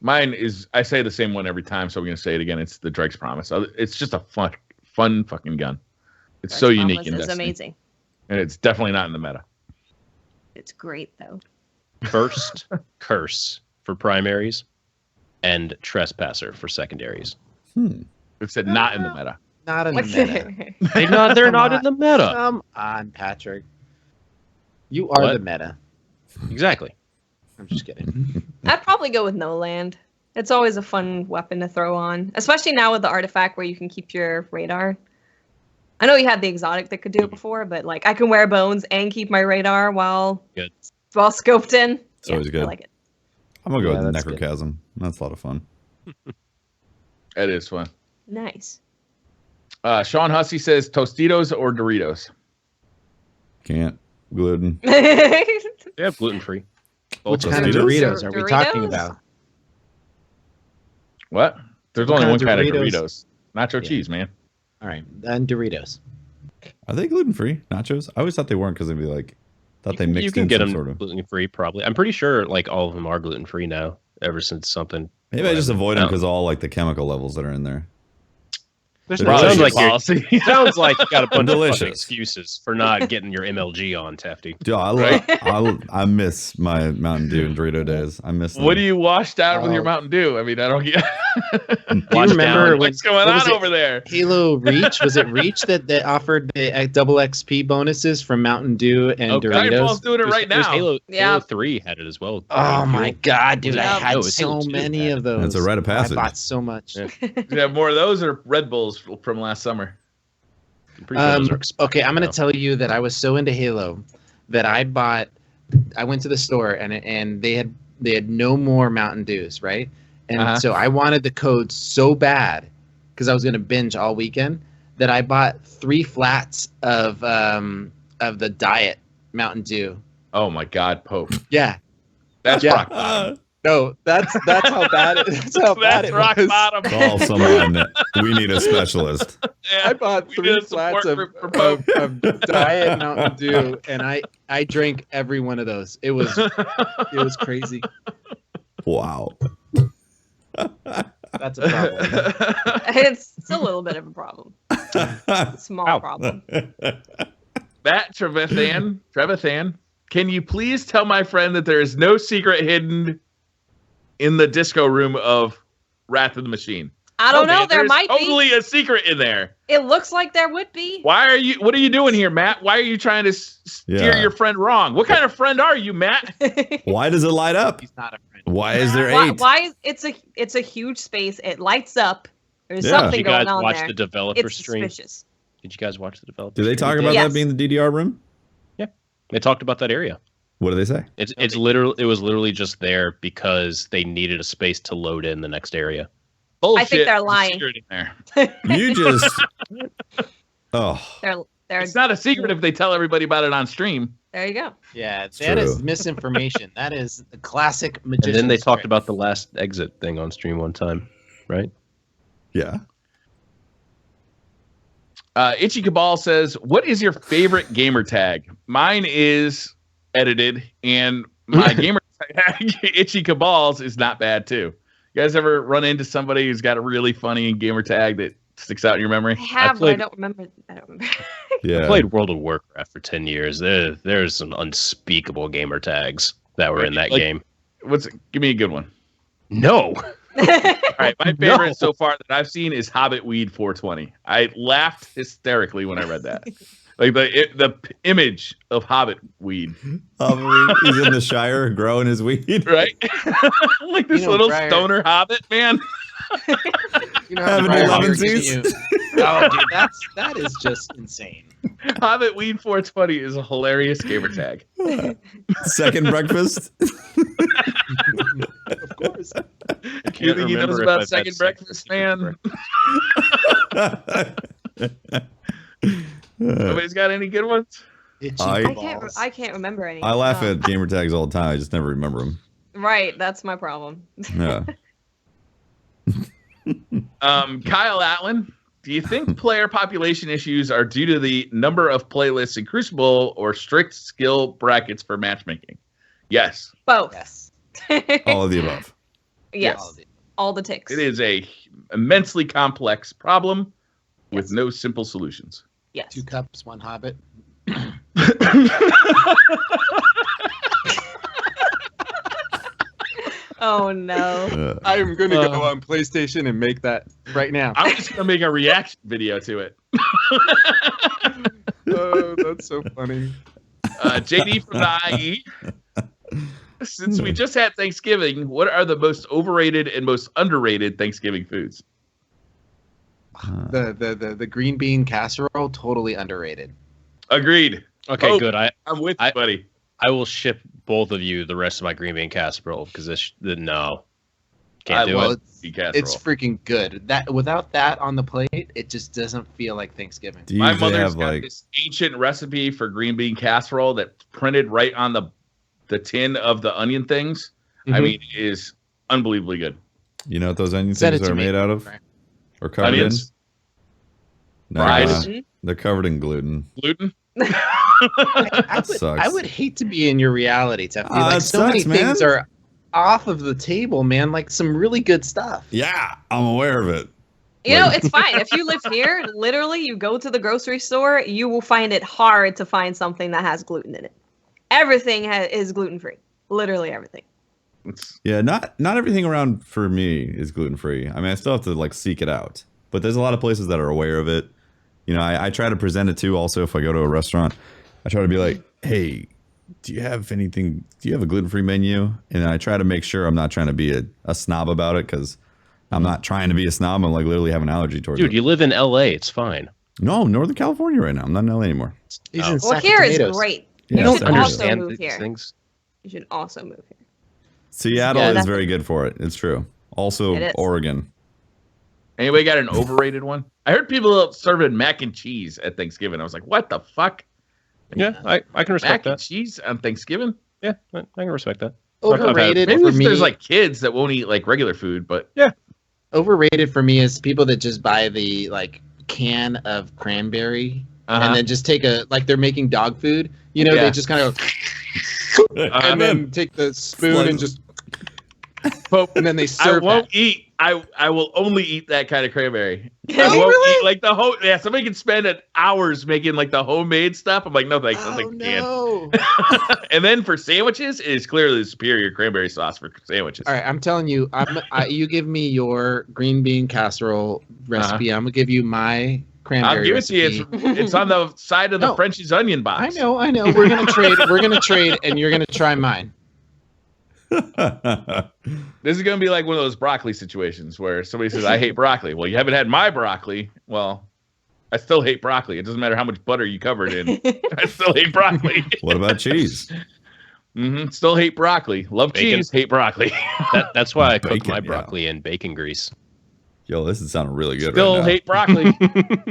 Mine is, I say the same one every time, so I'm going to say it again. It's the Drake's Promise. It's just a fun fucking gun. It's so Dark unique Promise in is Destiny. amazing. And it's definitely not in the meta. It's great though. First, curse for primaries, and trespasser for secondaries. It said not in the meta. Not in the meta. They're Come not on. in the meta. Come on, Patrick. You are What? the meta. Exactly. I'm just kidding. I'd probably go with No Land. It's always a fun weapon to throw on, especially now with the artifact where you can keep your radar. I know you had the exotic that could do it before, but like I can wear bones and keep my radar while scoped in. It's always good. I like it. I'm going to go Yeah, with the that's good. Necrochasm. That's a lot of fun. It is fun. Nice. Sean Hussey says Tostitos or Doritos? Can't. Gluten. They have gluten free. What Tostitos? kind of Doritos are we talking Doritos? about? What? There's What only kind one of kind of Doritos? Doritos. Nacho Yeah. cheese, man. All right, and Doritos. Are they gluten free nachos? I always thought they weren't because they'd be like, they mixed You can in get some them sort of. gluten free, probably. I'm pretty sure like all of them are gluten free now. Ever since something. Maybe I just whatever. avoid them because all like the chemical levels that are in there. There's They're probably delicious. a policy. Sounds like you got a bunch of Delicious. fucking excuses for not getting your MLG on, Tefty. Dude, I miss my Mountain Dew and Dorito days. I miss them. What do you washed out with your Mountain Dew? I mean, I don't get. Do you remember when, What's going what was on it? over there? Halo Reach? Was it Reach that offered the double XP bonuses from Mountain Dew and Fireball's Doritos? doing it right now. Halo Yeah. 3 had it as well. Oh my god, dude! I Yeah. had No, it's so Halo 2 many had of those. That's a rite of passage. I bought so much. Yeah. Do you have more of those or Red Bulls from last summer? I'm pretty sure those are expired Okay, I'm now. gonna tell you that I was so into Halo that I went to the store and they had no more Mountain Dews, right? And so I wanted the code so bad because I was gonna binge all weekend that I bought 3 flats of the diet Mountain Dew. Oh my God, Pope. Yeah. That's Yeah. rock bottom. No, that's how bad it. That's how bad That's it rock was. bottom. Call someone. We need a specialist. Yeah, I bought we 3 did a flats support of, group for Pope. of Diet Mountain Dew, and I drank every one of those. It was crazy. Wow. That's a problem. It's a little bit of a problem. Small problem. Matt Trevathan, can you please tell my friend that there is no secret hidden in the disco room of Wrath of the Machine? I don't know. man, There there's might be. totally a secret in there. It looks like there would be. What are you doing here, Matt? Why are you trying to steer Yeah. your friend wrong? What kind of friend are you, Matt? Why does it light up? He's not a friend. Why is there Why, 8? why is it's a huge space? It lights up. There's Yeah. Did something you guys going on watch there. the developer It's stream? suspicious. Did you guys watch the developer Do they stream? talk about Yes. that being the DDR room? They talked about that area. What do they say? It was literally just there because they needed a space to load in the next area. Bullshit. they're There's a lying. secret in there. You just. Oh. They're It's not a secret if they tell everybody about it on stream. there you go. Yeah, It's that is true. misinformation. That is the classic And magician. then they talked about the last exit thing on stream one time, right? Yeah. Itchy Cabal says, "What is your favorite gamer tag?" Mine is edited, and my gamer tag, Itchy Cabals, is not bad too. You guys ever run into somebody who's got a really funny gamer tag that sticks out in your I memory? have, played- but I don't remember. Yeah. I played World of Warcraft for 10 years. There's some unspeakable gamer tags that were in that Like- game. Give me a good one. No. All right, my favorite so far that I've seen is Hobbit Weed 420. I laughed hysterically when I read that. Like the image of Hobbit weed, He's in the Shire growing his weed. right? Like this You know, little Briar- stoner Hobbit man. You know, Having Brian, 11 you're giving seats. Oh, dude, that is just insane. Hobbit Weed 420 is a hilarious gamer tag. Second breakfast. Of course. You think he knows about second breakfast, man? Nobody's got any good ones? Itchy I- balls. I can't remember any. I laugh No. at gamer tags all the time. I just never remember them. Right, that's my problem. Yeah. Kyle Atlan, do you think player population issues are due to the number of playlists in Crucible or strict skill brackets for matchmaking? Yes, Both. Yes. All of the above. Yes. All the ticks. it is a immensely complex problem with no simple solutions. Yes. 2 cups, 1 hobbit. Oh no. I am going to go on PlayStation and make that right now. I'm just gonna make a reaction video to it. Oh, that's so funny. JD from the IE. Since we just had Thanksgiving, what are the most overrated and most underrated Thanksgiving foods? The green bean casserole, totally underrated. Agreed. Okay, Oh. good. I'm with you, buddy. I will ship both of you the rest of my green bean casserole because no, can't I do love it. green bean casserole. It's freaking good. That without that on the plate, it just doesn't feel like Thanksgiving. Do you My usually mother's have got like this ancient recipe for green bean casserole that's printed right on the tin of the onion things. I Mhm. mean, it is unbelievably good. you know what those onion Send things it to are me. made out of? Right. Or covered Onions? Fries. They're covered in gluten. Gluten. I would hate to be in your reality, Teffy. Like so many things are off of the table, man. Like some really good stuff. Yeah, I'm aware of it. You know, it's fine. If you live here, literally, you go to the grocery store, you will find it hard to find something that has gluten in it. Everything is gluten-free. Literally everything. Yeah, not everything around for me is gluten-free. I mean, I still have to like seek it out. But there's a lot of places that are aware of it. You know, I try to present it too. Also, if I go to a restaurant, I try to be like, hey, do you have a gluten-free menu? And I try to make sure I'm not trying to be a snob about it, because I'm not trying to be a snob. I'm like literally have an allergy towards it. Dude, you live in LA. It's fine. No, Northern California right now. I'm not in LA anymore. Well, here is great. Yeah, you don't should understand also move these here. things. You should also move here. Seattle is very good for it. It's true. Also, Oregon. Anybody got an overrated one? I heard people serving mac and cheese at Thanksgiving. I was like, what the fuck? Yeah, I can respect that. Mac and cheese on Thanksgiving? Yeah, I can respect that. Overrated Maybe for if me. there's like kids that won't eat like regular food, but yeah. Overrated for me is people that just buy the like can of cranberry and then just take they're making dog food. You know, they just kind of and then take the spoon and just and then they serve. I won't eat. I will only eat that kind of cranberry. Can I you won't really? eat like the whole. Yeah, somebody can spend hours making like the homemade stuff. I'm like, no thanks. I don't think no. And then for sandwiches, it is clearly the superior cranberry sauce for sandwiches. All right, I'm telling you, you give me your green bean casserole recipe. I'm gonna give you my cranberry. I'll give recipe. it to you. It's on the side of the Frenchie's onion box. I know. We're gonna trade. We're gonna trade, and you're gonna try mine. This is going to be like one of those broccoli situations where somebody says, I hate broccoli. Well, you haven't had my broccoli. Well, I still hate broccoli. It doesn't matter how much butter you cover it in. I still hate broccoli. What about cheese? Still hate broccoli. Love Bacon. cheese, hate broccoli. That's why I cook Bacon, my broccoli in bacon grease. Yo, this is sounding really good Still right now. hate broccoli. Bacon,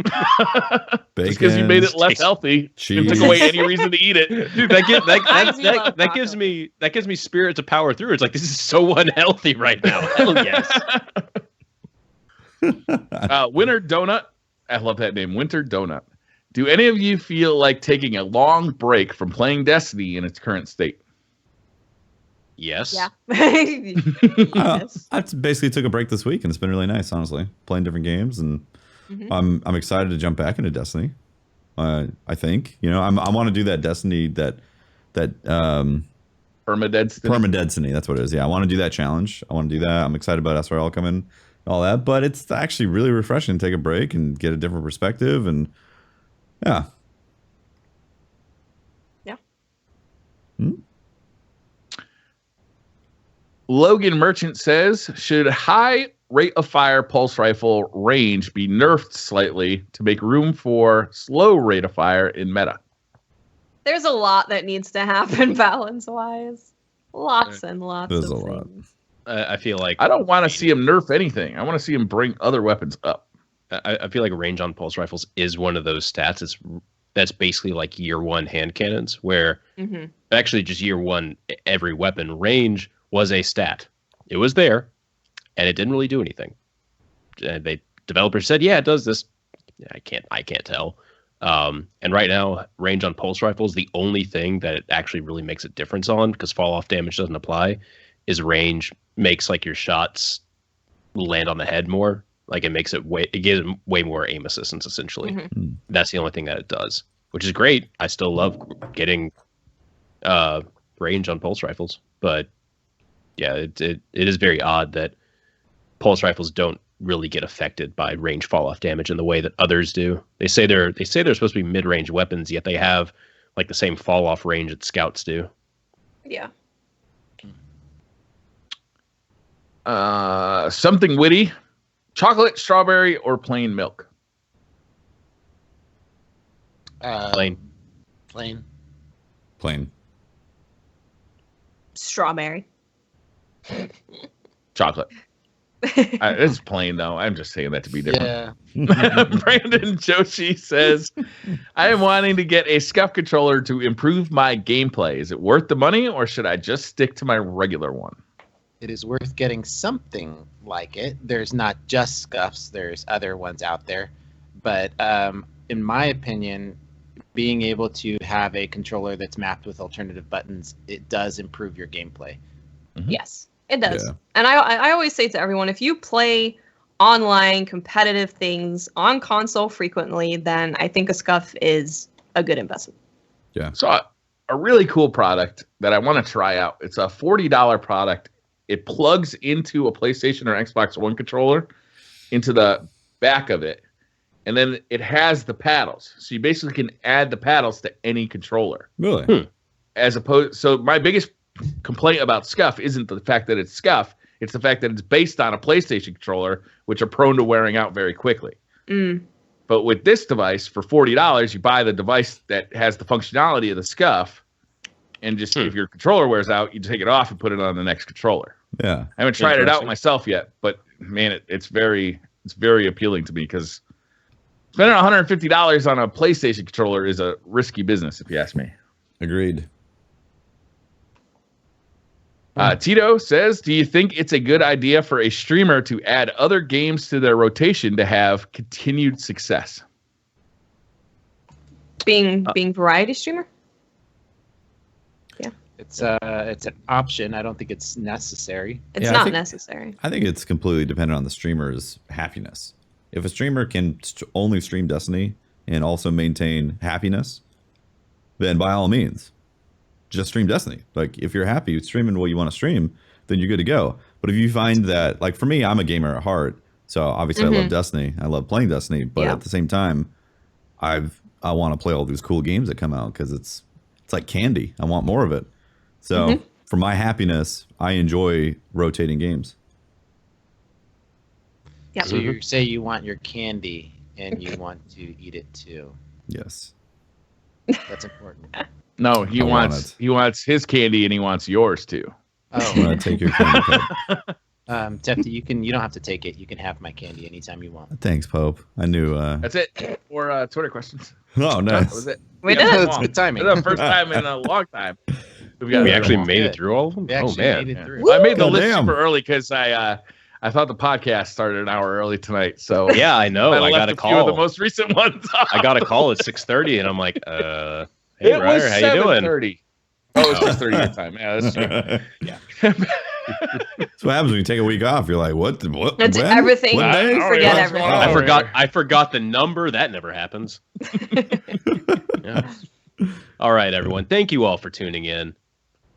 Just because you made it less healthy and took away any reason to eat it. Dude, that gives me spirit to power through. It's like, this is so unhealthy right now. Hell yes. Winter Donut. I love that name, Winter Donut. Do any of you feel like taking a long break from playing Destiny in its current state? Yes. Yeah. Yes. I basically took a break this week, and it's been really nice, honestly. Playing different games, and I'm excited to jump back into Destiny. I think I want to do that Destiny that Perma-Destiny. That's what it is. Yeah, I want to do that challenge. I want to do that. I'm excited about SRL coming and all that, but it's actually really refreshing to take a break and get a different perspective, and yeah. Logan Merchant says, should high rate of fire pulse rifle range be nerfed slightly to make room for slow rate of fire in meta? There's a lot that needs to happen balance-wise. Lots and lots There's of a lot. things. I feel like I don't want to see him nerf anything. I want to see him bring other weapons up. I feel like range on pulse rifles is one of those stats. That's basically like year one hand cannons, where actually just year one every weapon range was a stat. It was there, and it didn't really do anything. Developers said, "Yeah, it does this." I can't tell. And right now, range on pulse rifles, the only thing that it actually really makes a difference on, because fall off damage doesn't apply, is range makes like your shots land on the head more. Like it gives it way more aim assistance essentially. That's the only thing that it does, which is great. I still love getting range on pulse rifles, but yeah, it is very odd that pulse rifles don't really get affected by range fall off damage in the way that others do. They say they're supposed to be mid-range weapons, yet they have like the same fall off range that scouts do. Yeah. Something witty. Chocolate, strawberry, or plain milk? Plain. Strawberry. Chocolate. It's plain, though. I'm just saying that to be different. Yeah. Brandon Joshi says, I am wanting to get a SCUF controller to improve my gameplay. Is it worth the money, or should I just stick to my regular one? It is worth getting something like it. There's not just SCUFs. There's other ones out there. but in my opinion, being able to have a controller that's mapped with alternative buttons, it does improve your gameplay. Mm-hmm. Yes, it does. Yeah. And I always say to everyone, if you play online competitive things on console frequently, then I think a Scuff is a good investment. Yeah. So a really cool product that I want to try out. It's a $40 product. It plugs into a PlayStation or Xbox One controller into the back of it. And then it has the paddles. So you basically can add the paddles to any controller. Really? So my biggest complaint about Scuff isn't the fact that it's Scuff. It's the fact that it's based on a PlayStation controller, which are prone to wearing out very quickly. But with this device, for $40, you buy the device that has the functionality of the Scuff, and just if your controller wears out, you take it off and put it on the next controller. Yeah. I haven't tried it out myself yet, but man, it's very appealing to me because spending $150 on a PlayStation controller is a risky business, if you ask me. Agreed. Tito says, do you think it's a good idea for a streamer to add other games to their rotation to have continued success? Being variety streamer? Yeah. It's an option. I don't think it's necessary. It's not necessary. I think it's completely dependent on the streamer's happiness. If a streamer can only stream Destiny and also maintain happiness, then by all means, just stream Destiny. Like, if you're happy streaming what you want to stream, then you're good to go. But if you find that, like, for me, I'm a gamer at heart, so obviously I love Destiny. I love playing Destiny, but at the same time, I want to play all these cool games that come out because it's like candy. I want more of it. So for my happiness, I enjoy rotating games. Yeah. So you say you want your candy and you want to eat it too. Yes. That's important. No, he wants his candy and he wants yours too. I'm gonna take your candy cup. Tefty, you don't have to take it. You can have my candy anytime you want. Thanks, Pope. I knew. That's it. Or Twitter questions. Oh, nice. That was it. We did it. It's good timing. It's the first time in a long time. We actually made it through all of them? We Oh, actually man. made it through. I made the list Goddamn. super early because I thought the podcast started an hour early tonight. So Yeah, I know. I got a a few of the call. most recent ones. I got a call at 6:30, and I'm like, hey, It was Ryder, how you doing? 7:30. Oh, it's 6:30 your time. Yeah, that's true. That's what happens when you take a week off. You're like, what? That's when? everything. What day? You forget what's going everything. on? I forgot the number. That never happens. Yeah. All right, everyone. Thank you all for tuning in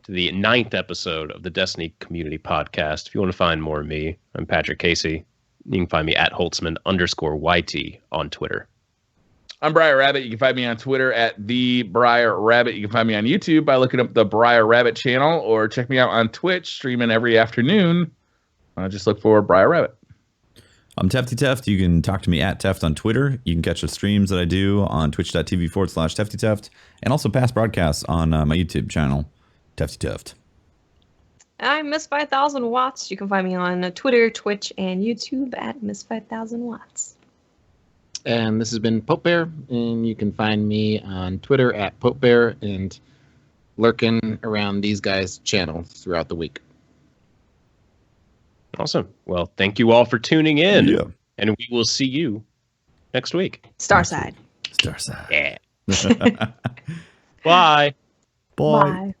to the 9th episode of the Destiny Community Podcast. If you want to find more of me, I'm Patrick Casey. You can find me at Holtzmann_YT on Twitter. I'm Briar Rabbit. You can find me on Twitter at the Briar Rabbit. You can find me on YouTube by looking up the Briar Rabbit channel, or check me out on Twitch, streaming every afternoon. Just look for Briar Rabbit. I'm Tefty Teft. You can talk to me at Teft on Twitter. You can catch the streams that I do on twitch.tv/Tefty Teft, and also past broadcasts on my YouTube channel, Tefty Teft. I'm Miss 5000 Watts. You can find me on Twitter, Twitch, and YouTube at Miss 5000 Watts. And this has been Pope Bear, and you can find me on Twitter at Pope Bear and lurking around these guys' channels throughout the week. Awesome. Well, thank you all for tuning in. Yeah. And we will see you next week. Starside. Starside. Yeah. Bye. Bye. Bye.